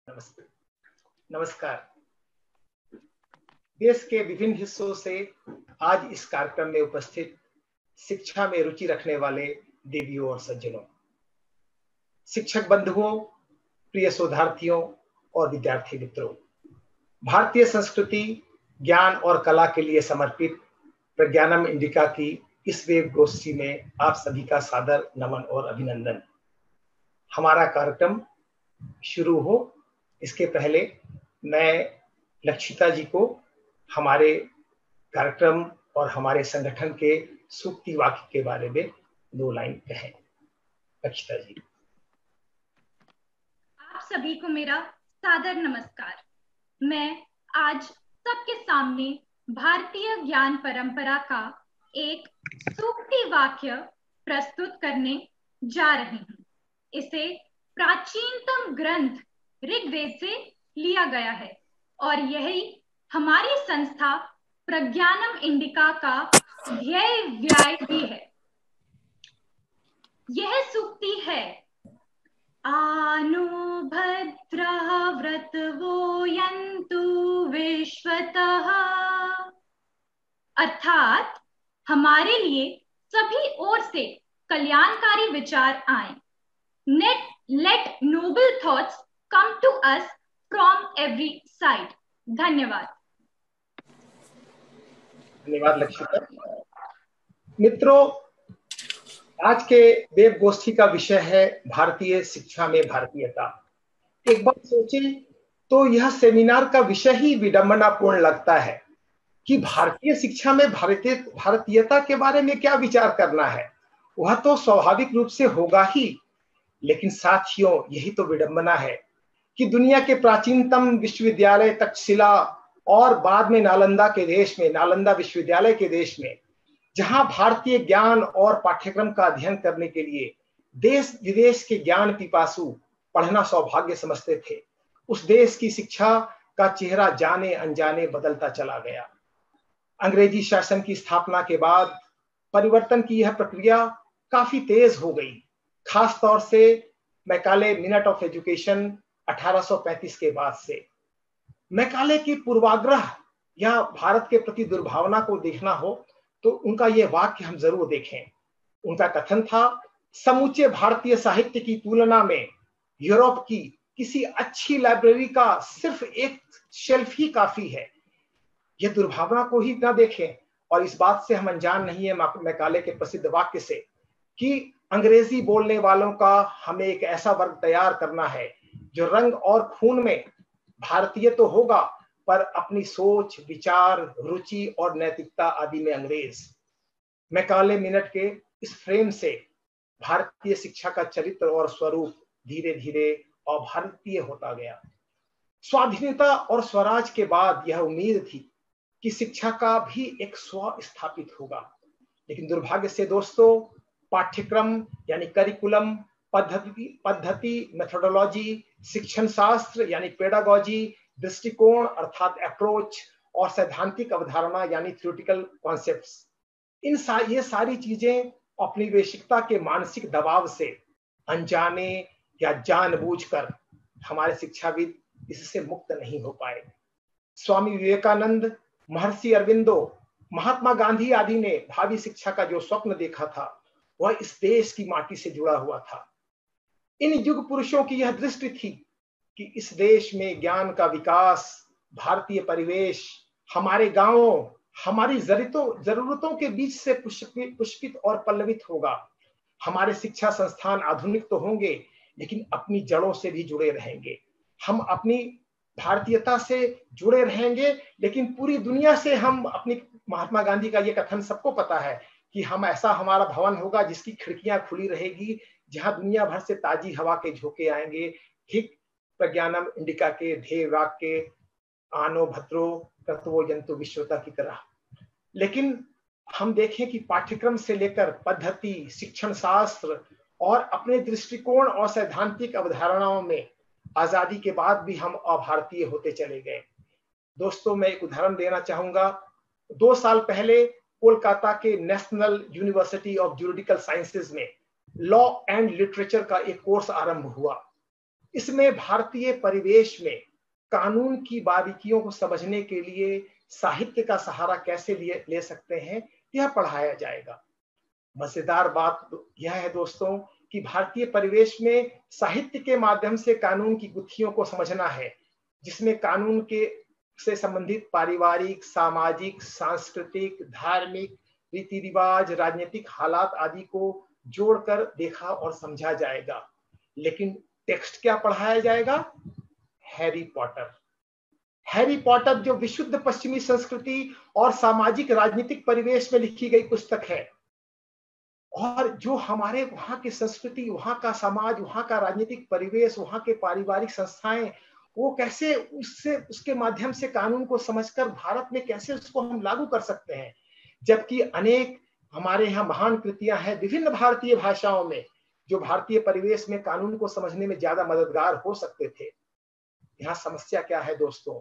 नमस्ते, नमस्कार। देश के विभिन्न हिस्सों से आज इस कार्यक्रम में उपस्थित शिक्षा में रुचि रखने वाले देवियों और सज्जनों, शिक्षक बंधुओं, प्रिय शोधार्थियों और विद्यार्थी मित्रों, भारतीय संस्कृति, ज्ञान और कला के लिए समर्पित प्रज्ञानम इंडिका की इस वेब गोष्ठी में आप सभी का सादर नमन और अभिनंदन। हमारा कार्यक्रम शुरू हो इसके पहले मैं लक्षिता जी को हमारे कार्यक्रम और हमारे संगठन के सूक्ति वाक्य के बारे में 2 लाइन कहें। लक्षिता जी। आप सभी को मेरा सादर नमस्कार। मैं आज सबके सामने भारतीय ज्ञान परंपरा का एक सूक्ति वाक्य प्रस्तुत करने जा रही हूँ। इसे प्राचीनतम ग्रंथ ऋग्वेद से लिया गया है और यही हमारी संस्था प्रज्ञानम इंडिका का ध्येय व्याय भी है। यह सूक्ति है, आनो भद्रः व्रतवो यन्तु विश्वतः। अर्थात हमारे लिए सभी ओर से कल्याणकारी विचार आए। Let noble thoughts come to us from every side. धन्यवाद। धन्यवाद लक्षिता। मित्रों, आज के वेब गोष्ठी का विषय है भारतीय शिक्षा में भारतीयता। एक बात सोचें तो यह सेमिनार का विषय ही विडंबनापूर्ण लगता है कि भारतीय शिक्षा में भारतीयता के बारे में क्या विचार करना है। वह तो स्वाभाविक रूप से होगा ही, लेकिन साथियों यही तो विडंबना है कि दुनिया के प्राचीनतम विश्वविद्यालय तक्षशिला और बाद में नालंदा विश्वविद्यालय के देश में, जहां भारतीय ज्ञान और पाठ्यक्रम का अध्ययन करने के लिए देश विदेश के ज्ञान पिपासु पढ़ना सौभाग्य समझते थे, उस देश की शिक्षा का चेहरा जाने अनजाने बदलता चला गया। अंग्रेजी शासन की स्थापना के बाद परिवर्तन की यह प्रक्रिया काफी तेज हो गई। खास तौर से मैकाले मिनट ऑफ एजुकेशन 1835 के बाद से। मैकाले की पूर्वाग्रह या भारत के प्रति दुर्भावना को देखना हो तो उनका यह वाक्य हम जरूर देखें। उनका कथन था, समूचे भारतीय साहित्य की तुलना में यूरोप की किसी अच्छी लाइब्रेरी का सिर्फ एक शेल्फ ही काफी है। यह दुर्भावना को ही ना देखें। और इस बात से हम अनजान नहीं है मैकाले के प्रसिद्ध वाक्य से कि अंग्रेजी बोलने वालों का हमें एक ऐसा वर्ग तैयार करना है जो रंग और खून में भारतीय तो होगा, पर अपनी सोच, विचार, रुचि और नैतिकता आदि में अंग्रेज। मैकाले मिनट के इस फ्रेम से भारतीय शिक्षा का चरित्र और स्वरूप धीरे धीरे अभारतीय होता गया। स्वाधीनता और स्वराज के बाद यह उम्मीद थी कि शिक्षा का भी एक स्व स्थापित होगा, लेकिन दुर्भाग्य से दोस्तों, पाठ्यक्रम यानी करिकुलम, पद्धति मेथोडोलॉजी, शिक्षण शास्त्र यानी पेडागोजी, दृष्टिकोण अर्थात अप्रोच और सैद्धांतिक अवधारणा यानी थ्योरेटिकल कॉन्सेप्ट्स, ये सारी चीजें औपनिवेशिकता के मानसिक दबाव से अनजाने या जानबूझकर हमारे शिक्षाविद इससे मुक्त नहीं हो पाए। स्वामी विवेकानंद, महर्षि अरविंदो, महात्मा गांधी आदि ने भावी शिक्षा का जो स्वप्न देखा था वह इस देश की माटी से जुड़ा हुआ था। इन युग पुरुषों की यह दृष्टि थी कि इस देश में ज्ञान का विकास, भारतीय परिवेश, हमारे गांवों, हमारी जरूरतों के बीच से पुष्पित और पल्लवित होगा। हमारे शिक्षा संस्थान आधुनिक तो होंगे, लेकिन अपनी जड़ों से भी जुड़े रहेंगे। हम अपनी भारतीयता से जुड़े रहेंगे, लेकिन पूरी दुनिया से हम अपनी, महात्मा गांधी का ये कथन सबको पता है कि हमारा भवन होगा जिसकी खिड़कियां खुली रहेगी, जहां दुनिया भर से ताजी हवा के झोंके आएंगे। ठीक प्रज्ञानम इंडिका के ध्येय वाक्य आनो भद्रो कर्तवो जंतु विश्वता की तरह। लेकिन हम देखें कि पाठ्यक्रम से लेकर पद्धति, शिक्षण शास्त्र और अपने दृष्टिकोण और सैद्धांतिक अवधारणाओं में आजादी के बाद भी हम अभारतीय होते चले गए। दोस्तों, मैं एक उदाहरण देना चाहूंगा। 2 साल पहले कोलकाता के national university of juridical sciences में लॉ एंड लिटरेचर का एक कोर्स आरंभ हुआ। इसमें भारतीय परिवेश में कानून की बारीकियों को समझने के लिए साहित्य का सहारा कैसे ले सकते हैं, यह पढ़ाया जाएगा। मजेदार बात यह है दोस्तों कि भारतीय परिवेश में साहित्य के माध्यम से कानून की गुत्थियों को समझना है, जिसमें कानून के से संबंधित पारिवारिक, सामाजिक, सांस्कृतिक, धार्मिक रीति रिवाज, राजनीतिक हालात आदि को जोड़कर देखा और समझा जाएगा। लेकिन टेक्स्ट क्या पढ़ाया जाएगा? Harry Potter. हैरी पॉटर जो विशुद्ध पश्चिमी संस्कृति और सामाजिक राजनीतिक परिवेश में लिखी गई पुस्तक है, और जो हमारे वहां की संस्कृति, वहां का समाज, वहां का राजनीतिक परिवेश, वहां के पारिवारिक संस्थाएं, वो कैसे उसके माध्यम से कानून को समझकर भारत में कैसे उसको हम लागू कर सकते हैं। जबकि अनेक हमारे यहाँ महान कृतियां हैं विभिन्न भारतीय भाषाओं में, जो भारतीय परिवेश में कानून को समझने में ज्यादा मददगार हो सकते थे। यहाँ समस्या क्या है दोस्तों?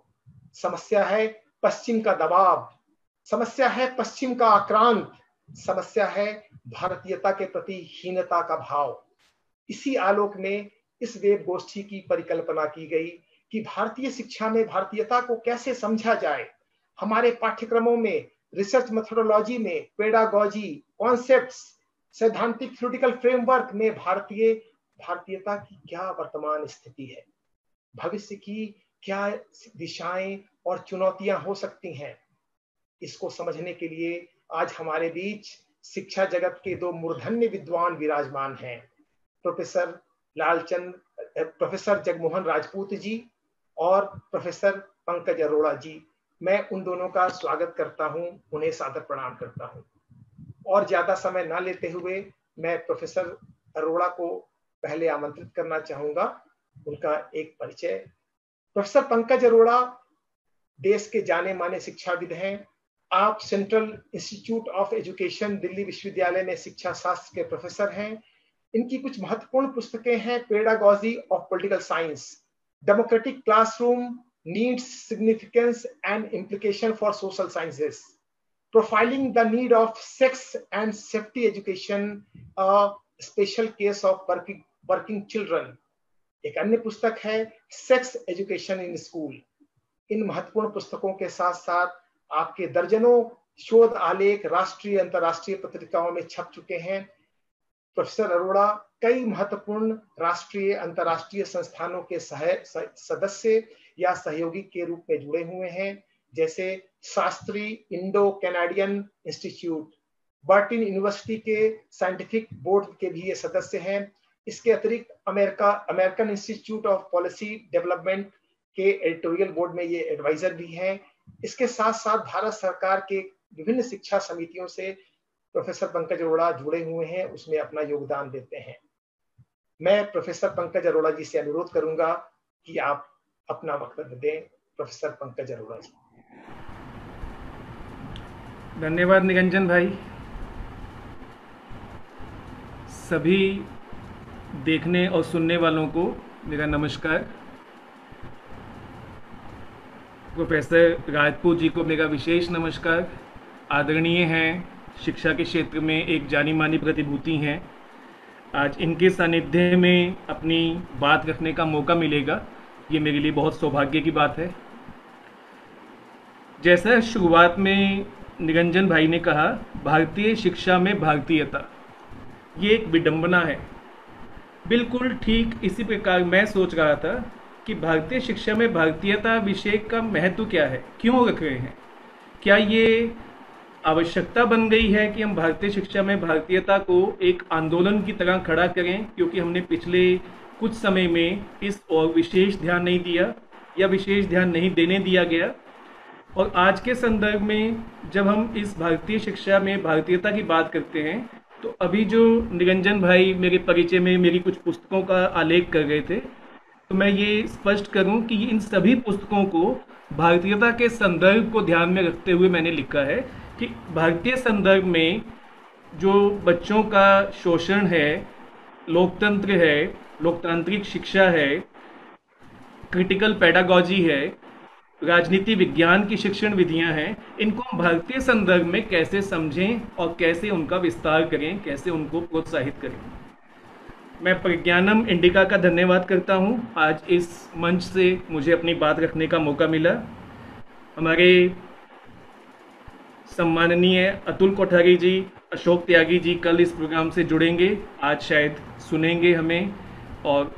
समस्या है पश्चिम का दबाव, समस्या है पश्चिम का आक्रांत, समस्या है भारतीयता के प्रति हीनता का भाव। इसी आलोक में इस वेब गोष्ठी की परिकल्पना की गई कि भारतीय शिक्षा में भारतीयता को कैसे समझा जाए। हमारे पाठ्यक्रमों में, रिसर्च मेथोडोलॉजी में, पेडागॉजी, कॉन्सेप्ट्स, सैद्धांतिक थ्योरेटिकल फ्रेमवर्क में भारतीयता की क्या वर्तमान स्थिति है, भविष्य की क्या दिशाएं और चुनौतियां हो सकती हैं, इसको समझने के लिए आज हमारे बीच शिक्षा जगत के दो मूर्धन्य विद्वान विराजमान हैं, प्रोफेसर जगमोहन राजपूत जी और प्रोफेसर पंकज अरोड़ा जी। मैं उन दोनों का स्वागत करता हूं, उन्हें सादर प्रणाम करता हूं। और ज्यादा समय ना लेते हुए मैं प्रोफेसर अरोड़ा को पहले आमंत्रित करना चाहूंगा, उनका एक परिचय। प्रोफेसर पंकज अरोड़ा देश के जाने माने शिक्षाविद हैं। आप central institute of education Delhi विश्वविद्यालय में शिक्षा शास्त्र के प्रोफेसर हैं। इनकी कुछ महत्वपूर्ण पुस्तकें हैं: pedagogy of political science, democratic classroom, needs, significance and implication for social sciences, profiling the need of sex and safety education, a special case of working children. एक अन्य पुस्तक है सेक्स एजुकेशन इन स्कूल। इन महत्वपूर्ण पुस्तकों के साथ साथ आपके दर्जनों शोध आलेख राष्ट्रीय अंतर्राष्ट्रीय पत्रिकाओं में छप चुके हैं। प्रोफेसर अरोड़ा कई महत्वपूर्ण राष्ट्रीय अंतर्राष्ट्रीय संस्थानों के सदस्य या सहयोगी के रूप में जुड़े हुए हैं, जैसे Shastri Indo Canadian institute, Bertin university के साइंटिफिक बोर्ड के भी ये सदस्य हैं। इसके अतिरिक्त American institute of policy development के एडिटोरियल बोर्ड में ये एडवाइजर भी हैं। इसके साथ साथ भारत सरकार के विभिन्न शिक्षा समितियों से प्रोफेसर पंकज अरोड़ा जुड़े हुए हैं, उसमें अपना योगदान देते हैं। मैं प्रोफेसर पंकज अरोड़ा जी से अनुरोध करूंगा कि आप अपना वक्तव्य दें। प्रोफेसर पंकज अरोड़ा जी। धन्यवाद निरंजन भाई। सभी देखने और सुनने वालों को मेरा नमस्कार। प्रोफेसर राजपूत जी को मेरा विशेष नमस्कार। आदरणीय हैं, शिक्षा के क्षेत्र में एक जानी मानी प्रतिभूति हैं। आज इनके सानिध्य में अपनी बात रखने का मौका मिलेगा, ये मेरे लिए बहुत सौभाग्य की बात है। जैसा शुरुआत में निरंजन भाई ने कहा, भारतीय शिक्षा में भारतीयता, ये एक विडंबना है। बिल्कुल ठीक इसी प्रकार मैं सोच रहा था कि भारतीय शिक्षा में भारतीयता विषय का महत्व क्या है, क्यों रख रहे हैं। क्या ये आवश्यकता बन गई है कि हम भारतीय शिक्षा में भारतीयता को एक आंदोलन की तरह खड़ा करें, क्योंकि हमने पिछले कुछ समय में इस और विशेष ध्यान नहीं दिया या विशेष ध्यान नहीं देने दिया गया। और आज के संदर्भ में जब हम इस भारतीय शिक्षा में भारतीयता की बात करते हैं, तो अभी जो निरंजन भाई मेरे परिचय में मेरी कुछ पुस्तकों का आलेख कर गए थे, तो मैं ये स्पष्ट करूं कि इन सभी पुस्तकों को भारतीयता के संदर्भ को ध्यान में रखते हुए मैंने लिखा है कि भारतीय संदर्भ में जो बच्चों का शोषण है, लोकतंत्र है, लोकतांत्रिक शिक्षा है, क्रिटिकल पेडागॉजी है, राजनीति विज्ञान की शिक्षण विधियां हैं, इनको हम भारतीय संदर्भ में कैसे समझें और कैसे उनका विस्तार करें, कैसे उनको प्रोत्साहित करें। मैं प्रज्ञानम इंडिका का धन्यवाद करता हूं, आज इस मंच से मुझे अपनी बात रखने का मौका मिला। हमारे सम्माननीय अतुल कोठारी जी, अशोक त्यागी जी कल इस प्रोग्राम से जुड़ेंगे, आज शायद सुनेंगे हमें। और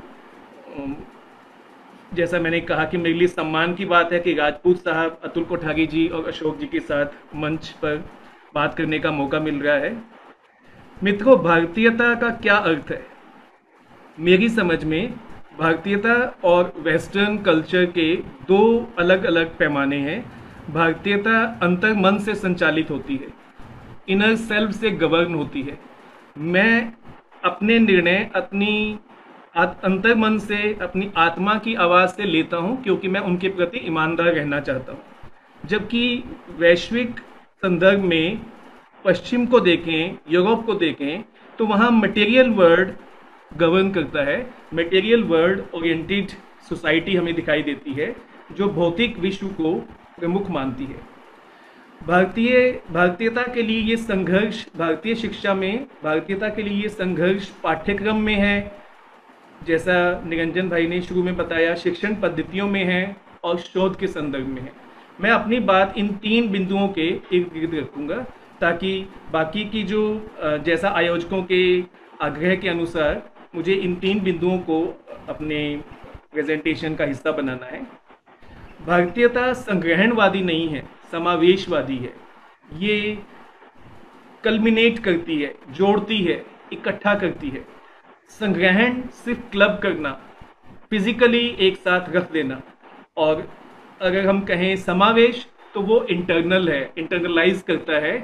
जैसा मैंने कहा कि मेरे लिए सम्मान की बात है कि राजपूत साहब, अतुल कोठारी जी और अशोक जी के साथ मंच पर बात करने का मौका मिल रहा है। मित्रों, भारतीयता का क्या अर्थ है? मेरी समझ में भारतीयता और वेस्टर्न कल्चर के दो अलग अलग पैमाने हैं। भारतीयता अंतर मन से संचालित होती है, इनर सेल्फ से गवर्न होती है। मैं अपने निर्णय अपनी अंतर मन से, अपनी आत्मा की आवाज़ से लेता हूं, क्योंकि मैं उनके प्रति ईमानदार रहना चाहता हूं। जबकि वैश्विक संदर्भ में पश्चिम को देखें, यूरोप को देखें, तो वहाँ मटेरियल वर्ल्ड गवर्न करता है। मटेरियल वर्ल्ड ओरिएंटेड सोसाइटी हमें दिखाई देती है, जो भौतिक विश्व को प्रमुख मानती है। भारतीयता के लिए ये संघर्ष, भारतीय शिक्षा में भारतीयता के लिए ये संघर्ष पाठ्यक्रम में है, जैसा निरंजन भाई ने शुरू में बताया, शिक्षण पद्धतियों में है और शोध के संदर्भ में है। मैं अपनी बात इन तीन बिंदुओं के इर्द गिर्द रखूंगा, ताकि बाकी की जो जैसा आयोजकों के आग्रह के अनुसार मुझे इन तीन बिंदुओं को अपने प्रेजेंटेशन का हिस्सा बनाना है। भारतीयता संग्रहणवादी नहीं है, समावेशवादी है। ये कल्मिनेट करती है, जोड़ती है, इकट्ठा करती है। संग्रहण सिर्फ क्लब करना, फिजिकली एक साथ रख देना, और अगर हम कहें समावेश तो वो इंटरनल है, इंटरनलाइज करता है,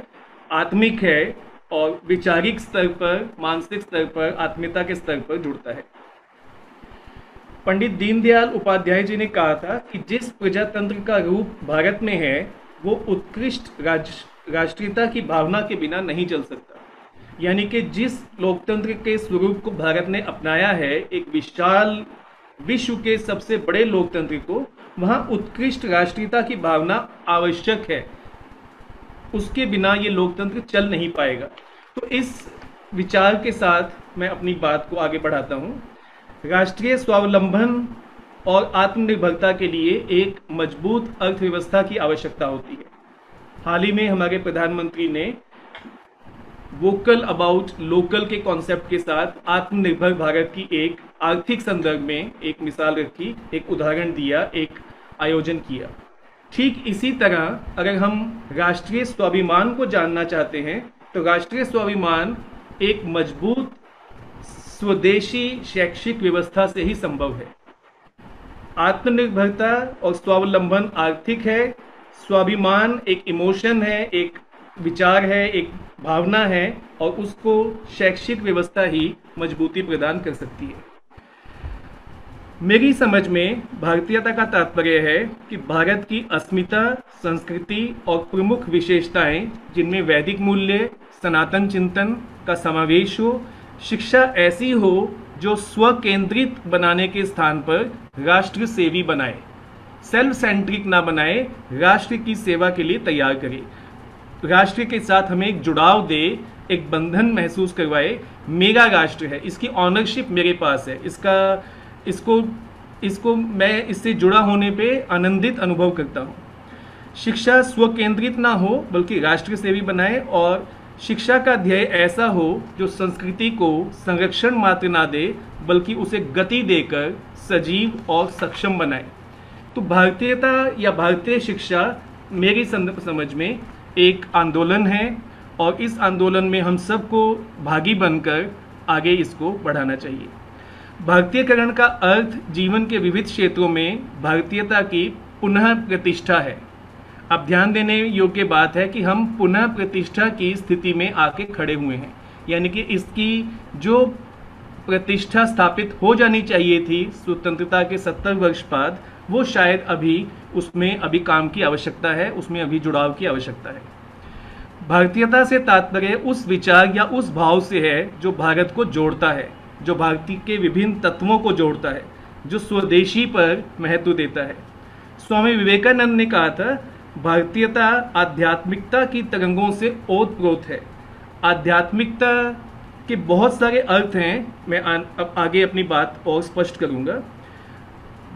आत्मिक है और वैचारिक स्तर पर, मानसिक स्तर पर, आत्मीयता के स्तर पर जुड़ता है। पंडित दीनदयाल उपाध्याय जी ने कहा था कि जिस प्रजातंत्र का रूप भारत में है वो उत्कृष्ट राष्ट्रीयता की भावना के बिना नहीं चल सकता। यानी कि जिस लोकतंत्र के स्वरूप को भारत ने अपनाया है, एक विशाल विश्व के सबसे बड़े लोकतंत्र को, वहाँ उत्कृष्ट राष्ट्रीयता की भावना आवश्यक है। उसके बिना ये लोकतंत्र चल नहीं पाएगा। तो इस विचार के साथ मैं अपनी बात को आगे बढ़ाता हूँ। राष्ट्रीय स्वावलंबन और आत्मनिर्भरता के लिए एक मजबूत अर्थव्यवस्था की आवश्यकता होती है। हाल ही में हमारे प्रधानमंत्री ने वोकल अबाउट लोकल के कॉन्सेप्ट के साथ आत्मनिर्भर भारत की एक आर्थिक संदर्भ में एक मिसाल रखी, एक उदाहरण दिया, एक आयोजन किया। ठीक इसी तरह अगर हम राष्ट्रीय स्वाभिमान को जानना चाहते हैं तो राष्ट्रीय स्वाभिमान एक मजबूत स्वदेशी शैक्षिक व्यवस्था से ही संभव है। आत्मनिर्भरता और स्वावलंबन आर्थिक है, स्वाभिमान एक इमोशन है, एक विचार है, एक भावना है, और उसको शैक्षिक व्यवस्था ही मजबूती प्रदान कर सकती है। मेरी समझ में भारतीयता का तात्पर्य है कि भारत की अस्मिता, संस्कृति और प्रमुख विशेषताएं, जिनमें वैदिक मूल्य, सनातन चिंतन का समावेश हो, शिक्षा ऐसी हो जो स्व केंद्रित बनाने के स्थान पर राष्ट्र सेवी बनाए, सेल्फ सेंट्रिक ना बनाए, राष्ट्र की सेवा के लिए तैयार करे, राष्ट्र के साथ हमें एक जुड़ाव दे, एक बंधन महसूस करवाए। मेरा राष्ट्र है, इसकी ऑनरशिप मेरे पास है, इसको मैं इससे जुड़ा होने पे आनंदित अनुभव करता हूँ। शिक्षा स्व केंद्रित ना हो बल्कि राष्ट्र सेवी बनाए, और शिक्षा का ध्येय ऐसा हो जो संस्कृति को संरक्षण मात्र ना दे बल्कि उसे गति देकर सजीव और सक्षम बनाए। तो भारतीयता या भारतीय शिक्षा मेरी समझ में एक आंदोलन है, और इस आंदोलन में हम सबको भागी बनकर आगे इसको बढ़ाना चाहिए। भारतीयकरण का अर्थ जीवन के विविध क्षेत्रों में भारतीयता की पुनः प्रतिष्ठा है। अब ध्यान देने योग्य बात है कि हम पुनः प्रतिष्ठा की स्थिति में आके खड़े हुए हैं, यानी कि इसकी जो प्रतिष्ठा स्थापित हो जानी चाहिए थी स्वतंत्रता के 70 वर्ष बाद, वो शायद उसमें अभी काम की आवश्यकता है, उसमें अभी जुड़ाव की आवश्यकता है। भारतीयता से तात्पर्य उस विचार या उस भाव से है जो भारत को जोड़ता है, जो भारतीय के विभिन्न तत्वों को जोड़ता है, जो स्वदेशी पर महत्व देता है। स्वामी विवेकानंद ने कहा था, भारतीयता आध्यात्मिकता की तरंगों से ओतप्रोत है। आध्यात्मिकता के बहुत सारे अर्थ हैं। मैं अब आगे अपनी बात और स्पष्ट करूंगा।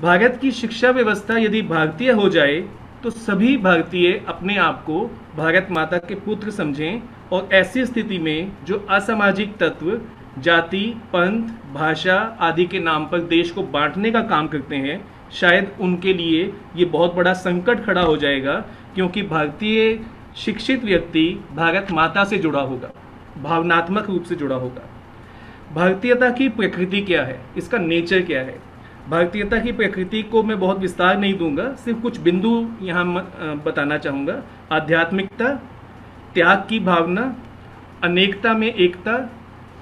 भारत की शिक्षा व्यवस्था यदि भारतीय हो जाए तो सभी भारतीय अपने आप को भारत माता के पुत्र समझें, और ऐसी स्थिति में जो असामाजिक तत्व जाति, पंथ, भाषा आदि के नाम पर देश को बांटने का काम करते हैं, शायद उनके लिए ये बहुत बड़ा संकट खड़ा हो जाएगा, क्योंकि भारतीय शिक्षित व्यक्ति भारत माता से जुड़ा होगा, भावनात्मक रूप से जुड़ा होगा। भारतीयता की प्रकृति क्या है, इसका नेचर क्या है? भारतीयता की प्रकृति को मैं बहुत विस्तार नहीं दूंगा, सिर्फ कुछ बिंदु यहाँ बताना चाहूँगा। आध्यात्मिकता, त्याग की भावना, अनेकता में एकता,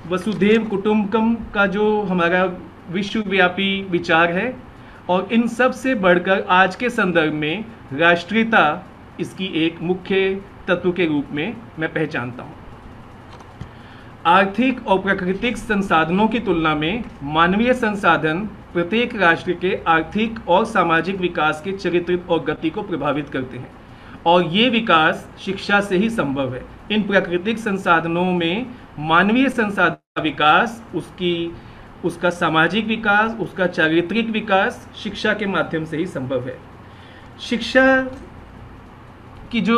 वसुधैव कुटुंबकम का जो हमारा विश्वव्यापी विचार है, और इन सब से बढ़कर आज के संदर्भ में राष्ट्रीयता इसकी एक मुख्य तत्व के रूप में मैं पहचानता हूँ। आर्थिक और प्राकृतिक संसाधनों की तुलना में मानवीय संसाधन प्रत्येक राष्ट्र के आर्थिक और सामाजिक विकास के चरित्र और गति को प्रभावित करते हैं, और ये विकास शिक्षा से ही संभव है। इन प्राकृतिक संसाधनों में मानवीय संसाधन विकास, उसका सामाजिक विकास, उसका चारित्रिक विकास शिक्षा के माध्यम से ही संभव है। शिक्षा की जो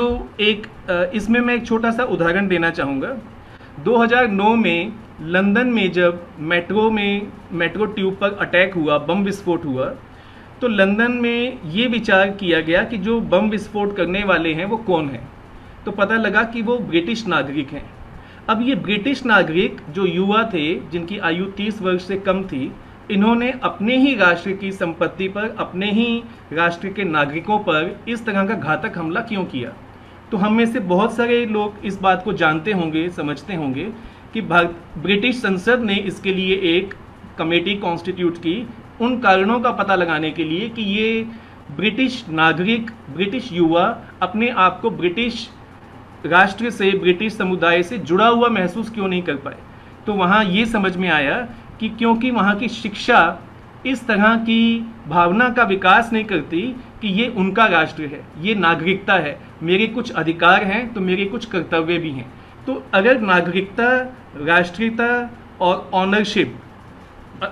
इसमें मैं एक छोटा सा उदाहरण देना चाहूँगा। 2009 में लंदन में जब मेट्रो ट्यूब पर अटैक हुआ, बम विस्फोट हुआ, तो लंदन में ये विचार किया गया कि जो बम विस्फोट करने वाले हैं वो कौन हैं। तो पता लगा कि वो ब्रिटिश नागरिक हैं। अब ये ब्रिटिश नागरिक जो युवा थे, जिनकी आयु 30 वर्ष से कम थी, इन्होंने अपने ही राष्ट्र की संपत्ति पर, अपने ही राष्ट्र के नागरिकों पर इस तरह का घातक हमला क्यों किया? तो हम में से बहुत सारे लोग इस बात को जानते होंगे, समझते होंगे कि ब्रिटिश संसद ने इसके लिए एक कमेटी कॉन्स्टिट्यूट की, उन कारणों का पता लगाने के लिए कि ये ब्रिटिश नागरिक, ब्रिटिश युवा अपने आप को ब्रिटिश राष्ट्र से, ब्रिटिश समुदाय से जुड़ा हुआ महसूस क्यों नहीं कर पाए। तो वहाँ ये समझ में आया कि क्योंकि वहाँ की शिक्षा इस तरह की भावना का विकास नहीं करती कि ये उनका राष्ट्र है, ये नागरिकता है, मेरे कुछ अधिकार हैं तो मेरे कुछ कर्तव्य भी हैं। तो अगर नागरिकता, राष्ट्रीयता और ऑनरशिप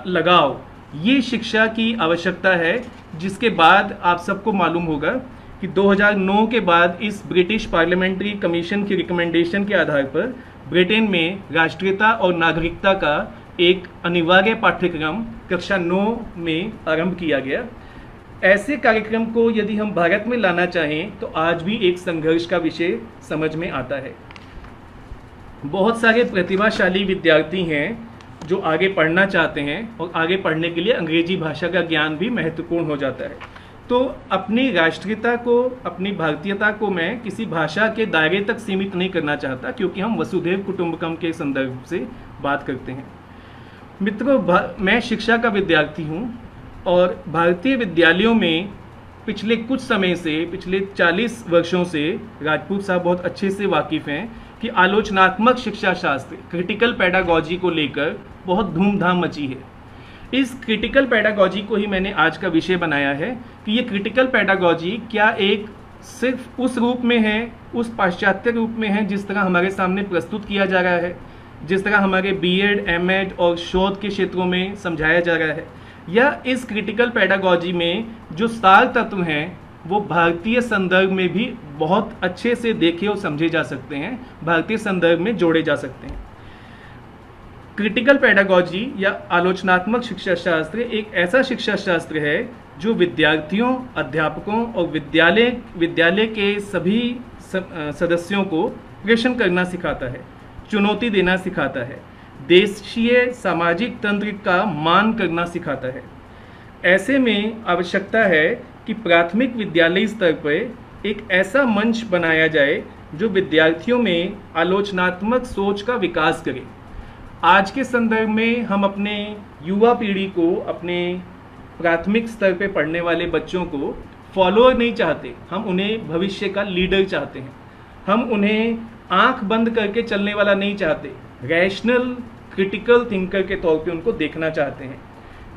लगाओ, ये शिक्षा की आवश्यकता है, जिसके बाद आप सबको मालूम होगा कि 2009 के बाद इस ब्रिटिश पार्लियामेंट्री कमीशन की रिकमेंडेशन के आधार पर ब्रिटेन में राष्ट्रीयता और नागरिकता का एक अनिवार्य पाठ्यक्रम कक्षा 9 में आरंभ किया गया। ऐसे कार्यक्रम को यदि हम भारत में लाना चाहें तो आज भी एक संघर्ष का विषय समझ में आता है। बहुत सारे प्रतिभाशाली विद्यार्थी हैं जो आगे पढ़ना चाहते हैं, और आगे पढ़ने के लिए अंग्रेजी भाषा का ज्ञान भी महत्वपूर्ण हो जाता है। तो अपनी राष्ट्रीयता को, अपनी भारतीयता को मैं किसी भाषा के दायरे तक सीमित नहीं करना चाहता, क्योंकि हम वसुधैव कुटुंबकम के संदर्भ से बात करते हैं। मित्रों, मैं शिक्षा का विद्यार्थी हूँ, और भारतीय विद्यालयों में पिछले कुछ समय से, पिछले 40 वर्षों से, राजपूत साहब बहुत अच्छे से वाकिफ़ हैं कि आलोचनात्मक शिक्षा शास्त्र, क्रिटिकल पेडागॉजी को लेकर बहुत धूमधाम मची है। इस क्रिटिकल पेडागॉजी को ही मैंने आज का विषय बनाया है कि ये क्रिटिकल पेडागॉजी क्या एक सिर्फ उस रूप में है, उस पाश्चात्य रूप में है जिस तरह हमारे सामने प्रस्तुत किया जा रहा है, जिस तरह हमारे बीएड, एमएड और शोध के क्षेत्रों में समझाया जा रहा है, या इस क्रिटिकल पेडागॉजी में जो सार तत्व हैं वो भारतीय संदर्भ में भी बहुत अच्छे से देखे और समझे जा सकते हैं, भारतीय संदर्भ में जोड़े जा सकते हैं। क्रिटिकल पेडागॉजी या आलोचनात्मक शिक्षा शास्त्र एक ऐसा शिक्षा शास्त्र है जो विद्यार्थियों, अध्यापकों और विद्यालय के सभी सदस्यों को प्रश्न करना सिखाता है, चुनौती देना सिखाता है, देशीय सामाजिक तंत्र का मान करना सिखाता है। ऐसे में आवश्यकता है कि प्राथमिक विद्यालय स्तर पर एक ऐसा मंच बनाया जाए जो विद्यार्थियों में आलोचनात्मक सोच का विकास करे। आज के संदर्भ में हम अपने युवा पीढ़ी को, अपने प्राथमिक स्तर पे पढ़ने वाले बच्चों को फॉलोअर नहीं चाहते, हम उन्हें भविष्य का लीडर चाहते हैं। हम उन्हें आंख बंद करके चलने वाला नहीं चाहते, रैशनल क्रिटिकल थिंकर के तौर पे उनको देखना चाहते हैं,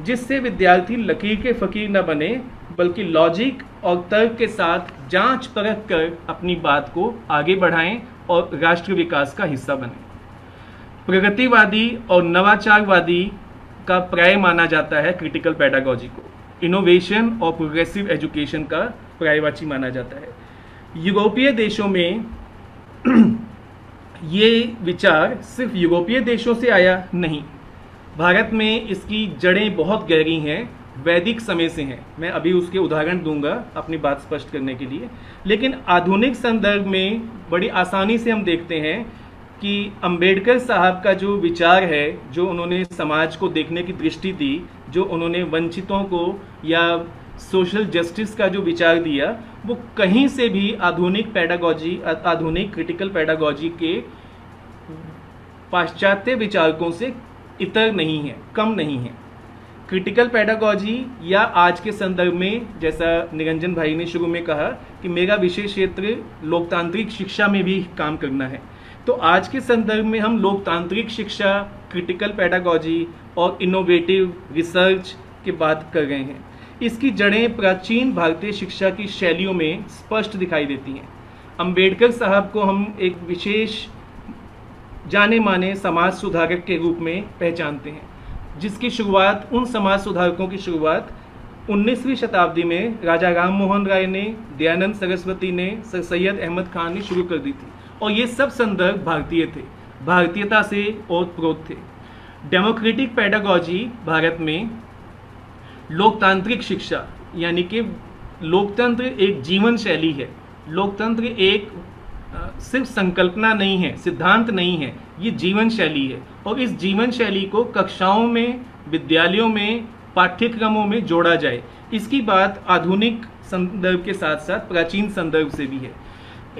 जिससे विद्यार्थी लकीर के फकीर न बने, बल्कि लॉजिक और तर्क के साथ जांच परख कर अपनी बात को आगे बढ़ाएं और राष्ट्र विकास का हिस्सा बने। प्रगतिवादी और नवाचारवादी का पर्याय माना जाता है क्रिटिकल पेडागॉजी को। इनोवेशन और प्रोग्रेसिव एजुकेशन का पर्यायवाची माना जाता है। यूरोपीय देशों में ये विचार सिर्फ यूरोपीय देशों से आया नहीं, भारत में इसकी जड़ें बहुत गहरी हैं, वैदिक समय से हैं। मैं अभी उसके उदाहरण दूंगा अपनी बात स्पष्ट करने के लिए। लेकिन आधुनिक संदर्भ में बड़ी आसानी से हम देखते हैं कि अंबेडकर साहब का जो विचार है, जो उन्होंने समाज को देखने की दृष्टि दी, जो उन्होंने वंचितों को या सोशल जस्टिस का जो विचार दिया, वो कहीं से भी आधुनिक पेडागॉजी, आधुनिक क्रिटिकल पेडागॉजी के पाश्चात्य विचारकों से इतर नहीं है, कम नहीं है। क्रिटिकल पेडागॉजी या आज के संदर्भ में, जैसा निरंजन भाई ने शुरू में कहा कि मेरा विशेष क्षेत्र लोकतांत्रिक शिक्षा में भी काम करना है, तो आज के संदर्भ में हम लोकतांत्रिक शिक्षा, क्रिटिकल पेडागॉजी और इनोवेटिव रिसर्च की बात कर रहे हैं। इसकी जड़ें प्राचीन भारतीय शिक्षा की शैलियों में स्पष्ट दिखाई देती हैं। अंबेडकर साहब को हम एक विशेष जाने माने समाज सुधारक के रूप में पहचानते हैं, जिसकी शुरुआत, उन समाज सुधारकों की शुरुआत 19वीं शताब्दी में राजा राम मोहन राय ने, दयानंद सरस्वती ने, सर सैयद अहमद खान ने शुरू कर दी थी। और ये सब संदर्भ भारतीय थे, भारतीयता से ओतप्रोत थे। डेमोक्रेटिक पेडागॉजी भारत में लोकतांत्रिक शिक्षा, यानी कि लोकतंत्र एक जीवन शैली है। लोकतंत्र एक सिर्फ संकल्पना नहीं है, सिद्धांत नहीं है, ये जीवन शैली है। और इस जीवन शैली को कक्षाओं में, विद्यालयों में, पाठ्यक्रमों में जोड़ा जाए, इसकी बात आधुनिक संदर्भ के साथ साथ प्राचीन संदर्भ से भी है।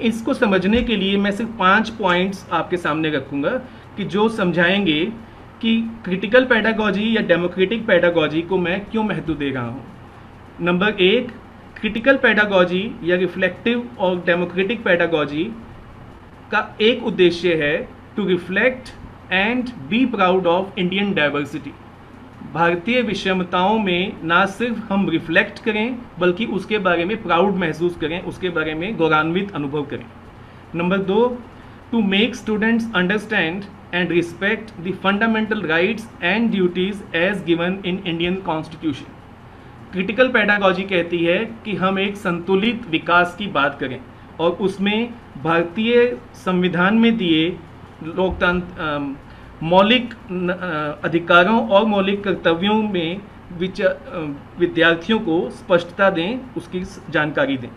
इसको समझने के लिए मैं सिर्फ 5 पॉइंट्स आपके सामने रखूंगा कि जो समझाएंगे कि क्रिटिकल पेडागॉजी या डेमोक्रेटिक पेडागॉजी को मैं क्यों महत्व दे रहा हूँ। नंबर 1, क्रिटिकल पेडागॉजी या रिफ्लेक्टिव और डेमोक्रेटिक पेडागॉजी का एक उद्देश्य है to reflect and be proud of Indian diversity. भारतीय विषमताओं में ना सिर्फ हम रिफ्लेक्ट करें, बल्कि उसके बारे में प्राउड महसूस करें, उसके बारे में गौरवान्वित अनुभव करें। Number 2, to make students understand and respect the fundamental rights and duties as given in Indian Constitution। Critical pedagogy कहती है कि हम एक संतुलित विकास की बात करें और उसमें भारतीय संविधान में दिए लोकतंत्र मौलिक अधिकारों और मौलिक कर्तव्यों में विद्यार्थियों को स्पष्टता दें, उसकी जानकारी दें।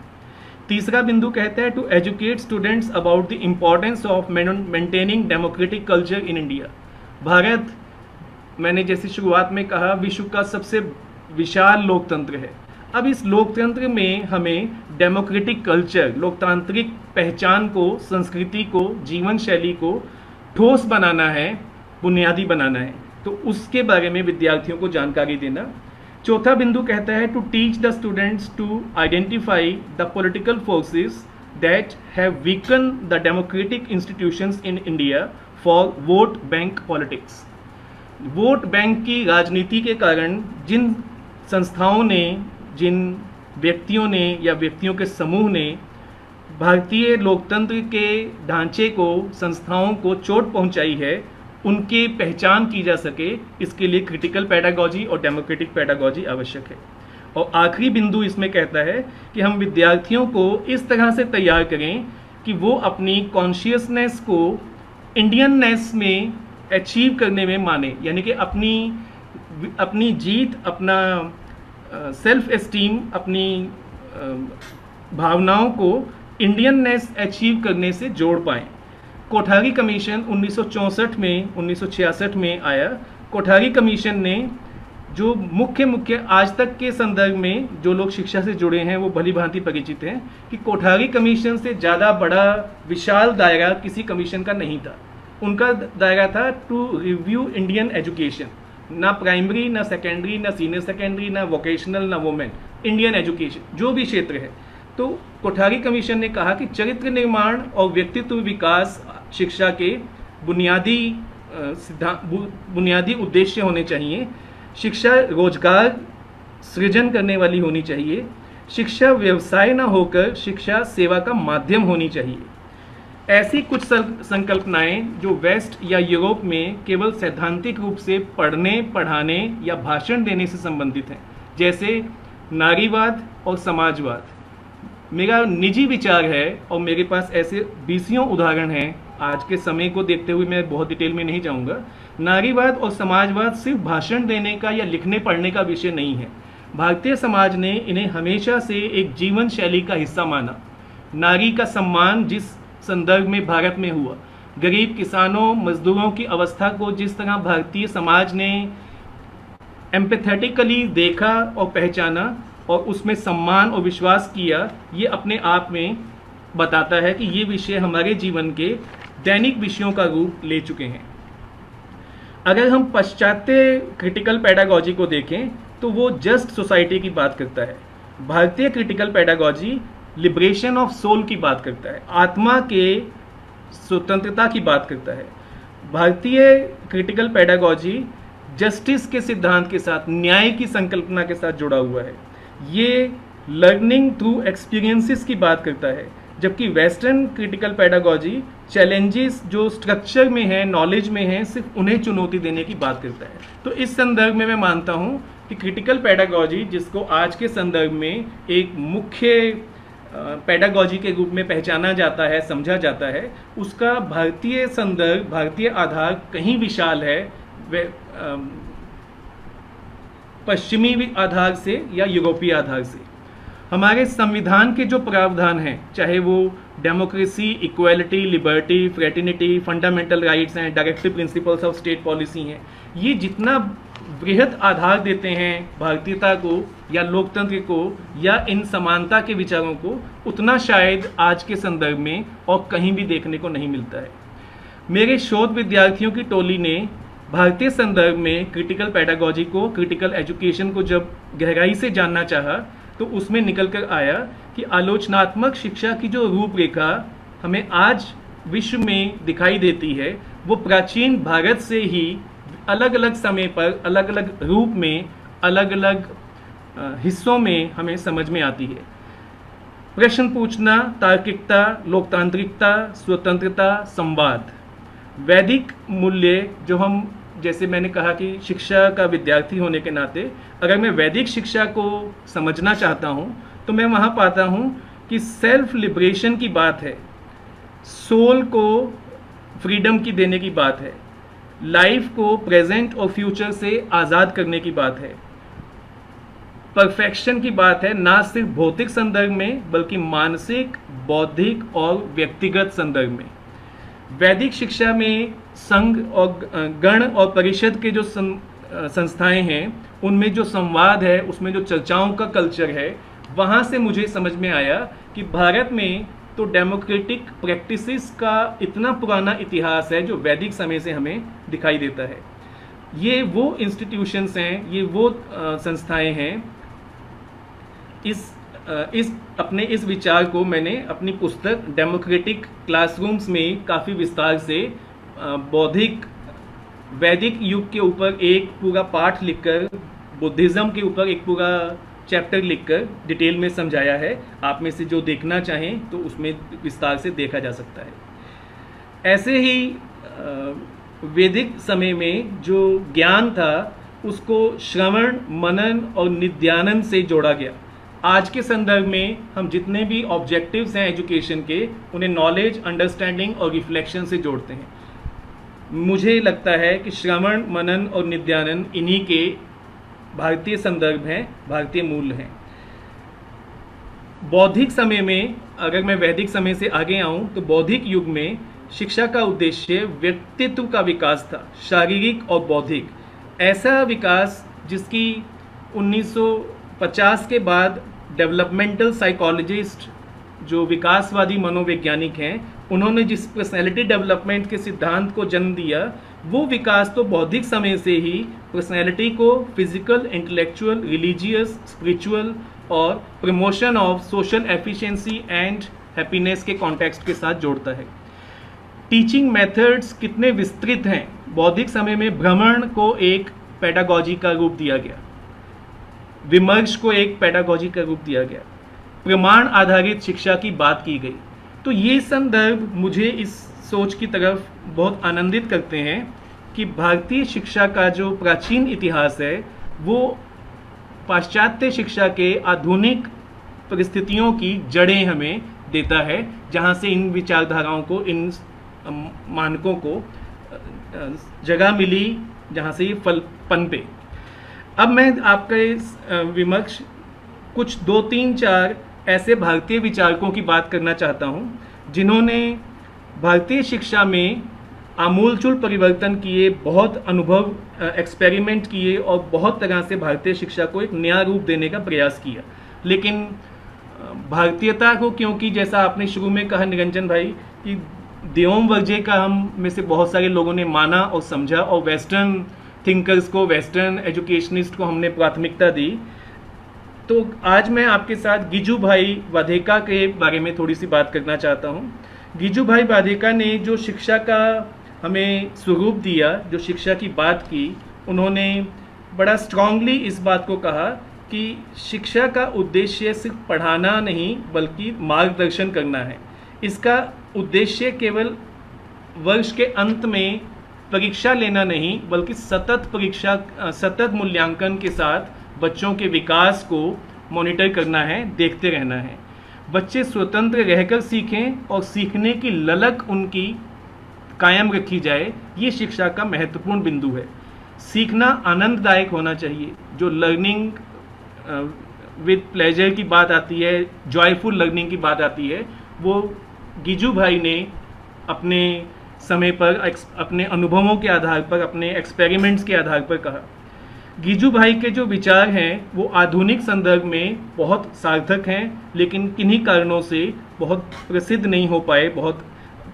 तीसरा बिंदु कहता है to educate students about the importance of maintaining democratic culture in India. Bharat, मैंने जैसे शुरुआत में कहा, विश्व का सबसे विशाल लोकतंत्र है। अब इस लोकतंत्र में हमें डेमोक्रेटिक कल्चर, लोकतांत्रिक पहचान को, संस्कृति को, जीवन शैली को ठोस बनाना है, बुनियादी बनाना है, तो उसके बारे में विद्यार्थियों को जानकारी देना। चौथा बिंदु कहता है to teach the students to identify the political forces that have weaken the democratic institutions in India for vote bank politics. Vote bank की राजनीति के कारण जिन संस्थाओं ने, जिन व्यक्तियों ने या व्यक्तियों के समूह ने भारतीय लोकतंत्र के ढांचे को, संस्थाओं को चोट पहुंचाई है, उनकी पहचान की जा सके, इसके लिए क्रिटिकल पेडागॉजी और डेमोक्रेटिक पेडागॉजी आवश्यक है। और आखिरी बिंदु इसमें कहता है कि हम विद्यार्थियों को इस तरह से तैयार करें कि वो अपनी कॉन्शियसनेस को इंडियननेस में अचीव करने में माने, यानी कि अपनी जीत, अपना सेल्फ एस्टीम, अपनी भावनाओं को इंडियननेस अचीव करने से जोड़ पाएँ। कोठारी कमीशन 1964 में, 1966 में आया। कोठारी कमीशन ने जो मुख्य आज तक के संदर्भ में जो लोग शिक्षा से जुड़े हैं वो भली भांति परिचित हैं कि कोठारी कमीशन से ज़्यादा बड़ा विशाल दायरा किसी कमीशन का नहीं था। उनका दायरा था टू रिव्यू इंडियन एजुकेशन, ना प्राइमरी, ना सेकेंडरी, ना सीनियर सेकेंडरी, ना वोकेशनल, ना वुमेन, इंडियन एजुकेशन जो भी क्षेत्र है। तो कोठारी कमीशन ने कहा कि चरित्र निर्माण और व्यक्तित्व विकास शिक्षा के बुनियादी उद्देश्य होने चाहिए। शिक्षा रोजगार सृजन करने वाली होनी चाहिए। शिक्षा व्यवसाय न होकर शिक्षा सेवा का माध्यम होनी चाहिए। ऐसी कुछ संकल्पनाएं जो वेस्ट या यूरोप में केवल सैद्धांतिक रूप से पढ़ने, पढ़ाने या भाषण देने से संबंधित हैं, जैसे नारीवाद और समाजवाद। मेरा निजी विचार है और मेरे पास ऐसे बीसियों उदाहरण हैं, आज के समय को देखते हुए मैं बहुत डिटेल में नहीं जाऊंगा। नारीवाद और समाजवाद सिर्फ भाषण देने का या लिखने पढ़ने का विषय नहीं है। भारतीय समाज ने इन्हें हमेशा से एक जीवन शैली का हिस्सा माना। नारी का सम्मान जिस संदर्भ में भारत में हुआ, गरीब किसानों, मजदूरों की अवस्था को जिस तरह भारतीय समाज ने एम्पैथेटिकली देखा और पहचाना और उसमें सम्मान और विश्वास किया, ये अपने आप में बताता है कि ये विषय हमारे जीवन के दैनिक विषयों का रूप ले चुके हैं। अगर हम पाश्चात्य क्रिटिकल पेडागॉजी को देखें तो वो जस्ट सोसाइटी की बात करता है। भारतीय critical pedagogy liberation of soul की बात करता है, आत्मा के स्वतंत्रता की बात करता है। भारतीय क्रिटिकल पेडागॉजी जस्टिस के सिद्धांत के साथ, न्याय की संकल्पना के साथ जुड़ा हुआ है। ये लर्निंग थ्रू एक्सपीरियंसेस की बात करता है, जबकि वेस्टर्न क्रिटिकल पेडागॉजी चैलेंजेस जो स्ट्रक्चर में है, नॉलेज में है, सिर्फ उन्हें चुनौती देने की बात करता है। तो इस संदर्भ में मैं मानता हूँ कि क्रिटिकल पेडागॉजी, जिसको आज के संदर्भ में एक मुख्य पेडागॉजी के रूप में पहचाना जाता है, समझा जाता है, उसका भारतीय संदर्भ, भारतीय आधार कहीं विशाल है पश्चिमी आधार से या यूरोपीय आधार से। हमारे संविधान के जो प्रावधान हैं, चाहे वो democracy, equality, liberty, fraternity, fundamental rights हैं, directive principles of state policy हैं, ये जितना बृहत आधार देते हैं भारतीयता को या लोकतंत्र को या इन समानता के विचारों को, उतना शायद आज के संदर्भ में और कहीं भी देखने को नहीं मिलता है। मेरे शोध विद्यार्थियों की टोली ने भारतीय संदर्भ में क्रिटिकल पेडागॉजी को, क्रिटिकल एजुकेशन को जब गहराई से जानना चाहा, तो उसमें निकल कर आया कि आलोचनात्मक शिक्षा की जो रूपरेखा हमें आज विश्व में दिखाई देती है, वो प्राचीन भारत से ही अलग अलग समय पर, अलग अलग रूप में, अलग अलग हिस्सों में हमें समझ में आती है। प्रश्न पूछना, तार्किकता, लोकतांत्रिकता, स्वतंत्रता, संवाद, वैदिक मूल्य जो हम, जैसे मैंने कहा कि शिक्षा का विद्यार्थी होने के नाते अगर मैं वैदिक शिक्षा को समझना चाहता हूँ तो मैं वहाँ पाता हूँ कि सेल्फ लिबरेशन की बात है, सोल को फ्रीडम की देने की बात है, लाइफ को प्रेजेंट और फ्यूचर से आज़ाद करने की बात है, परफेक्शन की बात है, ना सिर्फ भौतिक संदर्भ में बल्कि मानसिक, बौद्धिक और व्यक्तिगत संदर्भ में। वैदिक शिक्षा में संघ और गण और परिषद के जो संस्थाएं हैं, उनमें जो संवाद है, उसमें जो चर्चाओं का कल्चर है, वहाँ से मुझे समझ में आया कि भारत में तो डेमोक्रेटिक प्रैक्टिसेस का इतना पुराना इतिहास है जो वैदिक समय से हमें दिखाई देता है। ये वो इंस्टीट्यूशंस हैं, ये वो संस्थाएं हैं। अपने इस विचार को मैंने अपनी पुस्तक डेमोक्रेटिक क्लासरूम्स में काफ़ी विस्तार से बौद्धिक वैदिक युग के ऊपर एक पूरा पाठ लिखकर, बुद्धिज़्म के ऊपर एक पूरा चैप्टर लिखकर डिटेल में समझाया है। आप में से जो देखना चाहें तो उसमें विस्तार से देखा जा सकता है। ऐसे ही वैदिक समय में जो ज्ञान था उसको श्रवण, मनन और निध्यानन से जोड़ा गया। आज के संदर्भ में हम जितने भी ऑब्जेक्टिव्स हैं एजुकेशन के, उन्हें नॉलेज, अंडरस्टैंडिंग और रिफ्लेक्शन से जोड़ते हैं। मुझे लगता है कि श्रवण, मनन और निध्यानन इन्हीं के भारतीय संदर्भ हैं, भारतीय मूल हैं। बौद्धिक समय में, अगर मैं वैदिक समय से आगे आऊं, तो बौद्धिक युग में शिक्षा का उद्देश्य व्यक्तित्व का विकास था, शारीरिक और बौद्धिक। ऐसा विकास जिसकी 1950 के बाद डेवलपमेंटल साइकोलॉजिस्ट, जो विकासवादी मनोवैज्ञानिक हैं, उन्होंने जिस पर्सनैलिटी डेवलपमेंट के सिद्धांत को जन्म दिया, वो विकास तो बौद्धिक समय से ही पर्सनैलिटी को फिजिकल, इंटेलेक्चुअल, रिलीजियस, स्पिरिचुअल और promotion of social efficiency and happiness के कॉन्टेक्स्ट के साथ जोड़ता है। टीचिंग मेथड्स कितने विस्तृत हैं। बौद्धिक समय में भ्रमण को एक पेडागॉजी का रूप दिया गया, विमर्श को एक पेडागॉजी का रूप दिया गया, प्रमाण आधारित शिक्षा की बात की गई। तो ये संदर्भ मुझे इस सोच की तरफ बहुत आनंदित करते हैं कि भारतीय शिक्षा का जो प्राचीन इतिहास है वो पाश्चात्य शिक्षा के आधुनिक परिस्थितियों की जड़ें हमें देता है, जहाँ से इन विचारधाराओं को, इन मानकों को जगह मिली, जहाँ से ये फल पनपे। अब मैं आपके विमर्श कुछ 2-3-4 ऐसे भारतीय विचारकों की बात करना चाहता हूँ जिन्होंने भारतीय शिक्षा में आमूलचूल परिवर्तन किए, बहुत अनुभव एक्सपेरिमेंट किए और बहुत तरह से भारतीय शिक्षा को एक नया रूप देने का प्रयास किया। लेकिन भारतीयता को, क्योंकि जैसा आपने शुरू में कहा निरंजन भाई कि देवों वर्जे का हम में से बहुत सारे लोगों ने माना और समझा और वेस्टर्न थिंकर्स को, वेस्टर्न एजुकेशनिस्ट को हमने प्राथमिकता दी। तो आज मैं आपके साथ गिजू भाई वाधेका के बारे में थोड़ी सी बात करना चाहता हूँ। गिजू भाई वाधेका ने जो शिक्षा का हमें स्वरूप दिया, जो शिक्षा की बात की, उन्होंने बड़ा स्ट्रांगली इस बात को कहा कि शिक्षा का उद्देश्य सिर्फ पढ़ाना नहीं बल्कि मार्गदर्शन करना है। इसका उद्देश्य केवल वर्ष के अंत में परीक्षा लेना नहीं बल्कि सतत मूल्यांकन के साथ बच्चों के विकास को मॉनिटर करना है, देखते रहना है। बच्चे स्वतंत्र रहकर सीखें और सीखने की ललक उनकी कायम रखी जाए, ये शिक्षा का महत्वपूर्ण बिंदु है। सीखना आनंददायक होना चाहिए। जो लर्निंग विद प्लेजर की बात आती है, जॉयफुल लर्निंग की बात आती है, वो गिजू भाई ने अपने समय पर, अपने अनुभवों के आधार पर, अपने एक्सपेरिमेंट्स के आधार पर कहा। गिजू भाई के जो विचार हैं वो आधुनिक संदर्भ में बहुत सार्थक हैं, लेकिन किन्हीं कारणों से बहुत प्रसिद्ध नहीं हो पाए, बहुत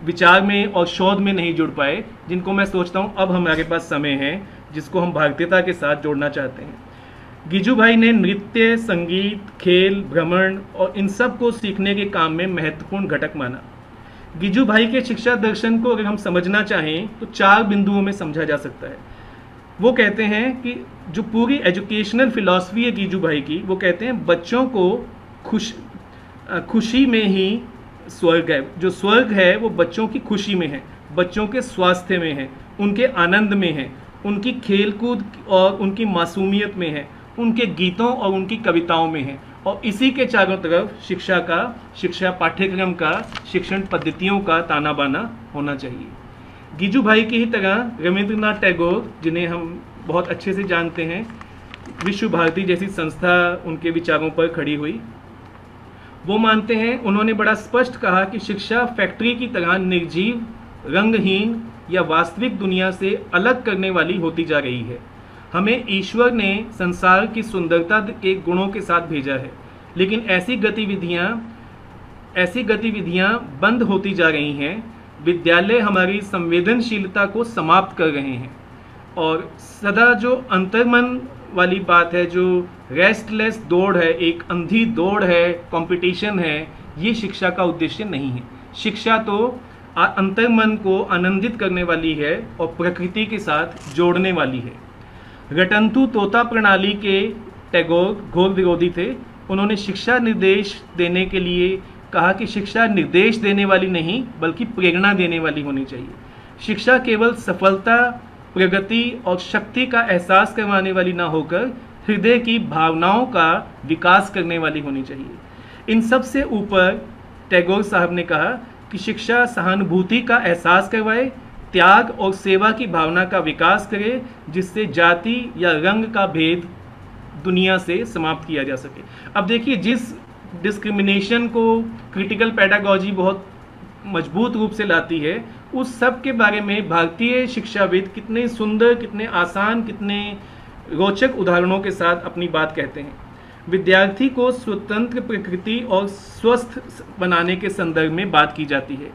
विचार में और शोध में नहीं जुड़ पाए, जिनको मैं सोचता हूँ अब हमारे पास समय है जिसको हम भारतीयता के साथ जोड़ना चाहते हैं। गिजू भाई ने नृत्य, संगीत, खेल, भ्रमण और इन सब को सीखने के काम में महत्वपूर्ण घटक माना। गिजू भाई के शिक्षा दर्शन को अगर हम समझना चाहें तो 4 बिंदुओं में समझा जा सकता है। वो कहते हैं कि जो पूरी एजुकेशनल फिलॉसफी है गिजू भाई की, वो कहते हैं बच्चों को खुशी में ही स्वर्ग है। जो स्वर्ग है वो बच्चों की खुशी में है, बच्चों के स्वास्थ्य में है, उनके आनंद में है, उनकी खेलकूद और उनकी मासूमियत में है, उनके गीतों और उनकी कविताओं में है। और इसी के चारों तरफ शिक्षा पाठ्यक्रम का, शिक्षण पद्धतियों का ताना बाना होना चाहिए। गिजू भाई की ही तरह रविंद्रनाथ टैगोर, जिन्हें हम बहुत अच्छे से जानते हैं, विश्व भारती जैसी संस्था उनके विचारों पर खड़ी हुई। वो मानते हैं, उन्होंने बड़ा स्पष्ट कहा कि शिक्षा फैक्ट्री की तरह निर्जीव, रंगहीन या वास्तविक दुनिया से अलग करने वाली होती जा रही है। हमें ईश्वर ने संसार की सुंदरता के गुणों के साथ भेजा है, लेकिन ऐसी गतिविधियां बंद होती जा रही हैं। विद्यालय हमारी संवेदनशीलता को समाप्त कर रहे हैं और सदा जो अंतर्मन वाली बात है, जो रेस्टलेस दौड़ है, एक अंधी दौड़ है, कंपटीशन है, ये शिक्षा का उद्देश्य नहीं है। शिक्षा तो अंतर्मन को आनंदित करने वाली है और प्रकृति के साथ जोड़ने वाली है। रटंतु तोता प्रणाली के टैगोर घोर विरोधी थे। उन्होंने शिक्षा निर्देश देने के लिए कहा कि शिक्षा निर्देश देने वाली नहीं बल्कि प्रेरणा देने वाली होनी चाहिए। शिक्षा केवल सफलता, प्रगति और शक्ति का एहसास करवाने वाली ना होकर हृदय की भावनाओं का विकास करने वाली होनी चाहिए। इन सब से ऊपर टैगोर साहब ने कहा कि शिक्षा सहानुभूति का एहसास करवाए, त्याग और सेवा की भावना का विकास करे, जिससे जाति या रंग का भेद दुनिया से समाप्त किया जा सके। अब देखिए, जिस डिस्क्रिमिनेशन को क्रिटिकल पेडागॉजी बहुत मजबूत रूप से लाती है, उस सब के बारे में भारतीय शिक्षाविद कितने सुंदर, कितने आसान, कितने रोचक उदाहरणों के साथ अपनी बात कहते हैं। विद्यार्थी को स्वतंत्र प्रकृति और स्वस्थ बनाने के संदर्भ में बात की जाती है।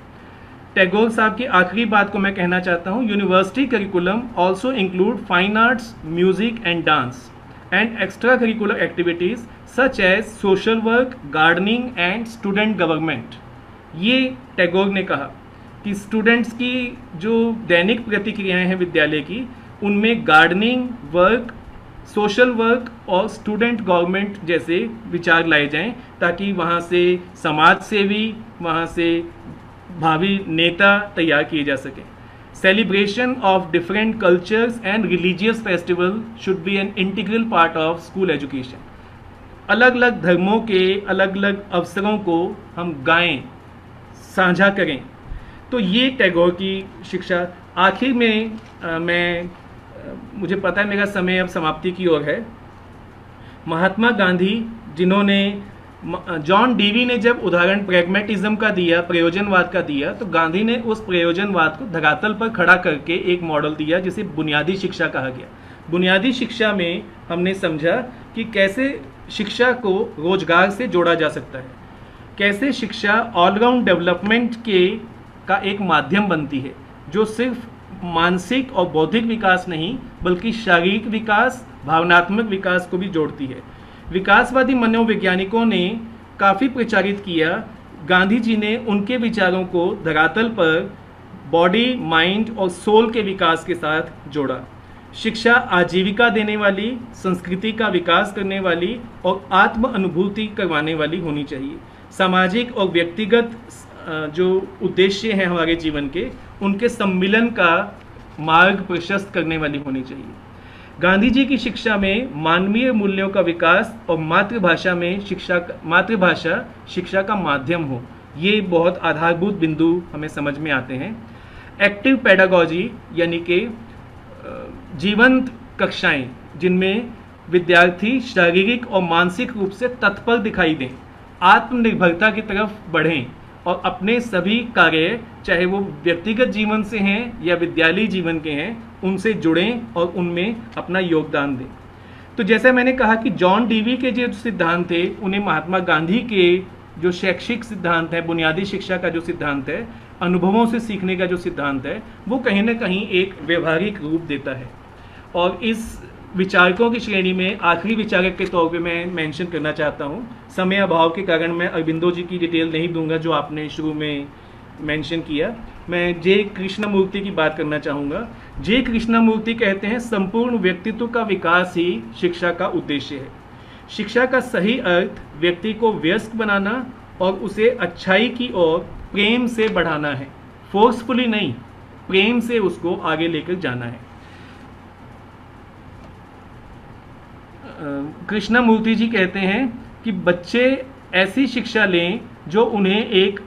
टैगोर साहब की आखिरी बात को मैं कहना चाहता हूँ, university curriculum also include fine arts, music and dance and extra curricular activities such as social work, gardening and student government. ये टैगोर ने कहा कि स्टूडेंट्स की जो दैनिक प्रतिक्रियाएं हैं विद्यालय की, उनमें गार्डनिंग, वर्क, सोशल वर्क और स्टूडेंट गवर्नमेंट जैसे विचार लाए जाएं, ताकि वहाँ से समाज सेवी, वहाँ से भावी नेता तैयार किए जा सकें। Celebration of different cultures and religious festival should be an integral part of school education. अलग अलग धर्मों के अलग अलग अवसरों को हम गाएं, साझा करें। तो ये टैगोर की शिक्षा। आखिर में मुझे पता है मेरा समय अब समाप्ति की ओर है। महात्मा गांधी, जिन्होंने जॉन डीवी ने जब उदाहरण प्रैग्मेटिज्म का दिया, प्रयोजनवाद का दिया, तो गांधी ने उस प्रयोजनवाद को धरातल पर खड़ा करके एक मॉडल दिया जिसे बुनियादी शिक्षा कहा गया। बुनियादी शिक्षा में हमने समझा कि कैसे शिक्षा को रोजगार से जोड़ा जा सकता है, कैसे शिक्षा ऑलराउंड डेवलपमेंट का एक माध्यम बनती है, जो सिर्फ मानसिक और बौद्धिक विकास नहीं बल्कि शारीरिक विकास, भावनात्मक विकास को भी जोड़ती है। विकासवादी मनोवैज्ञानिकों ने काफ़ी प्रचारित किया। गांधी जी ने उनके विचारों को धरातल पर बॉडी, माइंड और सोल के विकास के साथ जोड़ा। शिक्षा आजीविका देने वाली, संस्कृति का विकास करने वाली और आत्म अनुभूति करवाने वाली होनी चाहिए। सामाजिक और व्यक्तिगत जो उद्देश्य हैं हमारे जीवन के, उनके सम्मिलन का मार्ग प्रशस्त करने वाली होनी चाहिए। गांधी जी की शिक्षा में मानवीय मूल्यों का विकास और मातृभाषा शिक्षा का माध्यम हो, ये बहुत आधारभूत बिंदु हमें समझ में आते हैं। एक्टिव पेडागॉजी यानी कि जीवंत कक्षाएं, जिनमें विद्यार्थी शारीरिक और मानसिक रूप से तत्पर दिखाई दें, आत्मनिर्भरता की तरफ बढ़ें और अपने सभी कार्य, चाहे वो व्यक्तिगत जीवन से हैं या विद्यालय जीवन के हैं, उनसे जुड़ें और उनमें अपना योगदान दें। तो जैसे मैंने कहा कि जॉन डीवी के जो सिद्धांत थे, उन्हें महात्मा गांधी के जो शैक्षिक सिद्धांत है, बुनियादी शिक्षा का जो सिद्धांत है, अनुभवों से सीखने का जो सिद्धांत है, वो कहीं ना कहीं एक व्यवहारिक रूप देता है। और इस विचारकों की श्रेणी में आखिरी विचारक के तौर पे मैं मेंशन करना चाहता हूँ। समय अभाव के कारण मैं अरबिंदो जी की डिटेल नहीं दूंगा जो आपने शुरू में मेंशन किया। मैं जे कृष्णमूर्ति की बात करना चाहूँगा। जे कृष्णमूर्ति कहते हैं, संपूर्ण व्यक्तित्व का विकास ही शिक्षा का उद्देश्य है। शिक्षा का सही अर्थ व्यक्ति को वयस्क बनाना और उसे अच्छाई की ओर प्रेम से बढ़ाना है। फोर्सफुली नहीं, प्रेम से उसको आगे लेकर जाना है। कृष्णमूर्ति जी कहते हैं कि बच्चे ऐसी शिक्षा लें जो उन्हें एक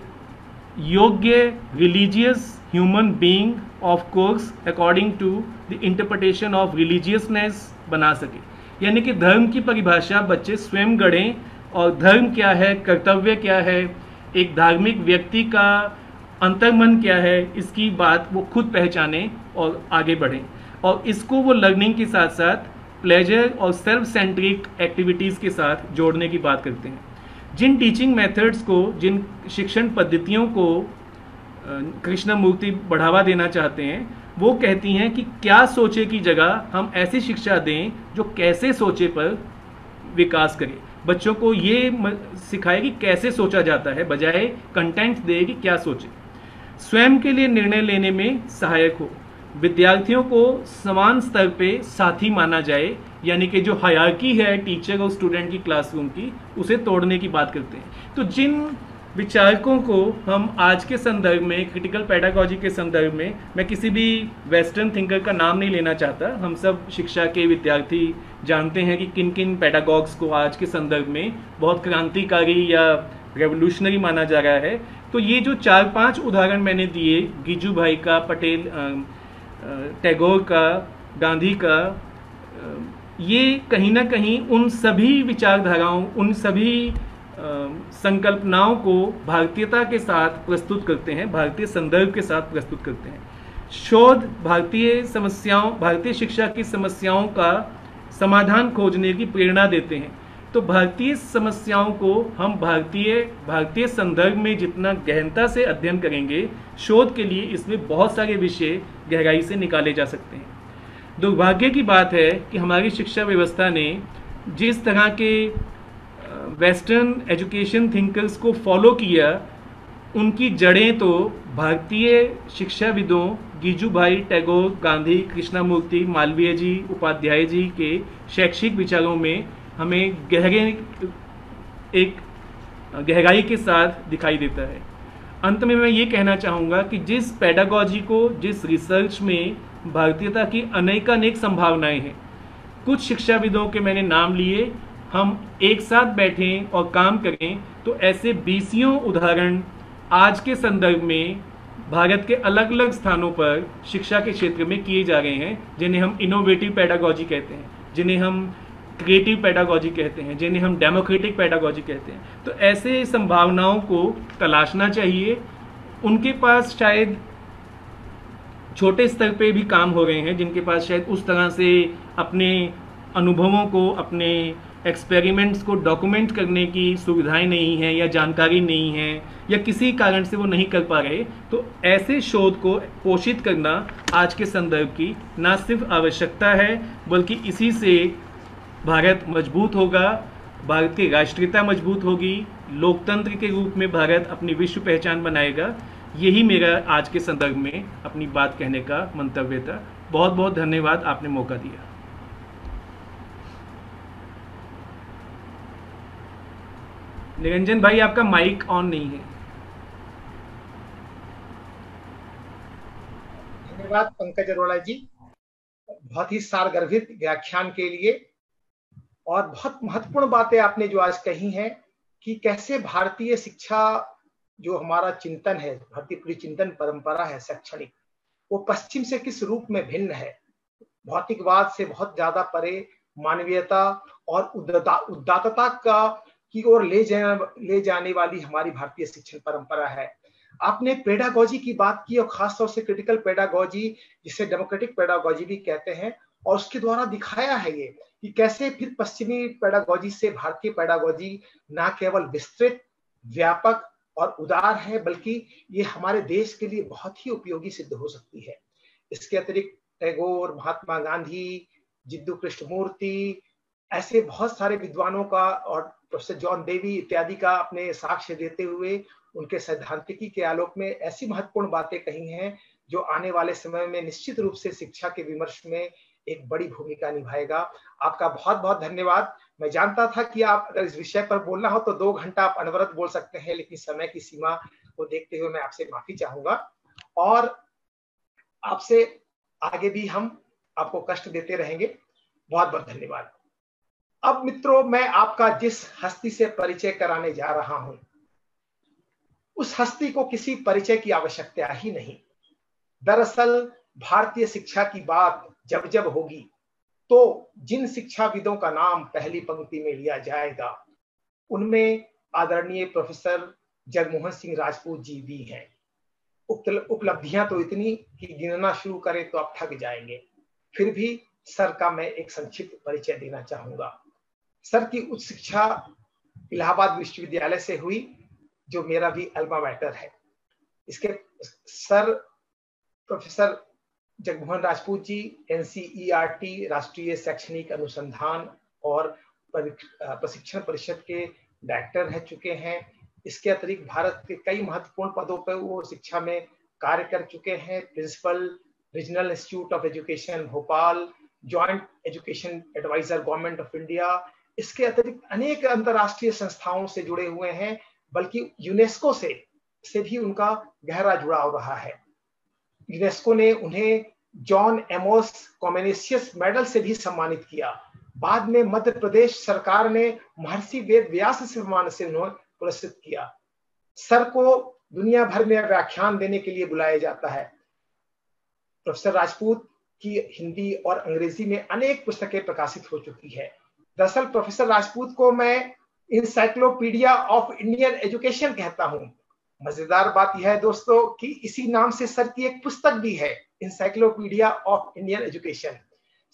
योग्य religious human being of course according to the interpretation of religiousness बना सके। यानी कि धर्म की परिभाषा बच्चे स्वयं गढ़ें और धर्म क्या है, कर्तव्य क्या है, एक धार्मिक व्यक्ति का अंतर्मन क्या है, इसकी बात वो खुद पहचानें और आगे बढ़ें। और इसको वो लर्निंग के साथ साथ प्लेजर और सेल्फ सेंट्रिक एक्टिविटीज़ के साथ जोड़ने की बात करते हैं। जिन टीचिंग मेथड्स को, जिन शिक्षण पद्धतियों को कृष्णमूर्ति बढ़ावा देना चाहते हैं, वो कहती हैं कि क्या सोचे की जगह हम ऐसी शिक्षा दें जो कैसे सोचे पर विकास करे। बच्चों को ये सिखाए कि कैसे सोचा जाता है, बजाय कंटेंट दे कि क्या सोचे। स्वयं के लिए निर्णय लेने में सहायक हो। विद्यार्थियों को समान स्तर पे साथी माना जाए, यानी कि जो हायरार्की है टीचर और स्टूडेंट की क्लासरूम की, उसे तोड़ने की बात करते हैं। तो जिन विचारकों को हम आज के संदर्भ में, क्रिटिकल पेडागॉजी के संदर्भ में, मैं किसी भी वेस्टर्न थिंकर का नाम नहीं लेना चाहता, हम सब शिक्षा के विद्यार्थी जानते हैं कि किन किन पेडागॉग्स को आज के संदर्भ में बहुत क्रांतिकारी या रेवोल्यूशनरी माना जा रहा है। तो ये जो 4-5 उदाहरण मैंने दिए, गिजू भाई का, पटेल, टैगोर का, गांधी का, ये कहीं ना कहीं उन सभी विचारधाराओं, उन सभी संकल्पनाओं को भारतीयता के साथ प्रस्तुत करते हैं, भारतीय संदर्भ के साथ प्रस्तुत करते हैं। शोध भारतीय शिक्षा की समस्याओं का समाधान खोजने की प्रेरणा देते हैं। तो भारतीय समस्याओं को हम भारतीय संदर्भ में जितना गहनता से अध्ययन करेंगे, शोध के लिए इसमें बहुत सारे विषय गहराई से निकाले जा सकते हैं। दुर्भाग्य की बात है कि हमारी शिक्षा व्यवस्था ने जिस तरह के वेस्टर्न एजुकेशन थिंकर्स को फॉलो किया, उनकी जड़ें तो भारतीय शिक्षाविदों गिजुभाई टैगोर, गांधी, कृष्णमूर्ति, मालवीय जी, उपाध्याय जी के शैक्षिक विचारों में हमें एक गहराई के साथ दिखाई देता है। अंत में मैं ये कहना चाहूँगा कि जिस पेडागॉजी को, जिस रिसर्च में भारतीयता की अनेकानेक संभावनाएं हैं, कुछ शिक्षाविदों के मैंने नाम लिए, हम एक साथ बैठें और काम करें तो ऐसे बीसियों उदाहरण आज के संदर्भ में भारत के अलग अलग स्थानों पर शिक्षा के क्षेत्र में किए जा रहे हैं, जिन्हें हम इनोवेटिव पेडागॉजी कहते हैं, जिन्हें हम क्रिएटिव पेडागॉजी कहते हैं, जिन्हें हम डेमोक्रेटिक पेडागॉजी कहते हैं। तो ऐसे संभावनाओं को तलाशना चाहिए। उनके पास शायद छोटे स्तर पे भी काम हो रहे हैं, जिनके पास शायद उस तरह से अपने अनुभवों को, अपने एक्सपेरिमेंट्स को डॉक्यूमेंट करने की सुविधाएं नहीं हैं या जानकारी नहीं है या किसी कारण से वो नहीं कर पा रहे, तो ऐसे शोध को पोषित करना आज के संदर्भ की ना सिर्फ आवश्यकता है, बल्कि इसी से भारत मजबूत होगा, भारत की राष्ट्रीयता मजबूत होगी, लोकतंत्र के रूप में भारत अपनी विश्व पहचान बनाएगा। यही मेरा आज के संदर्भ में अपनी बात कहने का मंतव्य था। बहुत बहुत धन्यवाद, आपने मौका दिया। निरंजन भाई, आपका माइक ऑन नहीं है। धन्यवाद पंकज अरोड़ा जी, बहुत ही सारगर्भित व्याख्यान के लिए। और बहुत महत्वपूर्ण बातें आपने जो आज कही हैं कि कैसे भारतीय शिक्षा, जो हमारा चिंतन है, भारतीय पूरी चिंतन परंपरा है शैक्षणिक, वो पश्चिम से किस रूप में भिन्न है। भौतिकवाद से बहुत ज्यादा परे मानवीयता और उदात्तता का की ओर ले जाने वाली हमारी भारतीय शिक्षण परंपरा है। आपने पेडागॉजी की बात की और खासतौर से क्रिटिकल पेडागॉजी, जिसे डेमोक्रेटिक पेडागॉजी भी कहते हैं, और उसके द्वारा दिखाया है ये कि कैसे फिर पश्चिमी पेडागॉजी से भारतीय पेडागॉजी न केवल विस्तृत, व्यापक और उदार है, बल्कि ये हमारे देश के लिए बहुत ही उपयोगी सिद्ध हो सकती है। इसके अतिरिक्त टैगोर, महात्मा गांधी, जिद्दू कृष्णमूर्ति, ऐसे बहुत सारे विद्वानों का और प्रोफेसर जॉन डेवी इत्यादि का अपने साक्ष्य देते हुए उनके सैद्धांतिकी के आलोक में ऐसी महत्वपूर्ण बातें कही हैं जो आने वाले समय में निश्चित रूप से शिक्षा के विमर्श में एक बड़ी भूमिका निभाएगा। आपका बहुत बहुत धन्यवाद। मैं जानता था कि आप अगर इस विषय पर बोलना हो तो 2 घंटा आप अनवरत बोल सकते हैं, लेकिन समय की सीमा को देखते हुए मैं आपसे माफी चाहूंगा और आपसे आगे भी हम आपको कष्ट देते रहेंगे। बहुत बहुत धन्यवाद। अब मित्रों, मैं आपका जिस हस्ती से परिचय कराने जा रहा हूं, उस हस्ती को किसी परिचय की आवश्यकता ही नहीं। दरअसल भारतीय शिक्षा की बात जब जब होगी तो जिन शिक्षाविदों का नाम पहली पंक्ति में लिया जाएगा, उनमें आदरणीय प्रोफेसर जगमोहन सिंह राजपूत जी भी हैं। उपलब्धियां तो इतनी कि गिनना शुरू करें तो आप थक जाएंगे। फिर भी सर का मैं एक संक्षिप्त परिचय देना चाहूंगा। सर की उच्च शिक्षा इलाहाबाद विश्वविद्यालय से हुई, जो मेरा भी अल्मा मैटर है। इसके sir professor Jagmohan Rajput ji NCERT, राष्ट्रीय शैक्षणिक अनुसंधान और प्रशिक्षण परिषद के डायरेक्टर रह चुके हैं। इसके अतिरिक्त भारत के कई महत्वपूर्ण पदों पर वो शिक्षा में कार्य कर चुके हैं। Principal, regional institute of education Bhopal, joint education adviser government of India. इसके अतिरिक्त अनेक अंतर्राष्ट्रीय संस्थाओं से जुड़े हुए हैं, बल्कि यूनेस्को से भी उनका गहरा जुड़ाव रहा है। यूनेस्को ने उन्हें जॉन एमोस कॉमेनिशियस मेडल से भी सम्मानित किया। बाद में मध्य प्रदेश सरकार ने महर्षि वेद व्यास सम्मान से उन्हें पुरस्कृत किया। सर को दुनिया भर में व्याख्यान देने के लिए बुलाया जाता है। प्रोफेसर राजपूत की हिंदी और अंग्रेजी में अनेक पुस्तकें प्रकाशित हो चुकी है। दरअसल प्रोफेसर राजपूत को मैं इंसाइक्लोपीडिया ऑफ इंडियन एजुकेशन कहता हूं। मजेदार बात यह है दोस्तों कि इसी नाम से सर की एक पुस्तक भी है, encyclopedia of Indian education.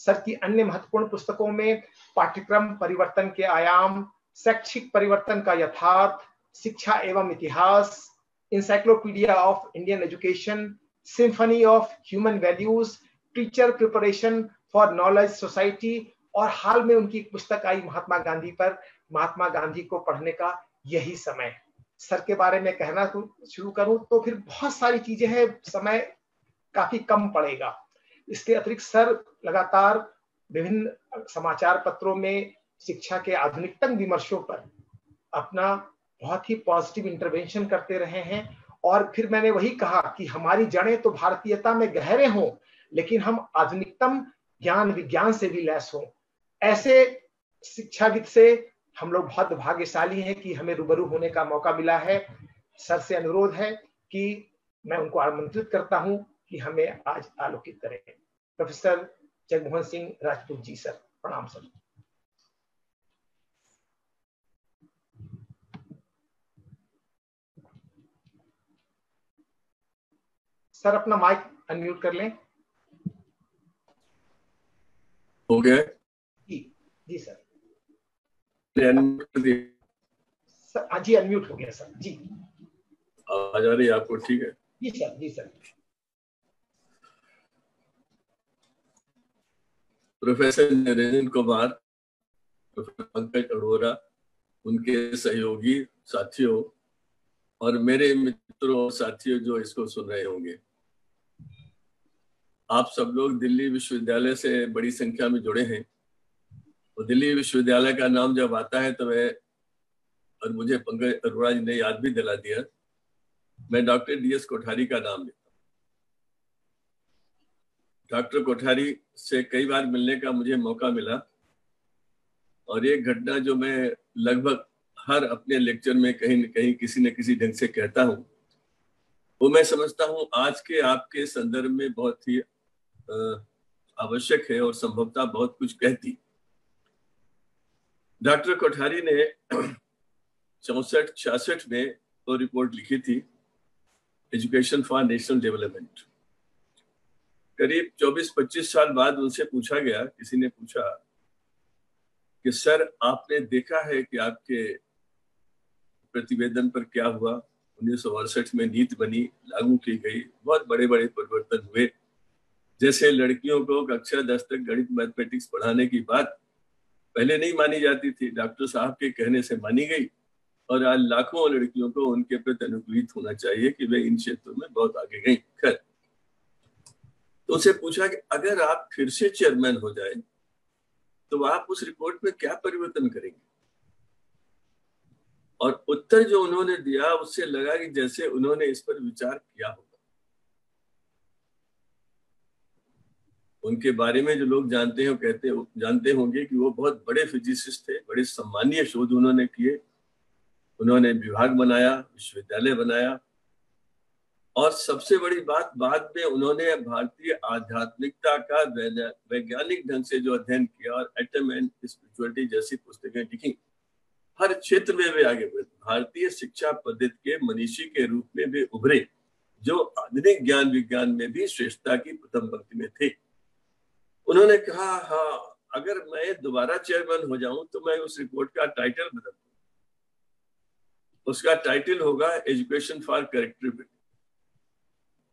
Sir की अन्य महत्वपूर्ण पुस्तकों में पाठ्यक्रम परिवर्तन के आयाम, शैक्षिक परिवर्तन का यथार्थ, शिक्षा एवं इतिहास, encyclopedia of Indian education, symphony of human values, teacher preparation for knowledge society, और हाल में उनकी पुस्तक आई महात्मा गांधी पर, महात्मा गांधी को पढ़ने का यही समय। सर के बारे में कहना शुरू करूं तो फिर बहुत सारी चीजें हैं, समय काफी कम पड़ेगा। इसके अतिरिक्त सर लगातार विभिन्न समाचार पत्रों में शिक्षा के आधुनिकतम विमर्शों पर अपना बहुत ही पॉजिटिव इंटरवेंशन करते रहे हैं। और फिर मैंने वही कहा कि हमारी जड़ें तो भारतीयता में गहरे हों, लेकिन हम आधुनिकतम ज्ञान विज्ञान से भी लैस हों। ऐसे शिक्षाविद से हम लोग बहुत भाग्यशाली हैं कि हमें रूबरू होने का मौका मिला है। सर से अनुरोध है कि मैं उनको आमंत्रित करता हूं कि हमें आज आलोकित करें। प्रोफेसर जगमोहन सिंह राजपूत जी, सर प्रणाम। सर अपना माइक अनम्यूट कर लें। हो गया? जी जी सर। सर जी अनम्यूट हो गया सर जी। आवाज आ रही है आपको? ठीक है जी सर। जी sir. Professor Niranjan Kumar, professor Pankaj Arora, उनके सहयोगी साथियों और मेरे मित्रों और साथियों जो इसको सुन रहे होंगे, आप सब लोग दिल्ली विश्वविद्यालय से बड़ी संख्या में जुड़े हैं। और दिल्ली विश्वविद्यालय का नाम जब आता है तो और मुझे पंकज अरोड़ा जी ने याद भी दिला दिया, मैं डॉक्टर DS कोठारी का नाम लेता हूँ। डॉक्टर कोठारी से कई बार मिलने का मुझे मौका मिला और एक घटना जो मैं लगभग हर अपने लेक्चर में कहीं न कहीं किसी न किसी ढंग से कहता हूँ, वो मैं समझता हूँ आज के आपके संदर्भ में बहुत ही आवश्यक है और संभवतः बहुत कुछ कहती। डॉक्टर कोठारी ने 64-66 में वो रिपोर्ट लिखी थी, एजुकेशन फॉर नेशनल डेवलपमेंट। करीब 24-25 साल बाद उनसे पूछा गया, किसी ने पूछा कि सर आपने देखा है कि आपके प्रतिवेदन पर क्या हुआ? 1968 में नीति बनी, लागू की गई, बहुत बड़े बड़े परिवर्तन हुए। जैसे लड़कियों को कक्षा 10 तक गणित मैथमेटिक्स पढ़ाने की बात पहले नहीं मानी जाती थी, डॉक्टर साहब के कहने से मानी गई और आज लाखों लड़कियों को उनके प्रति अनुकूलित होना चाहिए कि वे इन क्षेत्रों में बहुत आगे गई। खैर, तो उनसे पूछा कि अगर आप फिर से चेयरमैन हो जाए तो आप उस रिपोर्ट में क्या परिवर्तन करेंगे? और उत्तर जो उन्होंने दिया उससे लगा कि जैसे उन्होंने इस पर विचार किया होगा। उनके बारे में जो लोग जानते हैं जानते होंगे कि वो बहुत बड़े फिजिसिस्ट थे, बड़े सम्मानीय शोध उन्होंने किए। उन्होंने विभाग बनाया, विश्वविद्यालय बनाया और सबसे बड़ी बात, बाद में उन्होंने भारतीय आध्यात्मिकता का वैज्ञानिक ढंग से जो अध्ययन किया और एटम एंड स्पिरिचुअलिटी जैसी पुस्तकें लिखी। हर क्षेत्र में वे आगे बढ़े, भारतीय शिक्षा पद्धति के मनीषी के रूप में वे उभरे, जो आधुनिक ज्ञान विज्ञान में भी श्रेष्ठता की प्रथम पंक्ति में थे। उन्होंने कहा, हाँ, अगर मैं दोबारा चेयरमैन हो जाऊं तो मैं उस रिपोर्ट का टाइटल बदल दूं। उसका टाइटल होगा एजुकेशन फॉर करेक्टिविटी।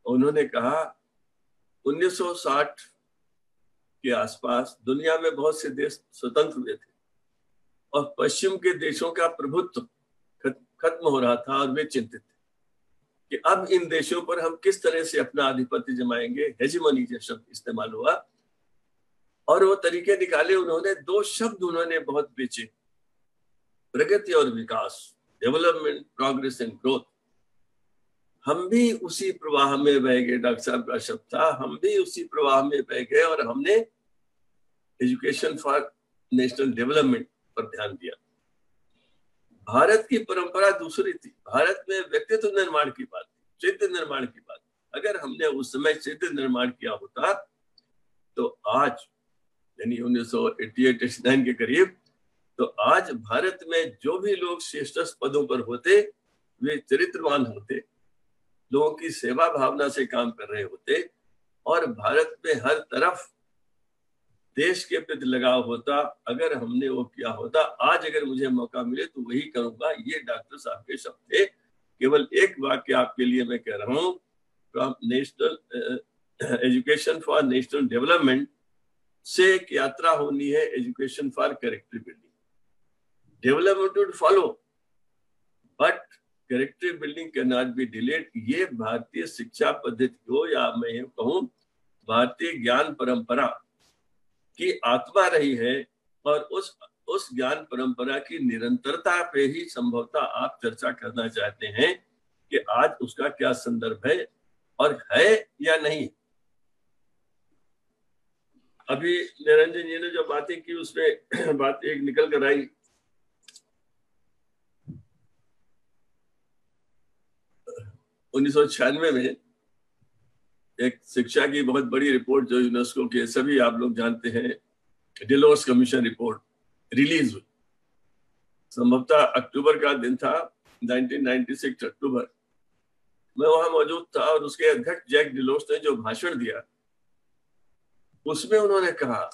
उन्होंने कहा 1960 के आसपास दुनिया में बहुत से देश स्वतंत्र हुए थे और पश्चिम के देशों का प्रभुत्व खत्म हो रहा था और वे चिंतित थे कि अब इन देशों पर हम किस तरह से अपना आधिपत्य जमाएंगे। हेजेमनी का शब्द इस्तेमाल हुआ और वो तरीके निकाले। उन्होंने 2 शब्द उन्होंने बहुत बेचे, प्रगति और विकास, डेवलपमेंट, प्रोग्रेस एंड ग्रोथ। हम भी उसी प्रवाह में बह गए, डॉक्टर साहब का शब्द था, हम भी उसी प्रवाह में बह गए और हमने एजुकेशन फॉर नेशनल डेवलपमेंट पर ध्यान दिया। भारत की परंपरा दूसरी थी। भारत में व्यक्तित्व निर्माण की बात, चरित्र निर्माण की बात। अगर हमने उस समय चरित्र निर्माण किया होता तो आज, यानी 1988-89 के करीब, तो आज भारत में जो भी लोग श्रेष्ठ पदों पर होते वे चरित्रवान होते, लोगों की सेवा भावना से काम कर रहे होते और भारत में हर तरफ देश के प्रति लगाव होता। अगर हमने वो किया होता, आज अगर मुझे मौका मिले तो वही करूंगा। ये डॉक्टर साहब के शब्द थे। केवल एक वाक्य आपके लिए मैं कह रहा हूँ, national education for national development से एक यात्रा होनी है, education for character building. Development would follow, but character building can not be delayed. ये भारतीय शिक्षा पद्धति को, या मैं ये कहूँ भारतीय ज्ञान परंपरा की आत्मा रही है, और उस ज्ञान परंपरा की निरंतरता पे ही संभवतः आप चर्चा करना चाहते हैं कि आज उसका क्या संदर्भ है और है या नहीं। अभी निरंजन जी ने जो बातें की उसमें बात एक निकल कर आई, 1996 में एक शिक्षा की बहुत बड़ी रिपोर्ट जो यूनेस्को के सभी आप लोग जानते हैं, डेलोस कमीशन रिपोर्ट रिलीज हुई। संभवतः अक्टूबर का दिन था, 1996 अक्टूबर। मैं वहां मौजूद था और उसके अध्यक्ष जैक डेलोस ने जो भाषण दिया उसमें उन्होंने कहा,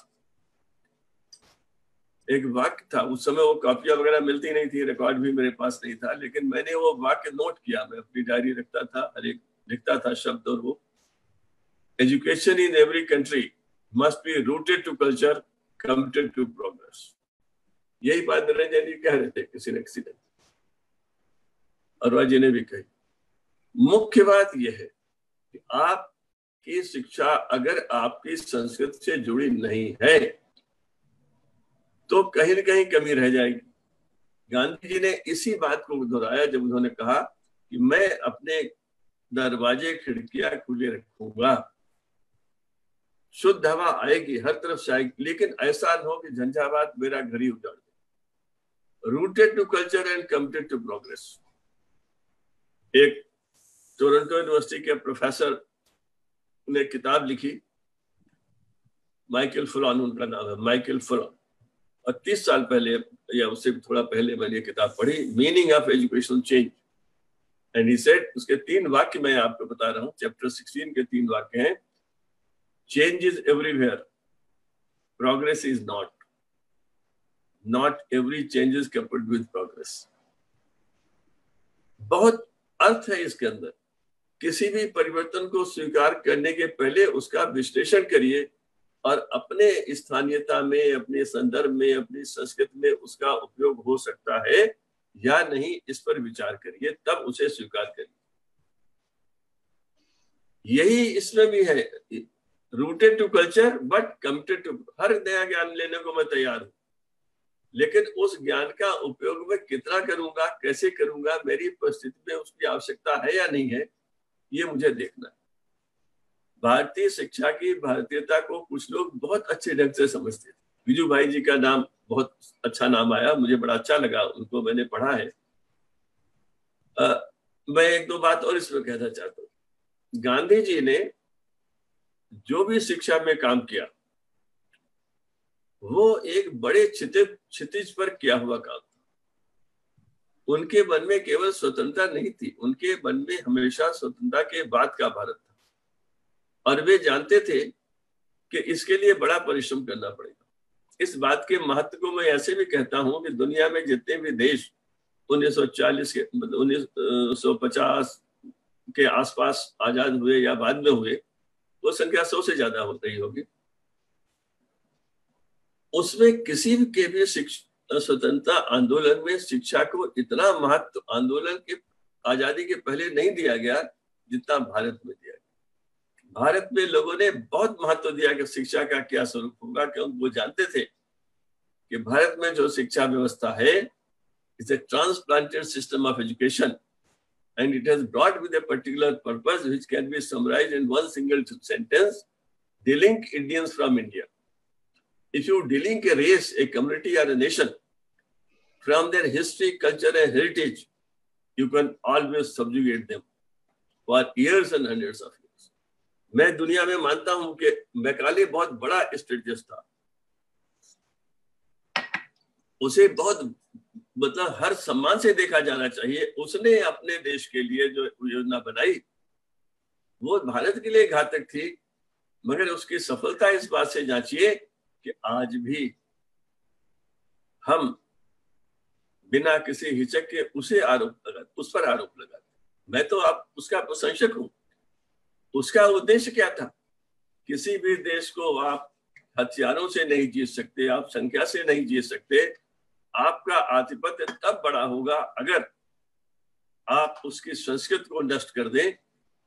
एक वाक्य था, उस समय वो कॉपियां वगैरह मिलती नहीं थी, रिकॉर्ड भी मेरे पास नहीं था, लेकिन मैंने वो वाक्य नोट किया, मैं अपनी डायरी रखता था, हर एक लिखता था शब्द, और वो education in every country must be rooted to culture, committed to progress. यही बात निरंजन जी कह रहे थे किसी न किसी दिन, अरोड़ा जी ने भी कही। मुख्य बात यह है कि आपकी शिक्षा अगर आपकी संस्कृति से जुड़ी नहीं है तो कहीं न कहीं कमी रह जाएगी। गांधी जी ने इसी बात को दोहराया जब उन्होंने कहा कि मैं अपने दरवाजे खिड़कियां खुले रखूंगा, शुद्ध हवा आएगी, हर तरफ से आएगी, लेकिन ऐसा न हो कि झंझावात मेरा घर ही उजाड़ दे। Rooted to culture and committed to progress. एक टोरंटो यूनिवर्सिटी के प्रोफेसर ने किताब लिखी, माइकल फुलॉन उनका नाम है, माइकल फुलॉन, और 30 साल पहले या उससे थोड़ा पहले मैंने ये किताब पढ़ी, meaning of educational change. And he said, उसके 3 वाक्य मैं आपको बता रहा हूँ, चैप्टर 16 के 3 वाक्य हैं। Change is everywhere, progress is not, not every change is coupled with progress. बहुत अर्थ है इसके अंदर। किसी भी परिवर्तन को स्वीकार करने के पहले उसका विश्लेषण करिए और अपने स्थानीयता में, अपने संदर्भ में, अपनी संस्कृति में उसका उपयोग हो सकता है या नहीं, इस पर विचार करिए, तब उसे स्वीकार करिए। यही इसमें भी है, rooted to culture but committed to. हर नया ज्ञान लेने को मैं तैयार हूं, लेकिन उस ज्ञान का उपयोग मैं कितना करूंगा, कैसे करूंगा, मेरी परिस्थिति में उसकी आवश्यकता है या नहीं है, ये मुझे देखना है। भारतीय शिक्षा की भारतीयता को कुछ लोग बहुत अच्छे ढंग से समझते थे। विजू भाई जी का नाम बहुत अच्छा नाम आया, मुझे बड़ा अच्छा लगा, उनको मैंने पढ़ा है। मैं 1-2 बात और इसमें कहना चाहता हूँ। गांधी जी ने जो भी शिक्षा में काम किया वो एक बड़े क्षितिज पर किया हुआ काम था। उनके मन में केवल स्वतंत्रता नहीं थी, उनके मन में हमेशा स्वतंत्रता के बाद का भारत था, और वे जानते थे कि इसके लिए बड़ा परिश्रम करना पड़ेगा। इस बात के महत्व को मैं ऐसे भी कहता हूं कि दुनिया में जितने भी देश 1940 के 1950 के आसपास आजाद हुए या बाद में हुए, वो संख्या 100 से ज्यादा हो रही होगी, उसमें किसी के भी स्वतंत्रता आंदोलन में शिक्षा को इतना महत्व आंदोलन के आजादी के पहले नहीं दिया गया जितना भारत में दिया गया। भारत में लोगों ने बहुत महत्व दिया कि शिक्षा का क्या स्वरूप होगा, क्योंकि वो जानते थे कि भारत में जो शिक्षा व्यवस्था है it's a transplanted system of education and it has brought with a particular purpose which can be summarized in one single sentence: delink Indians from India. If you delink a race, a community or a nation from their history, culture and heritage, you can always subjugate them for years and hundreds of years. मैं दुनिया में मानता हूं कि Macaulay बहुत बड़ा strategist था, उसे बहुत मतलब हर सम्मान से देखा जाना चाहिए। उसने अपने देश के लिए जो योजना बनाई वो भारत के लिए घातक थी, मगर उसकी सफलता इस बात से जांचिए कि आज भी हम बिना किसी हिचक के उस पर आरोप लगाते। मैं तो आप उसका प्रशंसक हूं। उसका उद्देश्य क्या था? किसी भी देश को आप हथियारों से नहीं जीत सकते, आप संख्या से नहीं जीत सकते। आपका आधिपत्य तब बड़ा होगा अगर आप उसकी संस्कृति को नष्ट कर दें,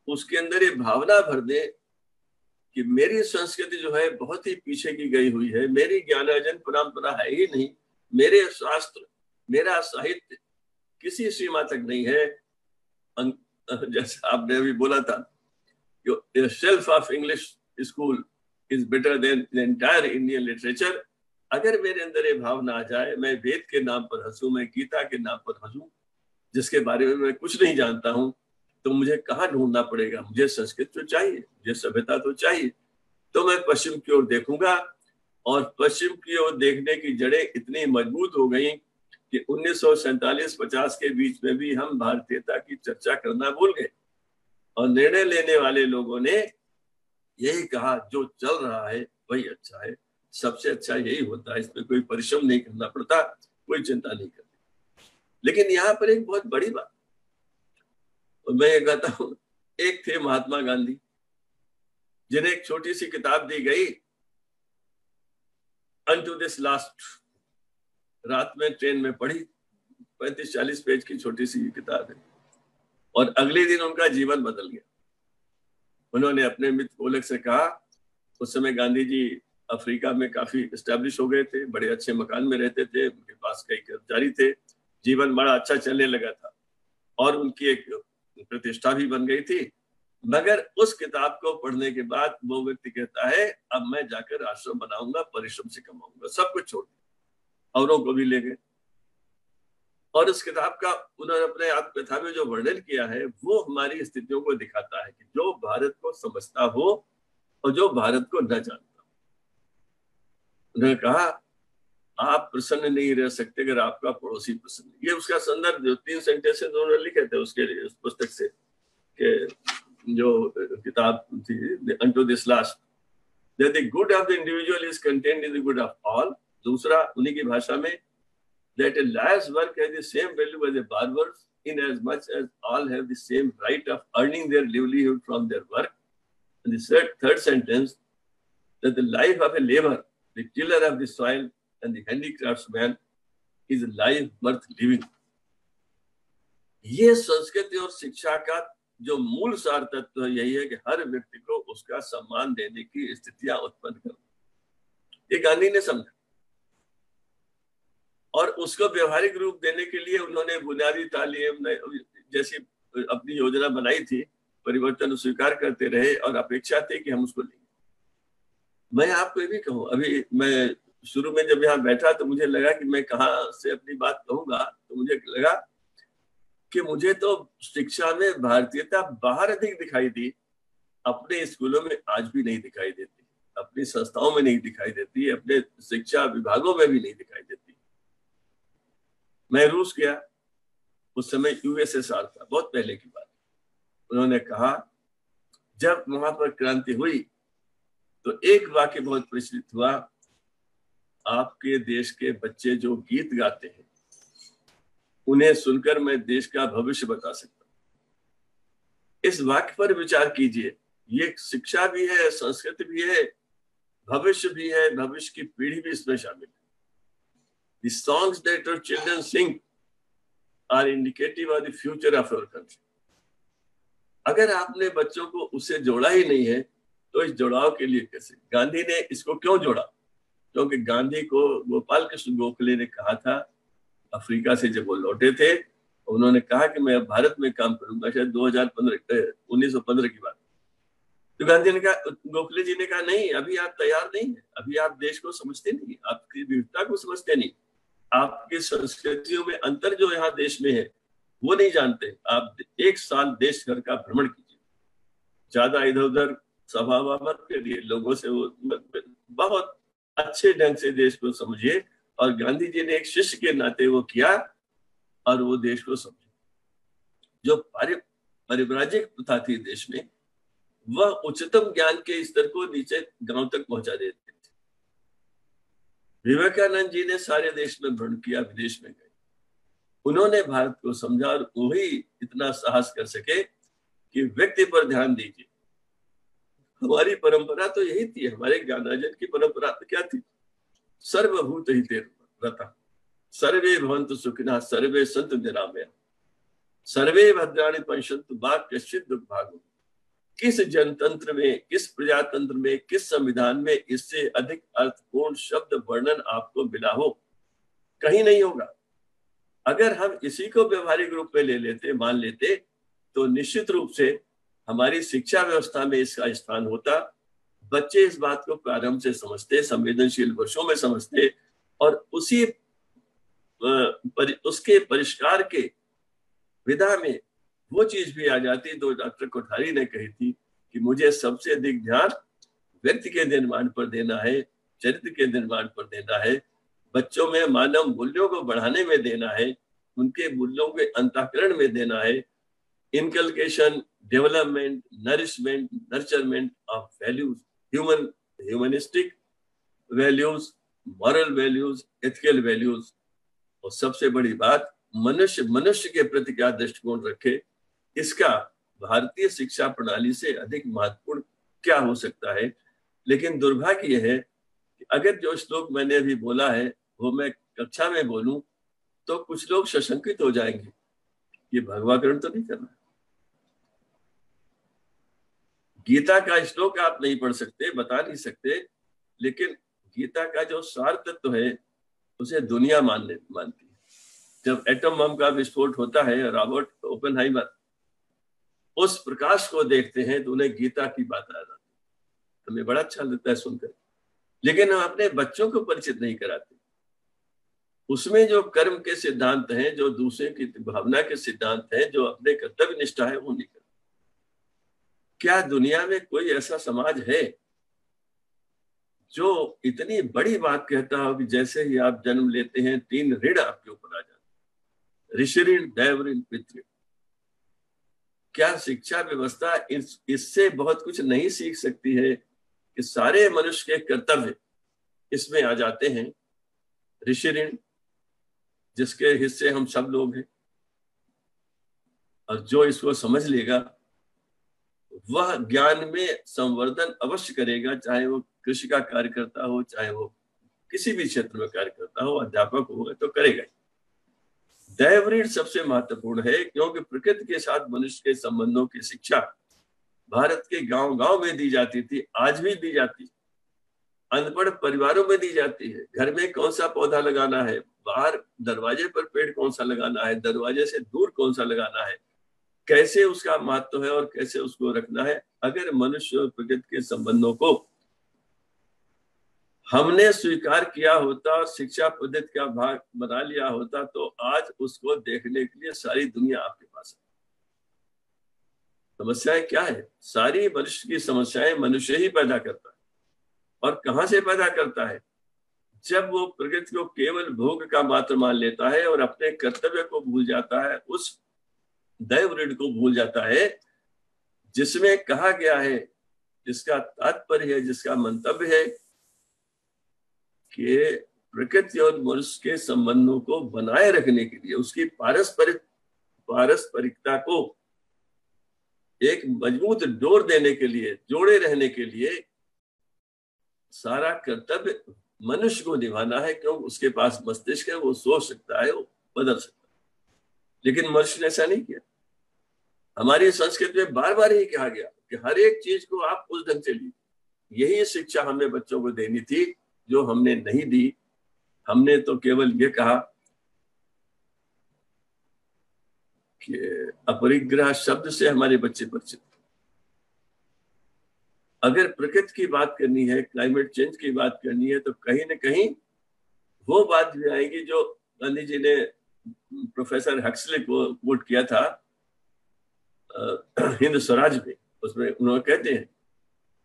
उसके अंदर ये भावना भर दें कि मेरी संस्कृति जो है बहुत ही पीछे की गई हुई है, मेरी ज्ञानार्जन परंपरा है ही नहीं, मेरे शास्त्र, मेरा साहित्य किसी सीमा तक नहीं है। जैसे आपने अभी बोला था, shelf of English school is better than the entire Indian literature. अगर मेरे अंदर ये भावना आ जाए, मैं वेद के नाम पर हंसूं, मैं गीता के नाम पर हंसूं, जिसके बारे में मैं कुछ नहीं जानता हूं, तो मुझे कहाँ ढूंढना पड़ेगा? मुझे संस्कृत तो चाहिए, मुझे सभ्यता तो चाहिए। तो मैं पश्चिम की ओर देखूंगा, और पश्चिम की ओर देखने की जड़ें इतनी मजबूत हो गई कि 1947-50 के बीच में भी हम भारतीयता की चर्चा करना भूल गए, और निर्णय लेने वाले लोगों ने यही कहा, जो चल रहा है वही अच्छा है, सबसे अच्छा यही होता है, इसमें कोई परिश्रम नहीं करना पड़ता, कोई चिंता नहीं करती। लेकिन यहाँ पर एक बहुत बड़ी बात, और मैं ये कहता हूं, एक थे महात्मा गांधी, जिन्हें एक छोटी सी किताब दी गई, अनटू दिस लास्ट। रात में ट्रेन में पढ़ी, 35-40 पेज की छोटी सी किताब है, और अगले दिन उनका जीवन बदल गया। उन्होंने अपने मित्र ओलेग से कहा, उस समय गांधी जी अफ्रीका में काफी एस्टेब्लिश हो गए थे, बड़े अच्छे मकान में रहते थे, उनके पास कई कर्मचारी थे, जीवन बड़ा अच्छा चलने लगा था, और उनकी एक प्रतिष्ठा भी बन गई थी। मगर उस किताब को पढ़ने के बाद वो व्यक्ति कहता है, अब मैं जाकर आश्रम बनाऊंगा, परिश्रम से कमाऊंगा, सब कुछ छोड़ दिया, औरों को भी ले गए। और उस किताब का उन्होंने अपने आत्मकथा में जो वर्णन किया है, वो हमारी स्थितियों को दिखाता है कि जो भारत को समझता हो और जो भारत को न जानता हो। उन्होंने कहा, आप प्रसन्न नहीं रह सकते अगर आपका पड़ोसी प्रसन्न। ये उसका संदर्भ, जो 3 सेंटेंस उन्होंने लिखे थे उसके उस पुस्तक से, कि जो किताब थी unto this last, that the good of the individual is contained in the good of all. दूसरा, उन्हीं की भाषा में, that a liar's work has the same value as a barber's, in as much as all have the same right of earning their livelihood from their work. And the third sentence, that the life of a laborer, the tiller of the soil, and the handicraftsman is a life worth living. ये संस्कृति और शिक्षा का जो मूल सार तत्व है, यही है कि हर व्यक्ति को उसका सम्मान देने की स्थितियां उत्पन्न करना। ये गांधी ने समझा, और उसको व्यवहारिक रूप देने के लिए उन्होंने बुनियादी तालीम जैसी अपनी योजना बनाई थी। परिवर्तन स्वीकार करते रहे और अपेक्षा थी कि हम उसको लेंगे। मैं आपको ये भी कहूँ, अभी मैं शुरू में जब यहाँ बैठा तो मुझे लगा कि मैं कहाँ से अपनी बात कहूंगा, तो मुझे लगा कि मुझे तो शिक्षा में भारतीयता बाहर अधिक दिखाई दी, अपने स्कूलों में आज भी नहीं दिखाई देती, अपनी संस्थाओं में नहीं दिखाई देती, अपने शिक्षा विभागों में भी नहीं दिखाई देती। मैं रूस गया, उस समय यूएसएसआर था, बहुत पहले की बात। उन्होंने कहा, जब वहां पर क्रांति हुई तो एक वाक्य बहुत प्रचलित हुआ, आपके देश के बच्चे जो गीत गाते हैं उन्हें सुनकर मैं देश का भविष्य बता सकता हूं। इस वाक्य पर विचार कीजिए, ये शिक्षा भी है, संस्कृति भी है, भविष्य भी है, भविष्य की पीढ़ी भी इसमें शामिल है। The songs that our children sing are indicative of the future of our country. अगर आपने बच्चों को उससे जोड़ा ही नहीं है तो इस जुड़ाव के लिए कैसे? गांधी ने इसको क्यों जोड़ा? क्योंकि गांधी को गोपाल कृष्ण गोखले ने कहा था, अफ्रीका से जब वो लौटे थे, उन्होंने कहा कि मैं अब भारत में काम करूंगा, शायद 1915 की बात। तो गांधी ने कहा, गोखले जी ने कहा, नहीं, अभी आप तैयार नहीं है, अभी आप देश को समझते नहीं, आपकी विविधता को समझते नहीं, आपकी संस्कृतियों में अंतर जो यहाँ देश में है वो नहीं जानते। आप 1 साल देश भर का भ्रमण कीजिए, ज्यादा इधर उधर सभा मत करिए, लोगों से वो बहुत अच्छे ढंग से देश को समझिए। और गांधी जी ने एक शिष्य के नाते वो किया और वो देश को समझे। जो पारिव्राजिक प्रथा थी देश में, वह उच्चतम ज्ञान के स्तर को नीचे गांव तक पहुंचा देते थे। विवेकानंद जी ने सारे देश में भ्रमण किया, विदेश में गए, उन्होंने भारत को समझा और वही इतना साहस कर सके कि व्यक्ति पर ध्यान दीजिए। हमारी परंपरा तो यही थी, हमारे ज्ञानार्जन की परंपरा तो क्या थी? सर्वभूत हिते रता, सर्वे भवन्तु सुखिनः, सर्वे सन्तु निरामया। सर्वे भद्राणि पश्यन्तु मा कश्चित् दुर्भागो। किस जनतंत्र में, किस प्रजातंत्र में, किस संविधान में इससे अधिक अर्थपूर्ण शब्द वर्णन आपको मिला हो? कहीं नहीं होगा। अगर हम इसी को व्यवहारिक रूप में ले लेते, मान लेते, तो निश्चित रूप से हमारी शिक्षा व्यवस्था में इसका स्थान होता। बच्चे इस बात को प्रारंभ से समझते, संवेदनशील वर्षों में समझते, और उसके परिष्कार के विधा में वो चीज भी आ जाती तो डॉक्टर कोठारी ने कही थी कि मुझे सबसे अधिक ध्यान व्यक्ति के निर्माण पर देना है, चरित्र के निर्माण पर देना है, बच्चों में मानव मूल्यों को बढ़ाने में देना है, उनके मूल्यों के अंतःकरण में देना है। Inculcation, development, nourishment, nurturement of values, humanistic values, moral values, ethical values, और सबसे बड़ी बात मनुष्य के प्रति क्या दृष्टिकोण रखे, इसका भारतीय शिक्षा प्रणाली से अधिक महत्वपूर्ण क्या हो सकता है। लेकिन दुर्भाग्य यह है कि अगर जो श्लोक मैंने अभी बोला है वो मैं कक्षा में बोलूं तो कुछ लोग सशंकित हो जाएंगे, ये भगवाकरण तो नहीं करना। गीता का श्लोक आप नहीं पढ़ सकते, बता नहीं सकते, लेकिन गीता का जो सार तत्व है उसे दुनिया मानती है। जब एटम बम का विस्फोट होता है, रॉबर्ट ओपेनहाइमर उस प्रकाश को देखते हैं तो उन्हें गीता की बात आ जाती है। हमें बड़ा अच्छा लगता है सुनकर, लेकिन हम अपने बच्चों को परिचित नहीं कराते। उसमें जो कर्म के सिद्धांत हैं, जो दूसरे की भावना के सिद्धांत हैं, जो अपने कर्तव्य निष्ठा है, वो नहीं करते। क्या दुनिया में कोई ऐसा समाज है जो इतनी बड़ी बात कहता हो कि जैसे ही आप जन्म लेते हैं 3 ऋण आपके ऊपर आ जाते, ऋषि ऋण, दैव ऋण, पितृ। क्या शिक्षा व्यवस्था इससे बहुत कुछ नहीं सीख सकती है कि सारे मनुष्य के कर्तव्य इसमें आ जाते हैं? ऋषि ऋण, जिसके हिस्से हम सब लोग हैं, और जो इसको समझ लेगा वह ज्ञान में संवर्धन अवश्य करेगा, चाहे वो कृषि का कार्य करता हो, चाहे वो किसी भी क्षेत्र में कार्य करता हो, अध्यापक होगा तो करेगा। दैव ऋण सबसे महत्वपूर्ण है, क्योंकि प्रकृति के साथ मनुष्य के संबंधों की शिक्षा भारत के गांव-गांव में दी जाती थी, आज भी दी जाती है, अनपढ़ परिवारों में दी जाती है। घर में कौन सा पौधा लगाना है, बाहर दरवाजे पर पेड़ कौन सा लगाना है, दरवाजे से दूर कौन सा लगाना है, कैसे उसका महत्व है और कैसे उसको रखना है। अगर मनुष्य और प्रकृति के संबंधों को हमने स्वीकार किया होता, शिक्षा पद्धति का भाग बना लिया होता, तो आज उसको देखने के लिए सारी दुनिया आपके पास है। समस्याएं क्या है? सारी मनुष्य की समस्याएं मनुष्य ही पैदा करता है। और कहां से पैदा करता है? जब वो प्रकृति को केवल भोग का मात्र मान लेता है और अपने कर्तव्य को भूल जाता है, उस दैव ऋण को भूल जाता है जिसमें कहा गया है, जिसका तात्पर्य है, जिसका मंतव्य है कि प्रकृति और मनुष्य के संबंधों को बनाए रखने के लिए, उसकी पारस्परिकता को एक मजबूत डोर देने के लिए, जोड़े रहने के लिए सारा कर्तव्य मनुष्य को निभाना है, क्योंकि उसके पास मस्तिष्क है, वो सोच सकता है, वो बदल सकता है। लेकिन मनुष्य ने ऐसा नहीं किया। हमारी संस्कृति में बार बार ही कहा गया कि हर एक चीज को आप उस ढंग से लीजिए। यही शिक्षा हमें बच्चों को देनी थी, जो हमने नहीं दी। हमने तो केवल ये कहा कि अपरिग्रह शब्द से हमारे बच्चे परिचित। अगर प्रकृति की बात करनी है, क्लाइमेट चेंज की बात करनी है, तो कहीं न कहीं वो बात भी आएगी जो गांधी जी ने प्रोफेसर हक्सले को कोट किया था हिंद स्वराज में। उसमें उन्होंने कहते हैं,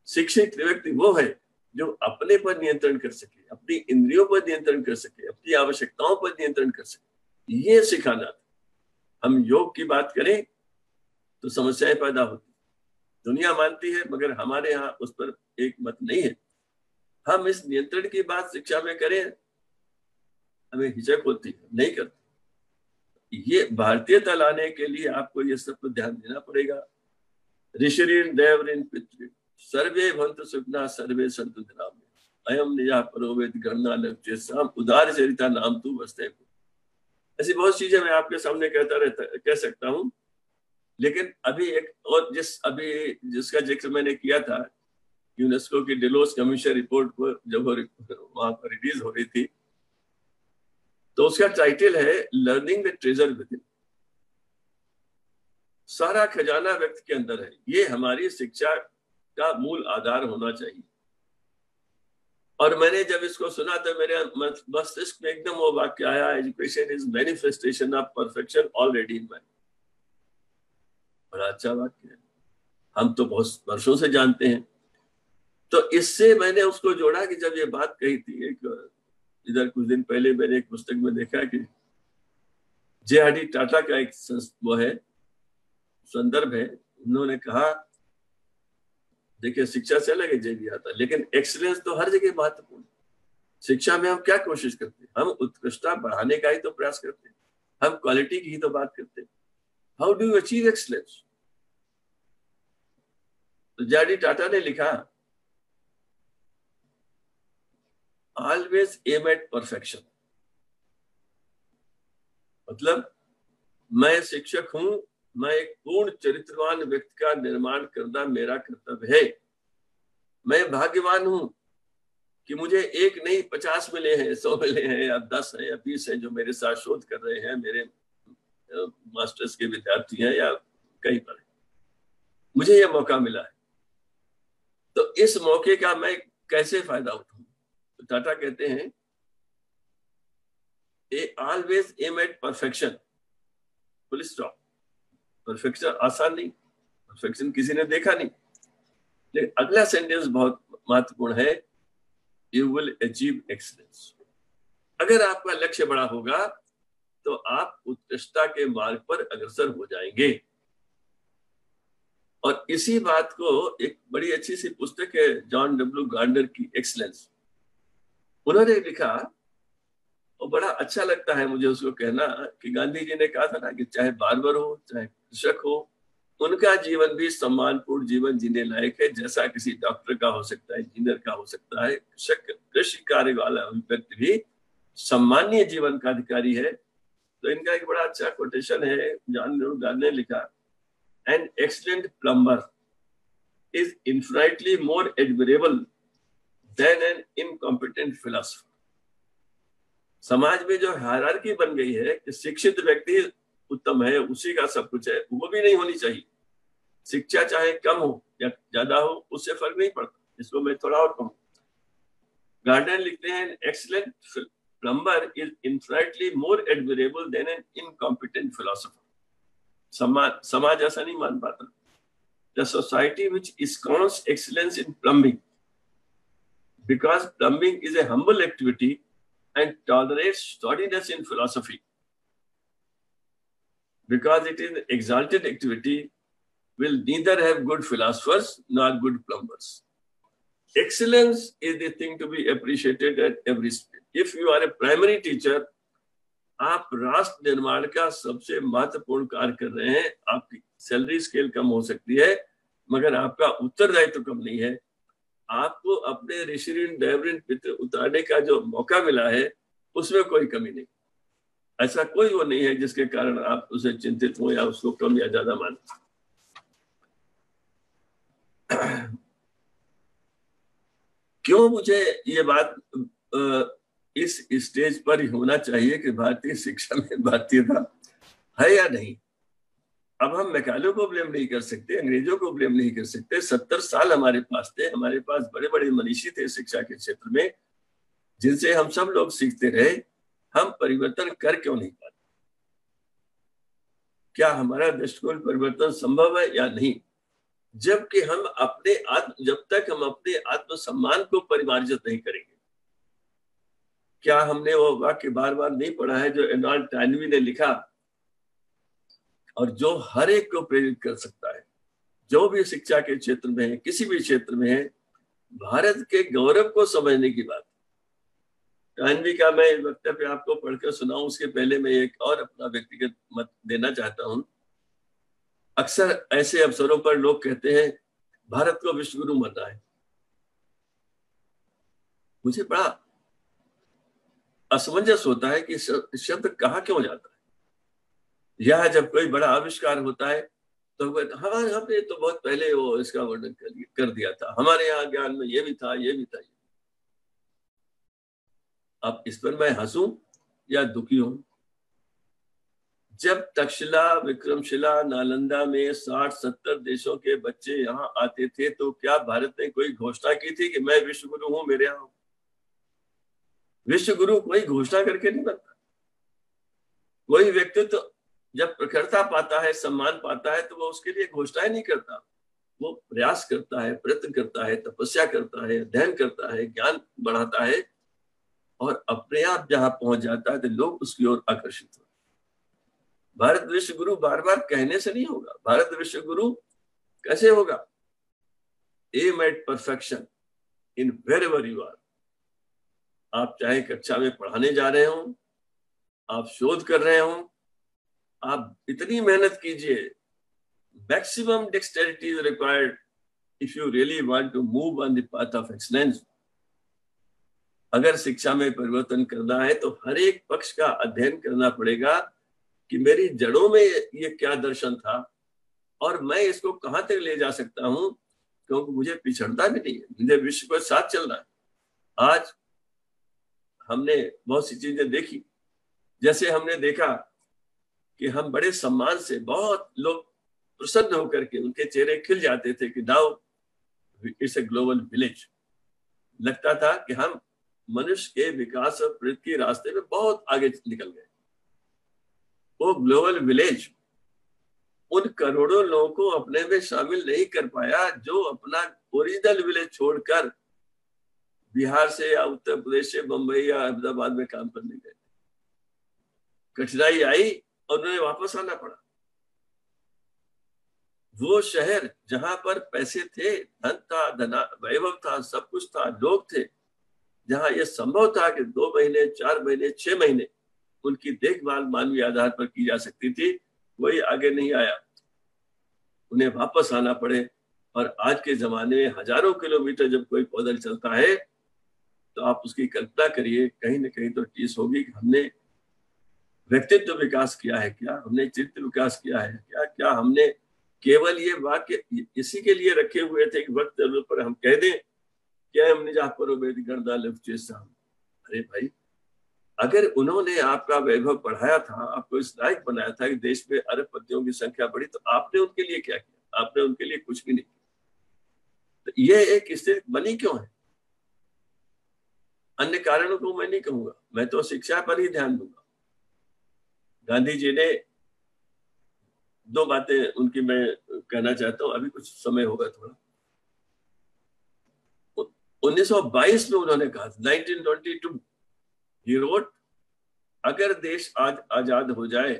शिक्षित व्यक्ति वो है जो अपने पर नियंत्रण कर सके, अपनी इंद्रियों पर नियंत्रण कर सके, अपनी आवश्यकताओं पर नियंत्रण कर सके। ये सिखाना था। हम योग की बात करें तो समस्याएं पैदा होती, दुनिया मानती है, मगर हमारे यहाँ उस पर एक मत नहीं है। हम इस नियंत्रण की बात शिक्षा में करें, हमें हिचक होती है, नहीं करते। ये भारतीयता लाने के लिए आपको ये सब पर ध्यान देना पड़ेगा। ऋषि ऋण, दैव ऋण, पितृ ऋण, सर्वे भवन्तु सुखिनः, सर्वे सन्तु निरामयाः, अयं निजः परो वेद गणना लक्ष्य साम, उदार चरिता नाम तू वस्ते। ऐसी बहुत चीजें मैं आपके सामने कह सकता हूँ। लेकिन अभी एक और जिसका जिक्र मैंने किया था, यूनेस्को की डेलोस कमीशन रिपोर्ट को जब वहां पर रिलीज हो रही थी, तो उसका टाइटल है learning the treasure with in. सारा खजाना व्यक्ति के अंदर है। ये हमारी शिक्षा का मूल आधार होना चाहिए। और मैंने जब इसको सुना तो मेरे मस्तिष्क में एकदम वो वाक्य आया, education is manifestation of perfection already in man. बड़ा अच्छा वाक्य है, हम तो बहुत वर्षों से जानते हैं। तो इससे मैंने उसको जोड़ा कि जब ये बात कही थी, इधर कुछ दिन पहले मैंने एक पुस्तक में देखा कि जे.आर.डी. टाटा का एक वो है संदर्भ है। उन्होंने कहा, देखिए शिक्षा से अलग है जे भी आता, लेकिन एक्सीलेंस तो हर जगह महत्वपूर्ण। शिक्षा में हम क्या कोशिश करते हैं? हम उत्कृष्टता बढ़ाने का ही तो प्रयास करते हैं, हम क्वालिटी की ही तो बात करते हैं। How do you achieve excellence? तो जे.आर.डी. टाटा ने लिखा, ऑलवेज एम एट परफेक्शन। मतलब मैं शिक्षक हूं, मैं एक पूर्ण चरित्रवान व्यक्ति का निर्माण करना मेरा कर्तव्य है। मैं भाग्यवान हूं कि मुझे 1 नहीं 50 मिले हैं, 100 मिले हैं, या 10 है या 20 है जो मेरे साथ शोध कर रहे हैं, मेरे मास्टर्स के विद्यार्थी हैं या कहीं पर। मुझे यह मौका मिला है, तो इस मौके का मैं कैसे फायदा उठाऊं? तो टाटा कहते हैं, always aim at perfection, full stop. Perfection आसान नहीं, परफेक्शन किसी ने देखा नहीं। लेकिन अगला सेंटेंस बहुत महत्वपूर्ण है, यू विल अचीव एक्सीलेंस। अगर आपका लक्ष्य बड़ा होगा तो आप उत्कृष्टता के मार्ग पर अग्रसर हो जाएंगे। और इसी बात को एक बड़ी अच्छी सी पुस्तक है जॉन डब्ल्यू गार्डनर की, एक्सीलेंस। उन्होंने लिखा, और बड़ा अच्छा लगता है मुझे उसको कहना, कि गांधी जी ने कहा था ना कि चाहे बार्बर हो चाहे कृषक हो, उनका जीवन भी सम्मानपूर्ण जीवन जीने लायक है, जैसा किसी डॉक्टर का हो सकता है, इंजीनियर का हो सकता है। कृषि कार्य वाला व्यक्ति भी सम्मानीय जीवन का अधिकारी है। तो इनका एक बड़ा अच्छा कोटेशन है, जॉन डब्ल्यू गार्डनर ने लिखा, an excellent plumber is infinitely more admirable than an incompetent philosopher. समाज में जो हायरार्की बन गई है कि शिक्षित व्यक्ति उत्तम है, उसी का सब कुछ है, वो भी नहीं होनी चाहिए। शिक्षा चाहे कम हो या ज्यादा हो, उससे फर्क नहीं पड़ता। इसको मैं थोड़ा और कहूँ, गार्डनर लिखते हैं, excellent plumber is infinitely more admirable than an incompetent philosopher. समाज ऐसा नहीं मान पाता। The society which ensconces excellence in plumbing, because plumbing is a humble activity and tolerates tawdiness in philosophy, because it is an exalted activity, will neither have good philosophers nor good plumbers. Excellence is the thing to be appreciated at every stage. If you are a primary teacher, आप राष्ट्र निर्माण का सबसे महत्वपूर्ण कार्य कर रहे हैं। आपकी सैलरी स्केल कम हो सकती है, मगर आपका उत्तरदायित्व कम नहीं है। आपको अपने ऋषि ऋण देव ऋण पितृ उतारने का जो मौका मिला है, उसमें कोई कमी नहीं। ऐसा कोई वो नहीं है जिसके कारण आप उसे चिंतित हो या उसको कम या ज्यादा माने। क्यों मुझे ये बात इस स्टेज पर ही होना चाहिए कि भारतीय शिक्षा में भारतीयता है या नहीं? अब हम मैकाले को ब्लेम नहीं कर सकते, अंग्रेजों को ब्लेम नहीं कर सकते। 70 साल हमारे पास थे, हमारे पास बड़े बड़े मनीषी थे शिक्षा के क्षेत्र में, जिनसे हम सब लोग सीखते रहे। हम परिवर्तन कर क्यों नहीं पाते? क्या हमारा दृष्टिकोण परिवर्तन संभव है या नहीं? जबकि हम जब तक हम अपने आत्मसम्मान को परिमार्जित नहीं करेंगे। क्या हमने वो वाक्य बार बार नहीं पढ़ा है जो एर्नस्ट टैनवी ने लिखा, और जो हर एक को प्रेरित कर सकता है, जो भी शिक्षा के क्षेत्र में है, किसी भी क्षेत्र में है, भारत के गौरव को समझने की बात। टैनवी का मैं वक्तव्य आपको पढ़कर सुनाऊं, उसके पहले मैं एक और अपना व्यक्तिगत मत देना चाहता हूं। अक्सर ऐसे अवसरों पर लोग कहते हैं भारत को विश्वगुरु बनना है। मुझे बड़ा असमंजस होता है कि शब्द कहा क्यों जाता है, या जब कोई बड़ा आविष्कार होता है तो हमारे हमने तो बहुत पहले वो इसका वर्णन कर दिया था, हमारे यहाँ ज्ञान में ये भी था, ये भी था। अब इस पर मैं हंसूं या दुखी हूं? जब तक्षशिला, विक्रमशिला, नालंदा में 60-70 देशों के बच्चे यहाँ आते थे तो क्या भारत ने कोई घोषणा की थी कि मैं विश्व गुरु हूं, मेरे यहाँ? विश्व गुरु कोई घोषणा करके नहीं बनता। कोई व्यक्तित्व जब प्रखरता पाता है, सम्मान पाता है, तो वो उसके लिए घोषणाएं नहीं करता, वो प्रयास करता है, प्रयत्न करता है, तपस्या करता है, अध्ययन करता है, ज्ञान बढ़ाता है, और अपने आप जहां पहुंच जाता है तो लोग उसकी ओर आकर्षित होते। भारत विश्व गुरु बार बार कहने से नहीं होगा। भारत विश्व गुरु कैसे होगा? Aim at perfection in wherever you are. आप चाहे कक्षा में पढ़ाने जा रहे हो, आप शोध कर रहे हो, आप इतनी मेहनत कीजिए। Maximum dexterity is required if you really want to move on the path of excellence. अगर शिक्षा में परिवर्तन करना है तो हर एक पक्ष का अध्ययन करना पड़ेगा कि मेरी जड़ों में ये क्या दर्शन था और मैं इसको कहां तक ले जा सकता हूं, क्योंकि मुझे पिछड़ना भी नहीं है, मुझे विश्व के साथ चलना है। आज हमने बहुत सी चीजें देखी, जैसे हमने देखा कि हम बड़े सम्मान से, बहुत लोग प्रसन्न होकर के उनके चेहरे खिल जाते थे कि now it's a global village. लगता था कि हम मनुष्य के विकास और प्रगति के रास्ते में बहुत आगे निकल गए। वो ग्लोबल विलेज उन करोड़ों लोगों को अपने में शामिल नहीं कर पाया जो अपना ओरिजिनल विलेज छोड़कर बिहार से या उत्तर प्रदेश से बंबई या अहमदाबाद में काम करने गए। कठिनाई आई और उन्हें वापस आना पड़ा। वो शहर जहां पर पैसे थे, धन था, वैभव था, सब कुछ था, लोग थे, जहां यह संभव था कि 2 महीने, 4 महीने, 6 महीने उनकी देखभाल मानवीय आधार पर की जा सकती थी, वही आगे नहीं आया, उन्हें वापस आना पड़े। और आज के जमाने में हजारों किलोमीटर जब कोई पैदल चलता है तो आप उसकी कल्पना करिए, कहीं ना कहीं तो टीस होगी कि हमने व्यक्तित्व विकास किया है क्या, हमने चित्त विकास किया है क्या, क्या हमने केवल ये वाक्य इसी के लिए रखे हुए थे कि वक्त पर हम कह दें क्या हमने जहां पर अरे भाई, अगर उन्होंने आपका वैभव बढ़ाया था, आपको इस लायक बनाया था कि देश में अरबपतियों की संख्या बढ़ी, तो आपने उनके लिए क्या किया? आपने उनके लिए कुछ भी नहीं किया। तो ये एक स्थिति बनी क्यों है? अन्य कारणों को मैं नहीं कहूंगा, मैं तो शिक्षा पर ही ध्यान दूंगा। गांधी जी ने 2 बातें उनकी मैं कहना चाहता हूं, अभी कुछ समय होगा थोड़ा। 1922 में उन्होंने कहा, 1922 ही रोट, अगर देश आज आजाद हो जाए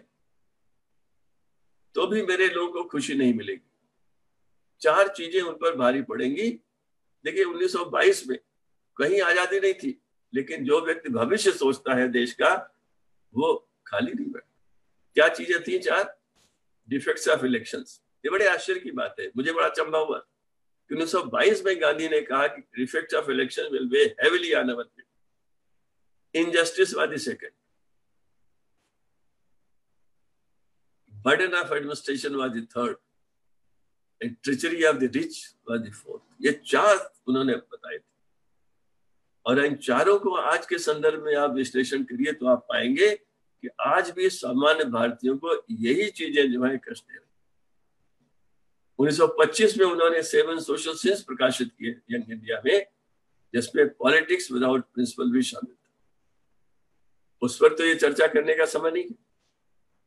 तो भी मेरे लोगों को खुशी नहीं मिलेगी। 4 चीजें उन पर भारी पड़ेंगी। देखिए 1922 में कहीं आजादी नहीं थी, लेकिन जो व्यक्ति भविष्य सोचता है देश का, वो खाली नहीं बैठा। क्या चीजें थी? 4 डिफेक्ट्स ऑफ इलेक्शंस। ये बड़े आश्चर्य की बात है, मुझे बड़ा अचंभा हुआ। 1922 में गांधी ने कहा कि defects of election will weigh heavily on our people, injustice was the second, burden of administration was the third, and treachery of the rich was the fourth। ये 4 उन्होंने बताए थे, और इन 4 को आज के संदर्भ में आप विश्लेषण करिए तो आप पाएंगे कि आज भी सामान्य भारतीयों को यही चीजें जो है कष्ट दे रही। 1925 में उन्होंने 7 सोशल सिंस प्रकाशित किए यंग इंडिया में, जिसमें पॉलिटिक्स विदाउट प्रिंसिपल भी शामिल था। उस पर तो ये चर्चा करने का समय नहीं है,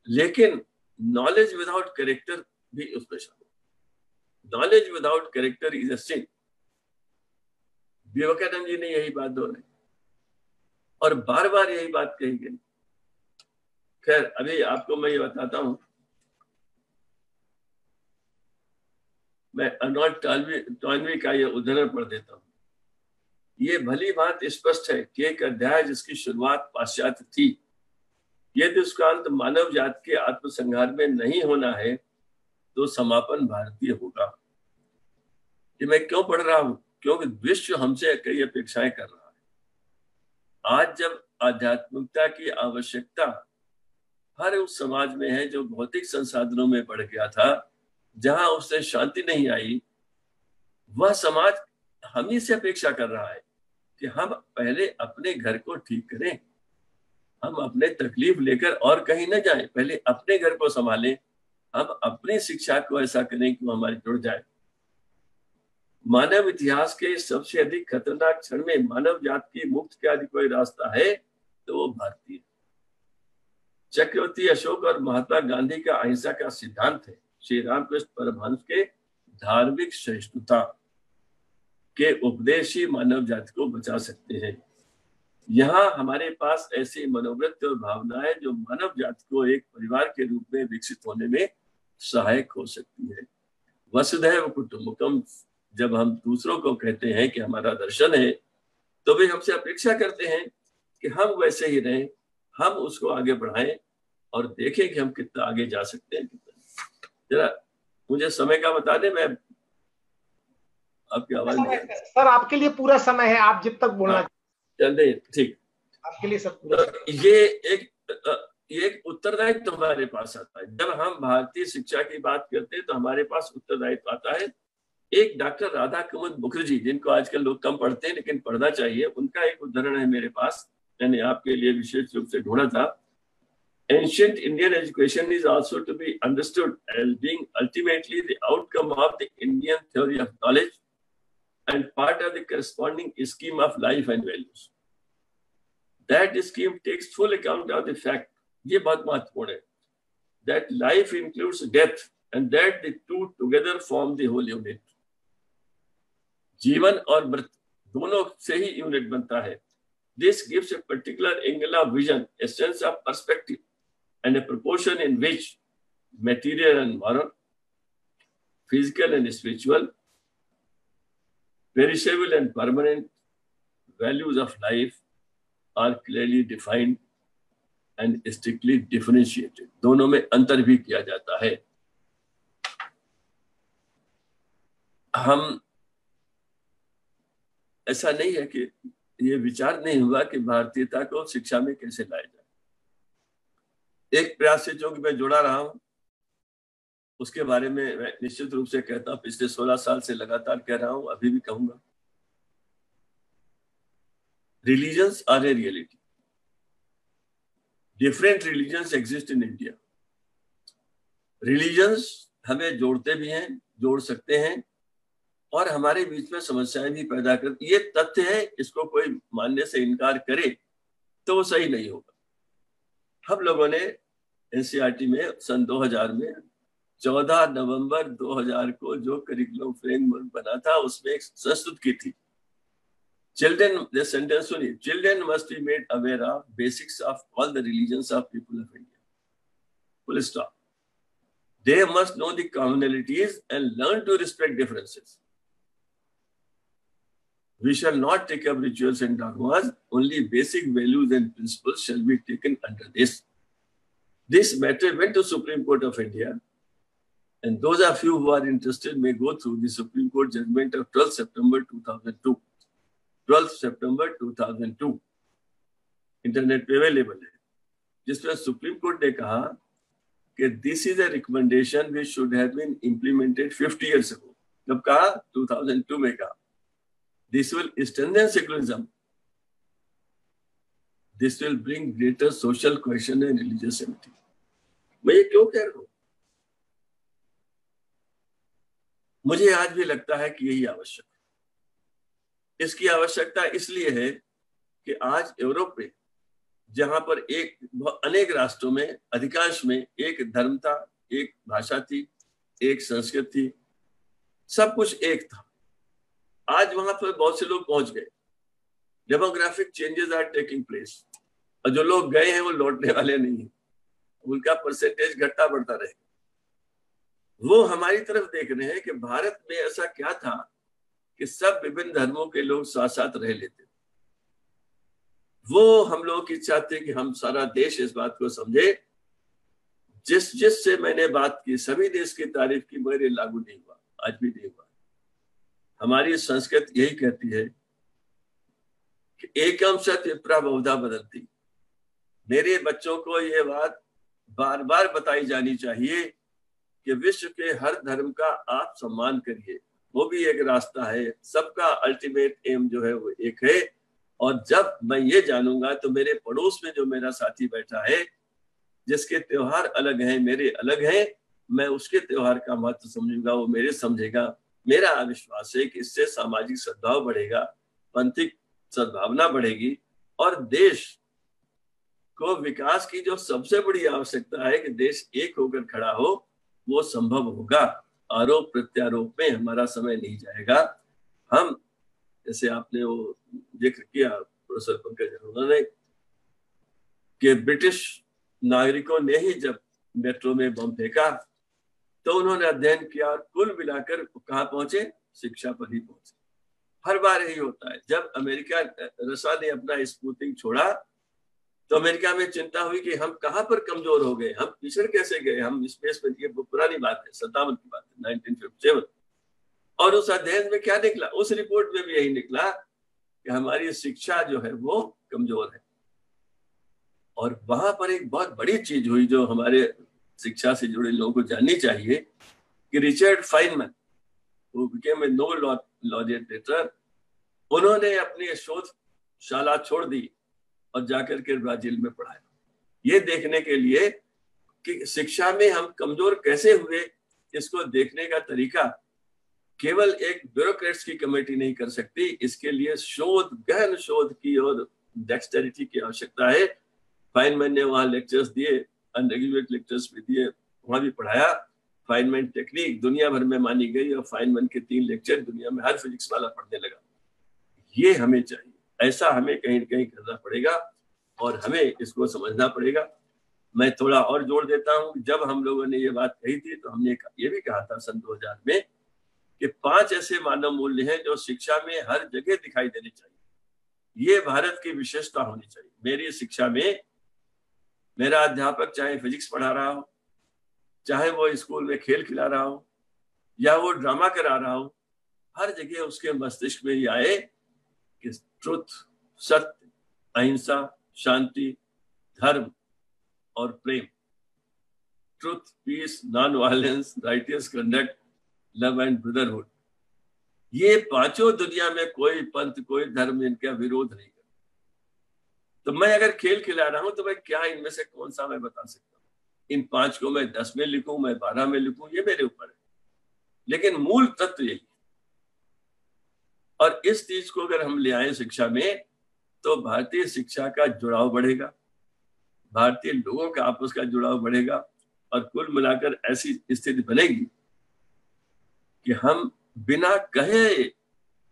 लेकिन नॉलेज विदाउट कैरेक्टर भी उसमें शामिल। Knowledge without character is a sin. Vivekananda ji ने यही बात दोहराई और बार बार यही बात कही गई। खैर, अभी आपको मैं ये बताता हूं, मैं अर्नोल्ड टॉयनबी का ये उदाहरण पढ़ देता हूं। ये भली बात स्पष्ट है कि एक अध्याय जिसकी शुरुआत पाश्चात्य थी, यदि उसका अंत मानव जाति के आत्मसंहार में नहीं होना है तो समापन भारतीय होगा। ये मैं क्यों पढ़ रहा हूं? क्योंकि विश्व हमसे कई अपेक्षाएं कर रहा है। आज जब आध्यात्मिकता की आवश्यकता हर उस समाज में है जो भौतिक संसाधनों में बढ़ गया था, जहां उससे शांति नहीं आई। वह समाज हम ही से अपेक्षा कर रहा है कि हम पहले अपने घर को ठीक करें, हम अपने तकलीफ लेकर और कहीं न जाएं, पहले अपने घर को संभालें, हम अपनी शिक्षा को ऐसा करें कि वो हमारी जुड़ जाए। मानव इतिहास के सबसे अधिक खतरनाक क्षण में मानव जात की मुक्ति का यदि कोई रास्ता है तो वो भारतीय। चक्रवर्ती अशोक और महात्मा गांधी का अहिंसा का सिद्धांत है। श्री रामकृष्ण परमहंस के धार्मिक सहिष्णुता के उपदेश ही मानव जाति को बचा सकते हैं। यहाँ हमारे पास ऐसी मनोवृत्ति और भावनाएं जो मानव जाति को एक परिवार के रूप में विकसित होने में सहायक हो सकती है। वसुधैव कुटुंबकम जब हम दूसरों को कहते हैं कि हमारा दर्शन है, तो वे हमसे अपेक्षा करते हैं कि हम वैसे ही रहें, हम उसको आगे बढ़ाएं और देखें कि हम कितना आगे जा सकते हैं। जरा मुझे समय का बता दें, मैं आपकी आवाज सर आपके लिए पूरा समय है, आप जब तक बोलना चलते। ठीक, आपके लिए सब पूरा। ये एक उत्तरदायित्व हमारे पास आता है। जब हम भारतीय शिक्षा की बात करते हैं तो हमारे पास उत्तरदायित्व आता है। एक डॉक्टर राधा कुमुद मुखर्जी, जिनको आजकल लोग कम पढ़ते हैं लेकिन पढ़ना चाहिए, उनका एक उदाहरण है मेरे पास, मैंने आपके लिए विशेष रूप से ढूंढा था। Ancient Indian education is also to be understood as being ultimately the outcome of the Indian theory of knowledge and part of the corresponding scheme of life and values. That scheme takes full account of the fact, ये बहुत महत्वपूर्ण है, that life includes death and that the two together form the whole unit. जीवन और मृत्यु दोनों से ही unit बनता है। This gives a particular angle of vision, a sense of perspective, and a proportion in which material and moral, physical and spiritual, perishable and permanent values of life are clearly defined and strictly differentiated. दोनों में अंतर भी किया जाता है। हम ऐसा नहीं है कि ये विचार नहीं हुआ कि भारतीयता को शिक्षा में कैसे लाया जाए। एक प्रयास से जो कि मैं जुड़ा रहा हूं उसके बारे में मैं निश्चित रूप से कहता हूं, पिछले 16 साल से लगातार कह रहा हूं, अभी भी कहूंगा। Religions are a reality. Different religions exist in India. Religions हमें जोड़ते भी हैं, जोड़ सकते हैं, और हमारे बीच में समस्याएं भी पैदा करती। ये तथ्य है, इसको कोई मानने से इनकार करे तो वो सही नहीं होगा। हम लोगों ने एनसीईआरटी में सन 2000 में 14 नवंबर 2000 को जो करिकुलम फ्रेमवर्क बना था उसमें एक संस्तुत की थी, चिल्ड्रन, the sentence सुनिए, children must be made aware of basics of all the religions of people of India. Full stop. They must know the commonalities and learn to respect differences. We shall not take up rituals and dogmas. Only basic values and principles shall be taken under this. This matter went to Supreme Court of India, and those of you who are interested may go through the Supreme Court judgment of 12 September 2002. 12 September 2002 internet पे available है, जिसमें supreme court ने कहा कि this is a recommendation which should have been implemented 50 years ago। जब कहा 2002 में कहा this will strengthen secularism, this will bring greater social cohesion and religious unity. मैं ये क्यों कह रहा हूं? मुझे आज भी लगता है कि यही आवश्यक है। इसकी आवश्यकता इसलिए है कि आज यूरोप में, जहां पर अनेक राष्ट्रों में, अधिकांश में एक धर्म था, एक भाषा थी, एक संस्कृति थी, सब कुछ एक था। आज वहां पर बहुत से लोग पहुंच गए। Demographic changes are taking place, और जो लोग गए हैं वो लौटने वाले नहीं हैं, उनका परसेंटेज घटता बढ़ता रहे। वो हमारी तरफ देख रहे हैं कि भारत में ऐसा क्या था कि सब विभिन्न धर्मों के लोग साथ साथ रह लेते। वो हम लोगों की इच्छा थी कि हम सारा देश इस बात को समझे। जिस से मैंने बात की, सभी देश की तारीफ की, मगर ये लागू नहीं हुआ, आज भी नहीं हुआ। हमारी संस्कृति यही कहती है कि एकम सत विप्रा बहुधा बदलती। मेरे बच्चों को ये बात बार बार बताई जानी चाहिए कि विश्व के हर धर्म का आप सम्मान करिए, वो भी एक रास्ता है, सबका अल्टीमेट एम जो है वो एक है। और जब मैं ये जानूंगा तो मेरे पड़ोस में जो मेरा साथी बैठा है, जिसके त्योहार अलग हैं, मेरे अलग हैं, मैं उसके त्योहार का महत्व समझूंगा, वो मेरे समझेगा। मेरा विश्वास है कि इससे सामाजिक सद्भाव बढ़ेगा, पंथिक सद्भावना बढ़ेगी और देश को विकास की जो सबसे बड़ी आवश्यकता है कि देश एक होकर खड़ा हो, वो संभव होगा। आरोप प्रत्यारोप में हमारा समय नहीं जाएगा। हम, जैसे आपने वो जिक्र किया प्रोफेसर पंकज अरोड़ा ने, कि ब्रिटिश नागरिकों ने ही जब मेट्रो में बम फेंका तो उन्होंने अध्ययन किया और कुल मिलाकर कहाँ पहुंचे, शिक्षा पर ही पहुंचे। हर बार यही होता है। जब अमेरिका रसा ने अपना स्पुतनिक छोड़ा तो अमेरिका में चिंता हुई कि हम कहाँ पर कमजोर हो गए, हम पिछड़ कैसे गए, हम स्पेस में। ये पुरानी बात है, 57 की बात है, 1957। और उस अध्ययन में क्या निकला, उस रिपोर्ट में भी यही निकला कि हमारी शिक्षा जो है वो कमजोर है। और वहां पर एक बहुत बड़ी चीज हुई जो हमारे शिक्षा से जुड़े लोगों को जाननी चाहिए कि Richard Feynman, who became a Nobel laureate later, उन्होंने अपनी शोधशाला छोड़ दी और जाकर के ब्राजील में पढ़ाया, ये देखने के लिए कि शिक्षा में हम कमजोर कैसे हुए। इसको देखने का तरीका केवल एक ब्यूरोक्रेट्स की कमेटी नहीं कर सकती, इसके लिए शोध, गहन शोध की और डेक्सटेरिटी की आवश्यकता है। फाइनमैन ने वहां लेक्चर्स दिए, अनरेगुलेटेड लेक्चर्स भी दिए, वहां भी पढ़ाया। फाइनमैन टेक्निक दुनिया भर में मानी गई और फाइनमैन के 3 लेक्चर दुनिया में हर फिजिक्स वाला पढ़ने लगा। ये हमें चाहिए, ऐसा हमें कहीं न कहीं करना पड़ेगा और हमें इसको समझना पड़ेगा। मैं थोड़ा और जोड़ देता हूं, जब हम लोगों ने ये बात कही थी तो हमने ये भी कहा था सन 2000 में कि 5 ऐसे मानव मूल्य हैं जो शिक्षा में हर जगह दिखाई देने चाहिए। ये भारत की विशेषता होनी चाहिए। मेरी शिक्षा में मेरा अध्यापक चाहे फिजिक्स पढ़ा रहा हो, चाहे वो स्कूल में खेल खिला रहा हो या वो ड्रामा करा रहा हो, हर जगह उसके मस्तिष्क में ये आए कि ट्रुथ, सत्य, अहिंसा, शांति, धर्म और प्रेम, truth, peace, non violence, righteous conduct, love and brotherhood, ये 5 दुनिया में कोई पंथ, कोई धर्म इनका विरोध नहीं करता। तो मैं अगर खेल खिला रहा हूं तो मैं क्या इनमें से कौन सा मैं बता सकता हूँ? इन 5 को मैं 10 में लिखूं, मैं 12 में लिखूं, ये मेरे ऊपर है, लेकिन मूल तत्व यही। और इस चीज को अगर हम ले आए शिक्षा में तो भारतीय शिक्षा का जुड़ाव बढ़ेगा, भारतीय लोगों का आपस का जुड़ाव बढ़ेगा और कुल मिलाकर ऐसी स्थिति बनेगी कि हम बिना कहे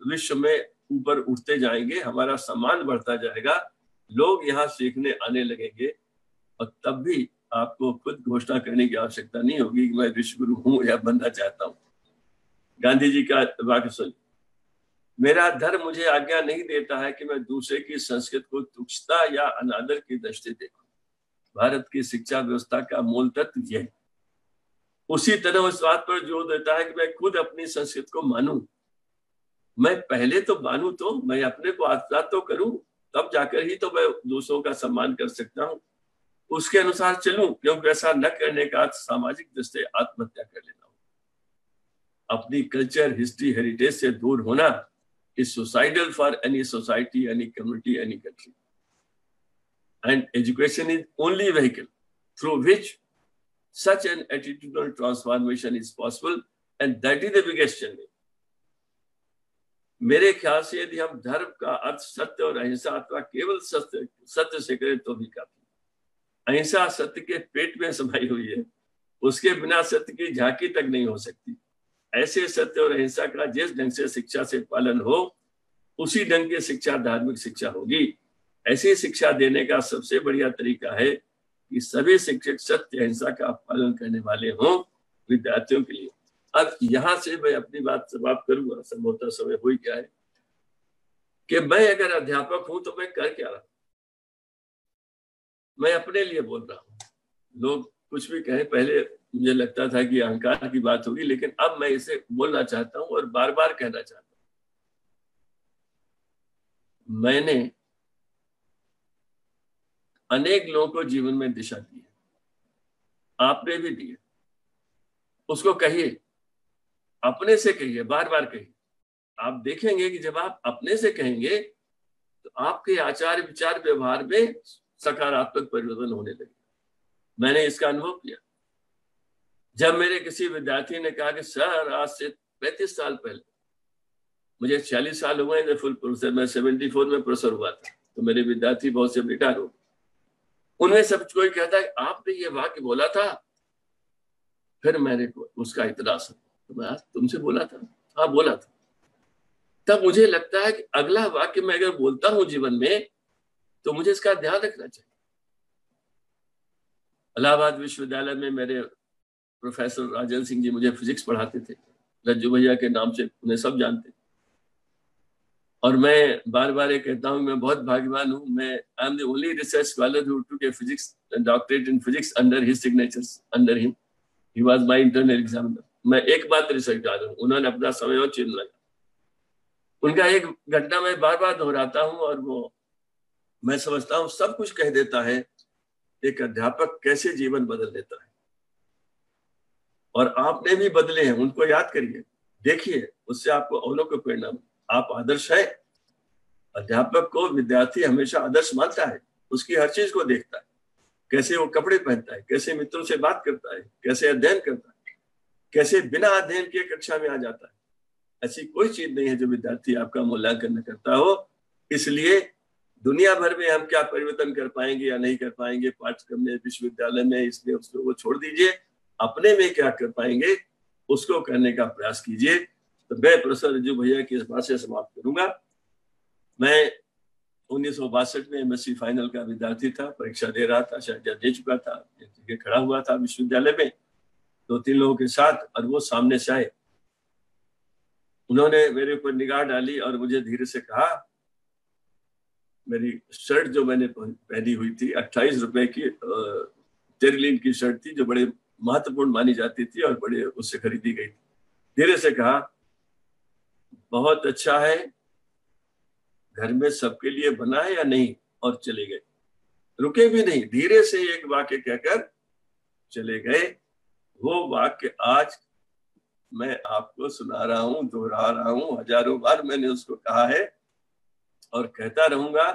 विश्व में ऊपर उठते जाएंगे, हमारा सम्मान बढ़ता जाएगा, लोग यहाँ सीखने आने लगेंगे और तब भी आपको खुद घोषणा करने की आवश्यकता नहीं होगी कि मैं विश्व गुरु हूं या बनना चाहता हूं। गांधी जी का वाक्य सुन, मेरा धर्म मुझे आज्ञा नहीं देता है कि मैं दूसरे की संस्कृति को तुच्छता या अनादर की दृष्टि देखूं। भारत की शिक्षा व्यवस्था का मूल तत्व यह है। उसी तरह इस बात पर जोर देता है कि मैं खुद अपनी संस्कृति को मानूं। मैं पहले तो मानूं, तो मैं अपने को आत्मसात तो करूं, तब जाकर ही तो मैं दूसरों का सम्मान कर सकता हूं, उसके अनुसार चलूं, क्योंकि ऐसा न करने का सामाजिक दृष्टि आत्महत्या कर लेना हो। अपनी कल्चर, हिस्ट्री, हेरिटेज से दूर होना is suicidal for any society, any community, any country. And education is only vehicle through which such an attitudinal transformation is possible, and that is the biggest challenge. मेरे ख्याल से यदि हम धर्म का अर्थ सत्य और अहिंसा अथवा केवल सत्य से करें तो भी काफी। अहिंसा सत्य के पेट में समाई हुई है, उसके बिना सत्य की झांकी तक नहीं हो सकती। ऐसे सत्य और अहिंसा का जिस ढंग से शिक्षा से पालन हो, उसी ढंग की शिक्षा धार्मिक शिक्षा होगी। ऐसी शिक्षा देने का सबसे बढ़िया तरीका है कि सभी शिक्षक सत्य अहिंसा का पालन करने वाले हों विद्यार्थियों के लिए। अब यहां से मैं अपनी बात समाप्त करूंगा, संभवतः समय हो ही गया है, कि मैं अगर अध्यापक हूं तो मैं कर क्या रहा हूं? मैं अपने लिए बोल रहा हूं। लोग कुछ भी कहें, पहले मुझे लगता था कि अहंकार की बात होगी, लेकिन अब मैं इसे बोलना चाहता हूं और बार बार कहना चाहता हूं। मैंने अनेक लोगों को जीवन में दिशा दी है, आपने भी दी है। उसको कहिए, अपने से कहिए, बार बार कहिए। आप देखेंगे कि जब आप अपने से कहेंगे तो आपके आचार विचार व्यवहार में सकारात्मक परिवर्तन होने लगे। मैंने इसका अनुभव किया। जब मेरे किसी विद्यार्थी ने कहा कि सर आज से 35 साल पहले, मुझे 46 साल हुए थे फुल प्रोफेसर, मैं 74 में प्रोफेसर हुआ था, तो मेरे विद्यार्थी बहुत से रिटायर हो, उनमें सब कोई कहता है आपने ये वाक्य बोला था। फिर मैंने उसका इतना असर, तो मैं आज तुमसे बोला था, हाँ बोला था। तब मुझे लगता है कि अगला वाक्य मैं अगर बोलता हूं जीवन में तो मुझे इसका ध्यान रखना चाहिए। इलाहाबाद विश्वविद्यालय में मेरे प्रोफेसर राजन सिंह जी मुझे फिजिक्स पढ़ाते थे, रज्जू भैया के नाम से उन्हें सब जानते। और मैं बार बार ये कहता हूँ मैं बहुत भाग्यवान हूँ। मैं I am the only research scholar who took A physics doctorate in physics under his signatures, under him, he was my internal examiner. मैं एक बात रिसर्च डाल हूँ, उन्होंने अपना समय और चिन्ह लगा। उनका एक घटना मैं बार बार दोहराता हूँ और वो मैं समझता हूँ सब कुछ कह देता है एक अध्यापक कैसे जीवन बदल देता है। और आपने भी बदले हैं, उनको याद करिए, देखिए, उससे आपको औरों को प्रेरणा। आप आदर्श है। अध्यापक को विद्यार्थी हमेशा आदर्श मानता है, उसकी हर चीज को देखता है, कैसे वो कपड़े पहनता है, कैसे मित्रों से बात करता है, कैसे अध्ययन करता है, कैसे बिना अध्ययन के कक्षा में आ जाता है। ऐसी कोई चीज नहीं है जो विद्यार्थी आपका मूल्यांकन न करता हो। इसलिए दुनिया भर में हम क्या परिवर्तन कर पाएंगे या नहीं कर पाएंगे पाठ्यक्रम में, विश्वविद्यालय में, इसलिए उसको वो छोड़ दीजिए। अपने में क्या कर पाएंगे उसको करने का प्रयास कीजिए। तो मैं प्रोफेसर रज्जू भैया की इस बात से समाप्त करूंगा। मैं 1962 में एमएससी फाइनल का विद्यार्थी था, परीक्षा दे रहा था, शायद दे चुका था, खड़ा हुआ था विश्वविद्यालय में 2-3 लोगों के साथ, और वो सामने से आए। उन्होंने मेरे ऊपर निगाह डाली और मुझे धीरे से कहा, मेरी शर्ट जो मैंने पहनी हुई थी 28 रुपए की टेरिलिन की शर्ट थी, जो बड़े महत्वपूर्ण मानी जाती थी और बड़े उससे खरीदी गई थी। धीरे से कहा, बहुत अच्छा है, घर में सबके लिए बना है या नहीं, और चले गए। रुके भी नहीं, धीरे से एक वाक्य कहकर चले गए। वो वाक्य आज मैं आपको सुना रहा हूं, दोहरा रहा हूं, हजारों बार मैंने उसको कहा है और कहता रहूंगा।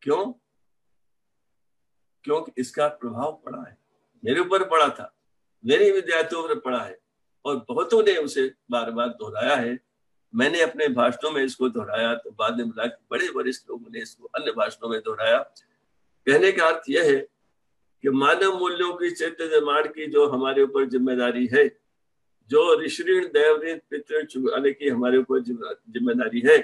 क्यों? क्योंकि इसका प्रभाव पड़ा है, मेरे ऊपर पड़ा था, मेरे विद्यार्थियों पर पड़ा है, और बहुतों ने उसे बार बार दोहराया है। मैंने अपने भाषणों में इसको दोहराया, तो बाद में मिला कि बड़े वरिष्ठ लोगों ने इसको अन्य भाषणों में दोहराया। कहने का अर्थ यह है कि मानव मूल्यों की चरित्र निर्माण की जो हमारे ऊपर जिम्मेदारी है, जो ऋषि देवऋण पितृ चुकाने की हमारे ऊपर जिम्मेदारी है,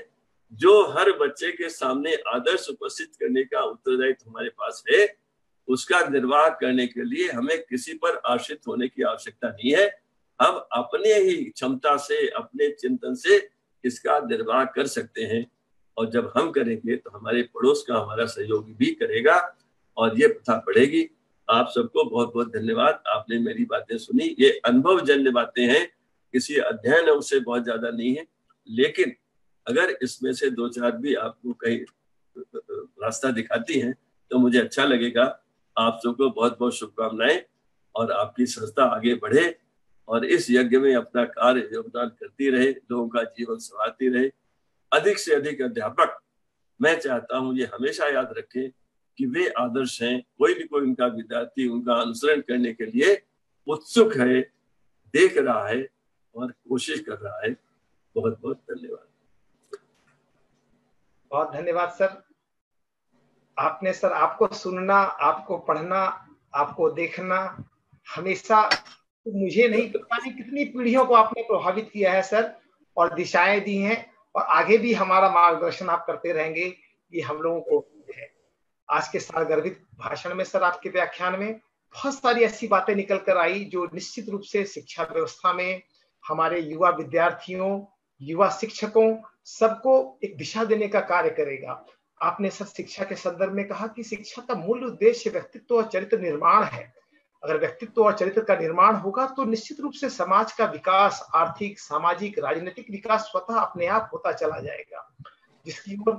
जो हर बच्चे के सामने आदर्श उपस्थित करने का उत्तरदायित्व हमारे पास है, उसका निर्वाह करने के लिए हमें किसी पर आश्रित होने की आवश्यकता नहीं है। हम अपने ही क्षमता से, अपने चिंतन से इसका निर्वाह कर सकते हैं। और जब हम करेंगे तो हमारे पड़ोस का हमारा सहयोगी भी करेगा और ये प्रथा बढ़ेगी। आप सबको बहुत बहुत धन्यवाद, आपने मेरी बातें सुनी। ये अनुभवजन्य बातें हैं, किसी अध्ययन उससे बहुत ज्यादा नहीं है, लेकिन अगर इसमें से 2-4 भी आपको कहीं रास्ता दिखाती हैं तो मुझे अच्छा लगेगा। आप सबको बहुत बहुत शुभकामनाएं, और आपकी संस्था आगे बढ़े और इस यज्ञ में अपना कार्य योगदान करती रहे, लोगों का जीवन संवारती रहे। अधिक से अधिक अध्यापक, मैं चाहता हूं ये हमेशा याद रखें कि वे आदर्श हैं। कोई भी कोई उनका विद्यार्थी उनका अनुसरण करने के लिए उत्सुक है, देख रहा है और कोशिश कर रहा है। बहुत बहुत धन्यवाद। बहुत धन्यवाद सर। आपने सर, आपको सुनना, आपको पढ़ना, आपको देखना, हमेशा मुझे नहीं पता नहीं कितनी पीढ़ियों को आपने प्रभावित किया है सर, और दिशाएं दी हैं, और आगे भी हमारा मार्गदर्शन आप करते रहेंगे, ये हम लोगों को है। आज के सारगर्भित भाषण में सर, आपके व्याख्यान में बहुत सारी ऐसी बातें निकल कर आई जो निश्चित रूप से शिक्षा व्यवस्था में हमारे युवा विद्यार्थियों, युवा शिक्षकों सबको एक दिशा देने का कार्य करेगा। आपने सर शिक्षा के संदर्भ में कहा कि शिक्षा का मूल उद्देश्य व्यक्तित्व और चरित्र निर्माण है। अगर व्यक्तित्व और चरित्र का निर्माण होगा तो निश्चित रूप से समाज का विकास, आर्थिक, सामाजिक, राजनीतिक विकास स्वतः अपने आप होता चला जाएगा, जिसकी ओर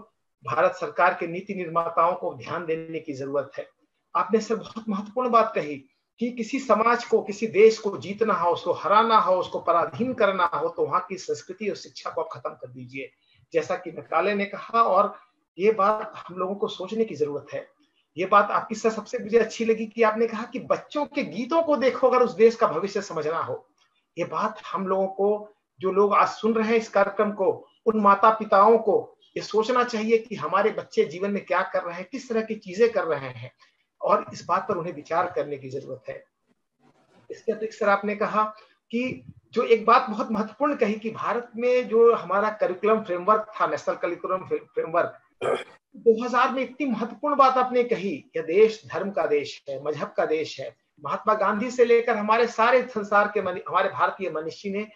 भारत सरकार के नीति निर्माताओं को ध्यान देने की जरूरत है। आपने सर बहुत महत्वपूर्ण बात कही कि किसी समाज को, किसी देश को जीतना हो, उसको हराना हो, उसको पराधीन करना हो, तो वहां की संस्कृति और शिक्षा को आप खत्म कर दीजिए, जैसा कि मैकाले ने कहा। और ये बात हम लोगों को सोचने की जरूरत है। ये बात आपकी सर सबसे मुझे अच्छी लगी कि आपने कहा कि बच्चों के गीतों को देखो अगर उस देश का भविष्य समझना हो। ये बात हम लोगों को, जो लोग आज सुन रहे हैं इस कार्यक्रम को, उन माता पिताओं को ये सोचना चाहिए कि हमारे बच्चे जीवन में क्या कर रहे हैं, किस तरह की चीजें कर रहे हैं, और इस बात पर उन्हें विचार करने की जरूरत है। इसके अतिरिक्त सर आपने कहा कि जो एक बात बहुत महत्वपूर्ण कही कि भारत में जो हमारा करिकुलम फ्रेमवर्क था, नेशनल करिकुलम फ्रेमवर्क 2000 में, इतनी महत्वपूर्ण बात आपने कही, यह देश धर्म का देश है, मजहब का देश है। महात्मा गांधी से लेकर हमारे सारे संसार के हमारे भारतीय मनीषी ने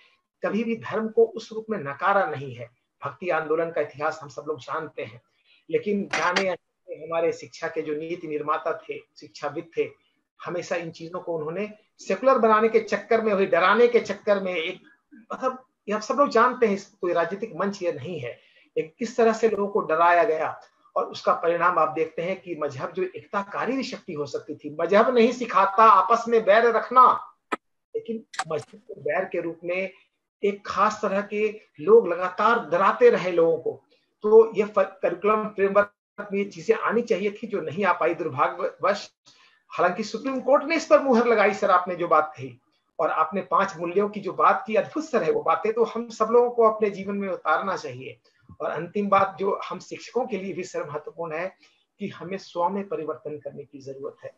कभी भी धर्म को उस रूप में नकारा नहीं है। भक्ति आंदोलन का इतिहास हम सब लोग जानते हैं, लेकिन जाने हमारे शिक्षा के जो नीति निर्माता थे, शिक्षाविद थे, हमेशा इन चीजों को उन्होंने सेकुलर बनाने के चक्कर में, डराने के चक्कर में, एक मतलब ये आप सब लोग जानते हैं, कोई राजनीतिक मंच ये नहीं है, एक किस तरह से लोगों को डराया गया। और उसका परिणाम आप देखते हैं कि मजहब जो एकताकारी शक्ति हो सकती थी, मजहब नहीं सिखाता आपस में बैर रखना, लेकिन मजहब को बैर के रूप में एक खास तरह के लोग लगातार डराते रहे लोगों को। तो ये करिकुलम फ्रेमवर्क में चीजें आनी चाहिए थी, जो नहीं आ पाई दुर्भाग्यवश। हालांकि सुप्रीम कोर्ट ने इस पर मुहर लगाई सर, आपने जो बात कही, और आपने 5 मूल्यों की जो बात की, अद्भुत सर है वो बातें, तो हम सब लोगों को अपने जीवन में उतारना चाहिए। और अंतिम बात जो हम शिक्षकों के लिए भी सर महत्वपूर्ण है कि हमें स्व में परिवर्तन करने की जरूरत है।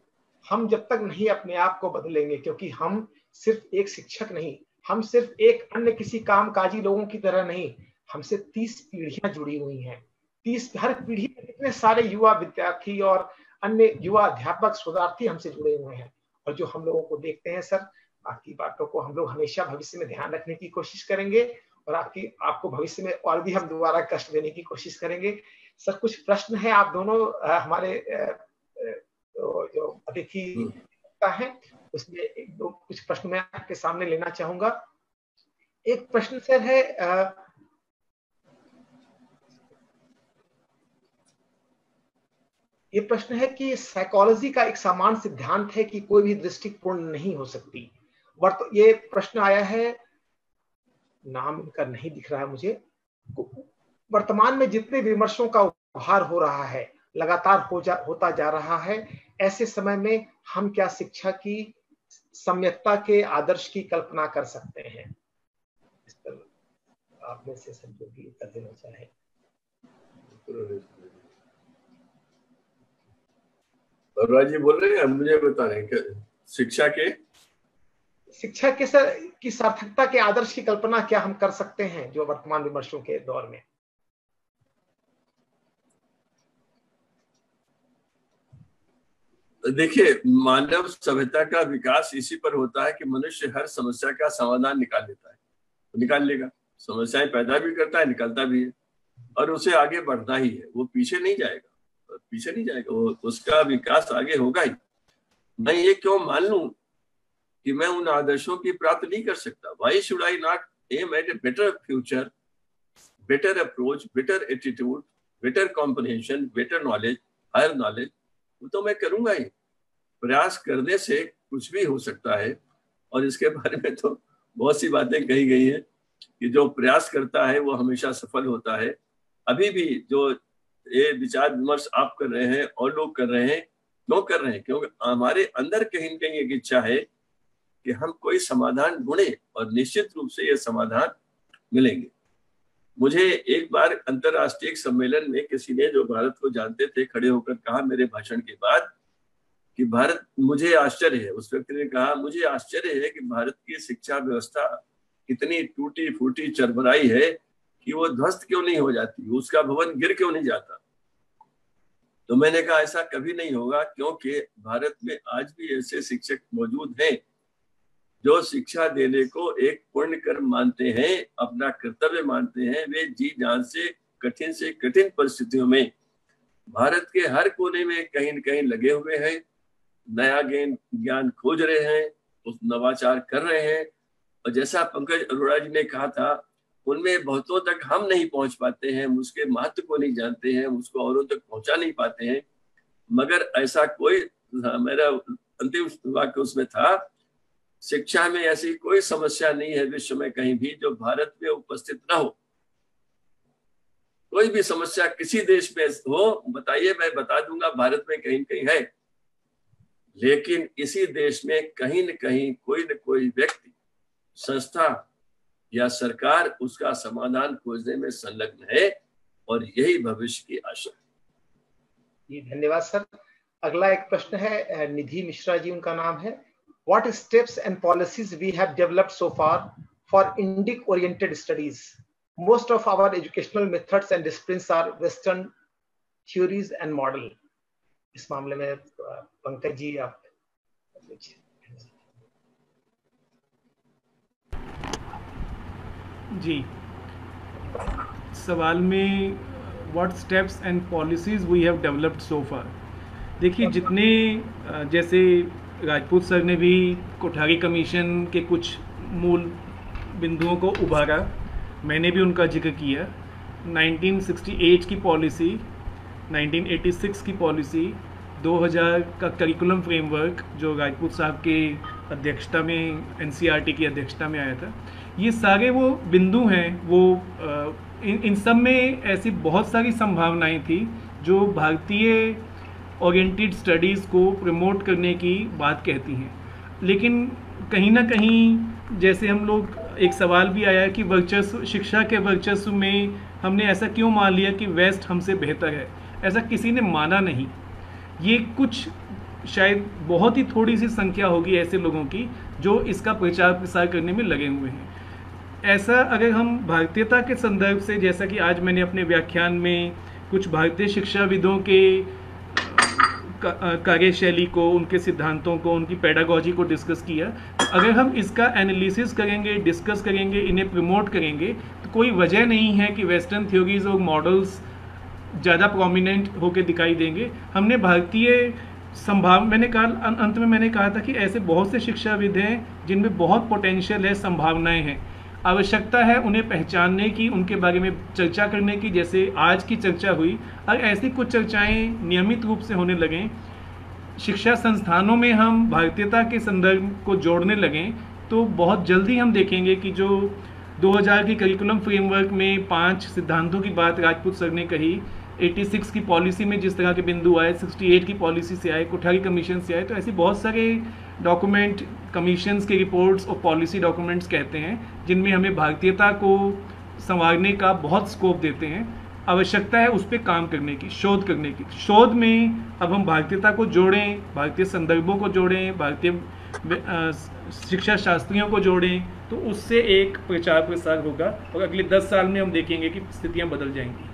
हम जब तक नहीं अपने आप को बदलेंगे, क्योंकि हम सिर्फ एक शिक्षक नहीं, हम सिर्फ एक अन्य किसी कामकाजी लोगों की तरह नहीं, हमसे 30 पीढ़ियां जुड़ी हुई हैं। 30 हर पीढ़ी में कितने सारे युवा विद्यार्थी और अन्य युवा अध्यापक, शोधार्थी हमसे जुड़े हुए हैं। और जो हम लोगों को देखते हैं सर, आपकी बातों को हम लोग हमेशा भविष्य में ध्यान रखने की कोशिश करेंगे, और आपको भविष्य में और भी हम दोबारा कष्ट देने की कोशिश करेंगे। सर कुछ प्रश्न है, आप दोनों हमारे जो अतिथि है उसमें एक दो कुछ प्रश्न मैं आपके सामने लेना चाहूंगा। एक प्रश्न सर है, ये प्रश्न है कि साइकोलॉजी का एक सामान्य सिद्धांत है कि कोई भी दृष्टि पूर्ण नहीं हो सकती। ये प्रश्न आया है, नाम इनका नहीं दिख रहा है मुझे। वर्तमान में जितने विमर्शों का उभार हो रहा है, लगातार होता जा रहा है, ऐसे समय में हम क्या शिक्षा की सम्यकता के आदर्श की कल्पना कर सकते हैं? इस पर आप में से सब जो भी उत्तर देना चाहे। राजी बोल रहे हैं, मुझे बता रहे हैं शिक्षा के सर की सार्थकता के आदर्श की कल्पना क्या हम कर सकते हैं जो वर्तमान विमर्शों के दौर में? देखिए, मानव सभ्यता का विकास इसी पर होता है कि मनुष्य हर समस्या का समाधान निकाल लेता है, तो निकाल लेगा, समस्याएं पैदा भी करता है, निकालता भी है, और उसे आगे बढ़ना ही है, वो पीछे नहीं जाएगा, वो उसका विकास आगे होगा ही। मैं ये क्यों मान लूं कि मैं उन आदर्शों की प्राप्त नहीं कर सकता? Why should I not aim at a better future, better approach, better attitude, better comprehension, better knowledge, higher knowledge? वो तो मैं करूंगा ही। प्रयास करने से कुछ भी हो सकता है, और इसके बारे में तो बहुत सी बातें कही गई हैं कि जो प्रयास करता है वो हमेशा सफल होता है। अभी भी जो ये विचार विमर्श आप कर रहे हैं और लोग कर रहे हैं, क्यों कर रहे हैं? क्योंकि हमारे अंदर कहीं न कहीं एक इच्छा है कि हम कोई समाधान ढूंढे, और निश्चित रूप से ये समाधान मिलेंगे। मुझे एक बार अंतर्राष्ट्रीय सम्मेलन में किसी ने, जो भारत को जानते थे, खड़े होकर कहा मेरे भाषण के बाद कि भारत, मुझे आश्चर्य है, उस व्यक्ति ने कहा, मुझे आश्चर्य है कि भारत की शिक्षा व्यवस्था इतनी टूटी फूटी चरमराई है कि वो ध्वस्त क्यों नहीं हो जाती, उसका भवन गिर क्यों नहीं जाता? तो मैंने कहा ऐसा कभी नहीं होगा, क्योंकि भारत में आज भी ऐसे शिक्षक मौजूद हैं जो शिक्षा देने को एक पुण्य कर्म मानते हैं, अपना कर्तव्य मानते हैं। वे जी जान से कठिन परिस्थितियों में भारत के हर कोने में कहीं न कहीं लगे हुए हैं, नया ज्ञान खोज रहे हैं, उस नवाचार कर रहे हैं। और जैसा पंकज अरोड़ा जी ने कहा था उनमें बहुतों तक हम नहीं पहुंच पाते हैं, उसके महत्व को नहीं जानते हैं, उसको औरों तक पहुंचा नहीं पाते हैं। मगर ऐसा कोई, मेरा अंतिम वाक्य उसमें था, शिक्षा में ऐसी कोई समस्या नहीं है विश्व में कहीं भी जो भारत में उपस्थित ना हो। कोई भी समस्या किसी देश में हो, बताइए, मैं बता दूंगा, भारत में कहीं कहीं है। लेकिन इसी देश में कहीं न कहीं कोई न कोई व्यक्ति, संस्था या सरकार उसका समाधान खोजने में संलग्न है, और यही भविष्य की आशा है। जी धन्यवाद सर। अगला एक प्रश्न है, निधि मिश्रा जी उनका नाम है। What steps and policies we have developed so far for Indic oriented studies? Most of our educational methods and disciplines are Western theories and model. इस मामले में पंकज जी आप। जी, सवाल में what steps and policies we have developed so far. देखिए, जितने जैसे राजपूत सर ने भी कोठारी कमीशन के कुछ मूल बिंदुओं को उभारा, मैंने भी उनका जिक्र किया। 1968 की पॉलिसी, 1986 की पॉलिसी, 2000 का करिकुलम फ्रेमवर्क जो राजपूत साहब के अध्यक्षता में, NCERT की अध्यक्षता में आया था, ये सारे वो बिंदु हैं। वो इन सब में ऐसी बहुत सारी संभावनाएं थी जो भारतीय ओरिएंटेड स्टडीज़ को प्रमोट करने की बात कहती हैं। लेकिन कहीं ना कहीं, जैसे हम लोग, एक सवाल भी आया कि वर्चस्व, शिक्षा के वर्चस्व में हमने ऐसा क्यों मान लिया कि वेस्ट हमसे बेहतर है। ऐसा किसी ने माना नहीं। ये कुछ, शायद बहुत ही थोड़ी सी संख्या होगी ऐसे लोगों की जो इसका प्रचार प्रसार करने में लगे हुए हैं। ऐसा अगर हम भारतीयता के संदर्भ से, जैसा कि आज मैंने अपने व्याख्यान में कुछ भारतीय शिक्षाविदों के कार्यशैली को, उनके सिद्धांतों को, उनकी पेडागॉजी को डिस्कस किया, तो अगर हम इसका एनालिसिस करेंगे, डिस्कस करेंगे, इन्हें प्रमोट करेंगे, तो कोई वजह नहीं है कि वेस्टर्न थ्योरीज और मॉडल्स ज़्यादा प्रोमिनेंट होकर दिखाई देंगे। हमने भारतीय मैंने कहा, अंत में मैंने कहा था कि ऐसे बहुत से शिक्षाविद हैं जिनमें बहुत पोटेंशियल है, संभावनाएं हैं। आवश्यकता है उन्हें पहचानने की, उनके बारे में चर्चा करने की, जैसे आज की चर्चा हुई। और ऐसी कुछ चर्चाएं नियमित रूप से होने लगें, शिक्षा संस्थानों में हम भारतीयता के संदर्भ को जोड़ने लगें, तो बहुत जल्दी हम देखेंगे कि जो 2000 की करिकुलम फ्रेमवर्क में 5 सिद्धांतों की बात राजपूत सर ने कही, 86 की पॉलिसी में जिस तरह के बिंदु आए, 68 की पॉलिसी से आए, कोठारी कमीशन से आए, तो ऐसे बहुत सारे डॉक्यूमेंट, कमीशंस के रिपोर्ट्स और पॉलिसी डॉक्यूमेंट्स कहते हैं जिनमें हमें भारतीयता को संवारने का बहुत स्कोप देते हैं। आवश्यकता है उस पर काम करने की, शोध करने की। शोध में अब हम भारतीयता को जोड़ें, भारतीय संदर्भों को जोड़ें, भारतीय शिक्षा शास्त्रियों को जोड़ें, तो उससे एक प्रचार प्रसार होगा और अगले 10 साल में हम देखेंगे कि स्थितियां बदल जाएंगी।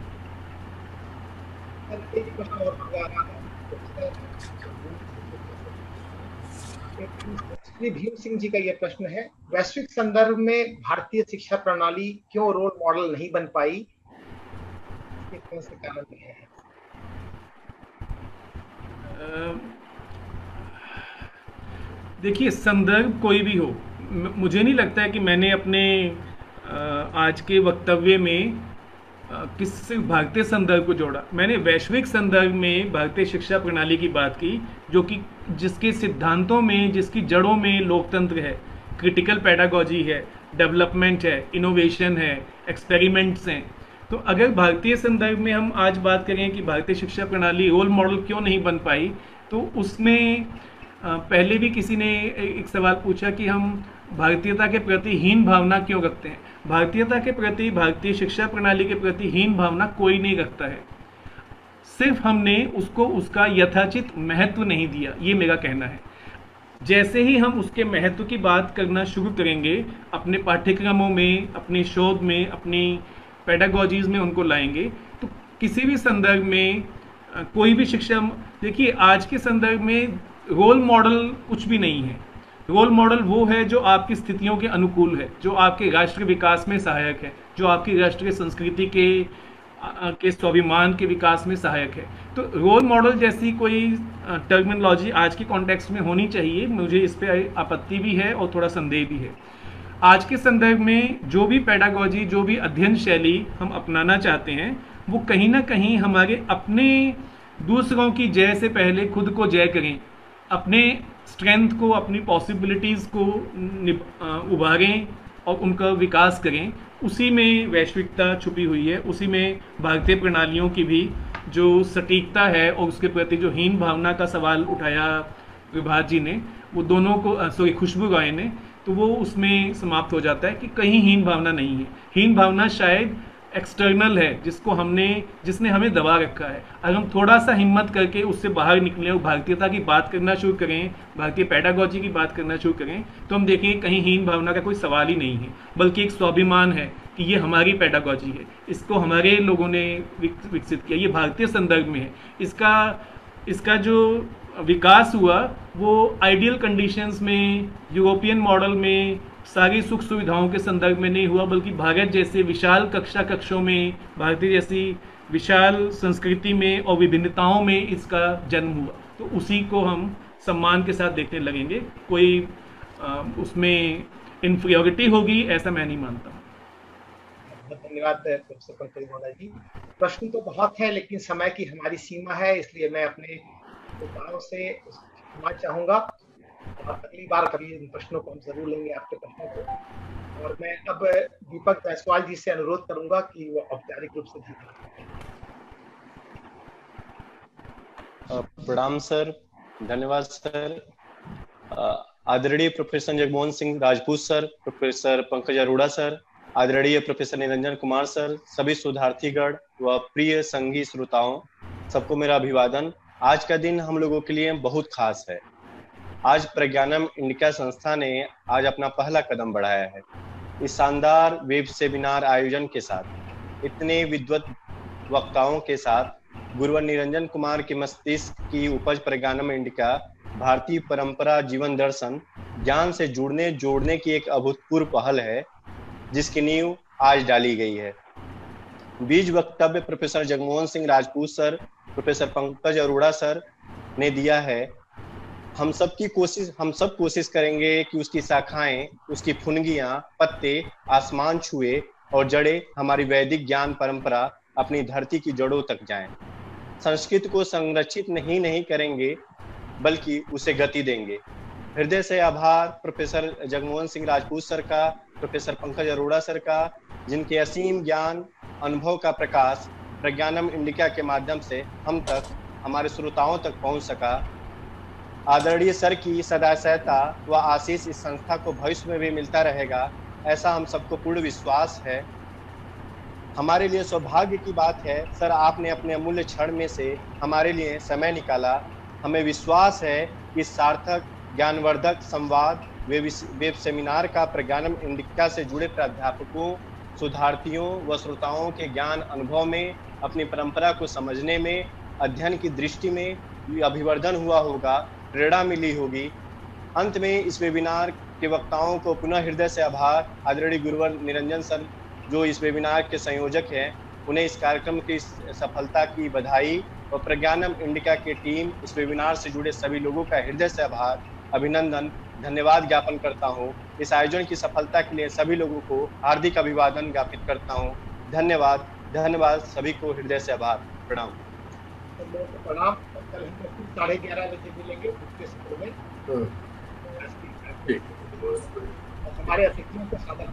भीम सिंह जी का यह प्रश्न है, वैश्विक संदर्भ में भारतीय शिक्षा प्रणाली क्यों रोल मॉडल नहीं बन पाई, इसके कौन से कारण हैं? देखिए, संदर्भ कोई भी हो, मुझे नहीं लगता है कि मैंने अपने आज के वक्तव्य में किस भारतीय संदर्भ को जोड़ा। मैंने वैश्विक संदर्भ में भारतीय शिक्षा प्रणाली की बात की, जो कि जिसके सिद्धांतों में, जिसकी जड़ों में लोकतंत्र है, क्रिटिकल पेडागॉजी है, डेवलपमेंट है, इनोवेशन है, एक्सपेरिमेंट्स हैं। तो अगर भारतीय संदर्भ में हम आज बात करें कि भारतीय शिक्षा प्रणाली रोल मॉडल क्यों नहीं बन पाई, तो उसमें पहले भी किसी ने एक सवाल पूछा कि हम भारतीयता के प्रति हीन भावना क्यों रखते हैं। भारतीयता के प्रति, भारतीय शिक्षा प्रणाली के प्रति हीन भावना कोई नहीं रखता है, सिर्फ हमने उसको उसका यथाचित महत्व नहीं दिया, ये मेरा कहना है। जैसे ही हम उसके महत्व की बात करना शुरू करेंगे, अपने पाठ्यक्रमों में, अपने शोध में, अपनी पेडागॉजीज में उनको लाएंगे, तो किसी भी संदर्भ में कोई भी शिक्षा, देखिए आज के संदर्भ में रोल मॉडल कुछ भी नहीं है। रोल मॉडल वो है जो आपकी स्थितियों के अनुकूल है, जो आपके राष्ट्र विकास में सहायक है, जो आपकी राष्ट्रीय संस्कृति के स्वाभिमान के विकास में सहायक है। तो रोल मॉडल जैसी कोई टर्मिनोलॉजी आज के कॉन्टेक्स्ट में होनी चाहिए, मुझे इस पे आपत्ति भी है और थोड़ा संदेह भी है। आज के संदर्भ में जो भी पेडागोजी, जो भी अध्ययन शैली हम अपनाना चाहते हैं, वो कहीं ना कहीं हमारे अपने दूसरों की जय से पहले खुद को जय करें, अपने स्ट्रेंथ को, अपनी पॉसिबिलिटीज़ को उभारें और उनका विकास करें। उसी में वैश्विकता छुपी हुई है, उसी में भारतीय प्रणालियों की भी जो सटीकता है और उसके प्रति जो हीन भावना का सवाल उठाया विभात जी ने, वो दोनों को खुशबू रॉय ने, तो वो उसमें समाप्त हो जाता है कि कहीं हीन भावना नहीं है। हीन भावना शायद एक्सटर्नल है, जिसने हमें दबा रखा है। अगर हम थोड़ा सा हिम्मत करके उससे बाहर निकलें और भारतीयता की बात करना शुरू करें, भारतीय पेडागोजी की बात करना शुरू करें, तो हम देखेंगे कहीं हीन भावना का कोई सवाल ही नहीं है, बल्कि एक स्वाभिमान है कि ये हमारी पेडागोजी है, इसको हमारे लोगों ने विकसित किया, ये भारतीय संदर्भ में है। इसका जो विकास हुआ वो आइडियल कंडीशंस में, यूरोपियन मॉडल में, सारी सुख सुविधाओं के संदर्भ में नहीं हुआ, बल्कि भारत जैसे विशाल कक्षों में, भारतीय जैसी विशाल संस्कृति में और विभिन्नताओं में इसका जन्म हुआ। तो उसी को हम सम्मान के साथ देखने लगेंगे। कोई उसमें इन्फीरियरिटी होगी ऐसा मैं नहीं मानता। धन्यवाद प्रोफेसर पंकज मौर्य जी। प्रश्न तो बहुत है, लेकिन समय की हमारी सीमा है, इसलिए मैं अपने उपायों से क्षमा चाहूंगा। अगली बार कभी इन प्रश्नों को हम जरूर लेंगे, आपके प्रश्नों को। और मैं अब दीपक जायसवाल जी से अनुरोध करूंगा कि वो औपचारिक रूप से प्रणाम सर, धन्यवाद सर। आदरणीय professor Jagmohan Singh Rajput sir, professor Pankaj Arora sir, आदरणीय प्रोफेसर निरंजन कुमार सर, सभी शोधार्थीगण व प्रिय संगी श्रोताओं, सबको मेरा अभिवादन। आज का दिन हम लोगों के लिए बहुत खास है। आज प्रज्ञानम इंडिका संस्था ने आज अपना पहला कदम बढ़ाया है। इस शानदार वेब सेमिनार आयोजन के साथ, इतने विद्वत वक्ताओं के साथ, गुरुवर निरंजन कुमार के मस्तिष्क की उपज प्रज्ञानम इंडिका भारतीय परंपरा, जीवन दर्शन, ज्ञान से जोड़ने की एक अभूतपूर्व पहल है, जिसकी नींव आज डाली गई है। बीज वक्तव्य professor Jagmohan Singh Rajput sir, professor Pankaj Arora sir ने दिया है। हम सब कोशिश करेंगे कि उसकी शाखाएं, उसकी फुनगियां, पत्ते आसमान छुए और जड़ें हमारी वैदिक ज्ञान परंपरा अपनी धरती की जड़ों तक जाएं। संस्कृत को संरक्षित नहीं करेंगे, बल्कि उसे गति देंगे। हृदय से आभार प्रोफेसर जगमोहन सिंह राजपूत सर का, प्रोफेसर पंकज अरोड़ा सर का, जिनके असीम ज्ञान अनुभव का प्रकाश प्रज्ञानम इंडिका के माध्यम से हम तक, हमारे श्रोताओं तक पहुंच सका। आदरणीय सर की सदा सहायता व आशीष इस संस्था को भविष्य में भी मिलता रहेगा, ऐसा हम सबको पूर्ण विश्वास है। हमारे लिए सौभाग्य की बात है सर, आपने अपने अमूल्य क्षण में से हमारे लिए समय निकाला। हमें विश्वास है कि सार्थक ज्ञानवर्धक संवाद वेब सेमिनार का प्रज्ञानम इंडिका से जुड़े प्राध्यापकों, शोधार्थियों व श्रोताओं के ज्ञान अनुभव में, अपनी परंपरा को समझने में, अध्ययन की दृष्टि में अभिवर्धन हुआ होगा, प्रेरणा मिली होगी। अंत में इस वेबिनार के वक्ताओं को पुनः हृदय से आभार। आदरणीय गुरुवर निरंजन सर जो इस वेबिनार के संयोजक हैं, उन्हें इस कार्यक्रम की सफलता की बधाई और प्रज्ञानम इंडिका के टीम, इस वेबिनार से जुड़े सभी लोगों का हृदय से आभार, अभिनंदन, धन्यवाद ज्ञापन करता हूँ। इस आयोजन की सफलता के लिए सभी लोगों को हार्दिक अभिवादन ज्ञापित करता हूँ। धन्यवाद सभी को हृदय से आभार, प्रणाम। प्रणाम। कल हम 11:30 बजे मिलेंगे हमारे अतिथियों को सादर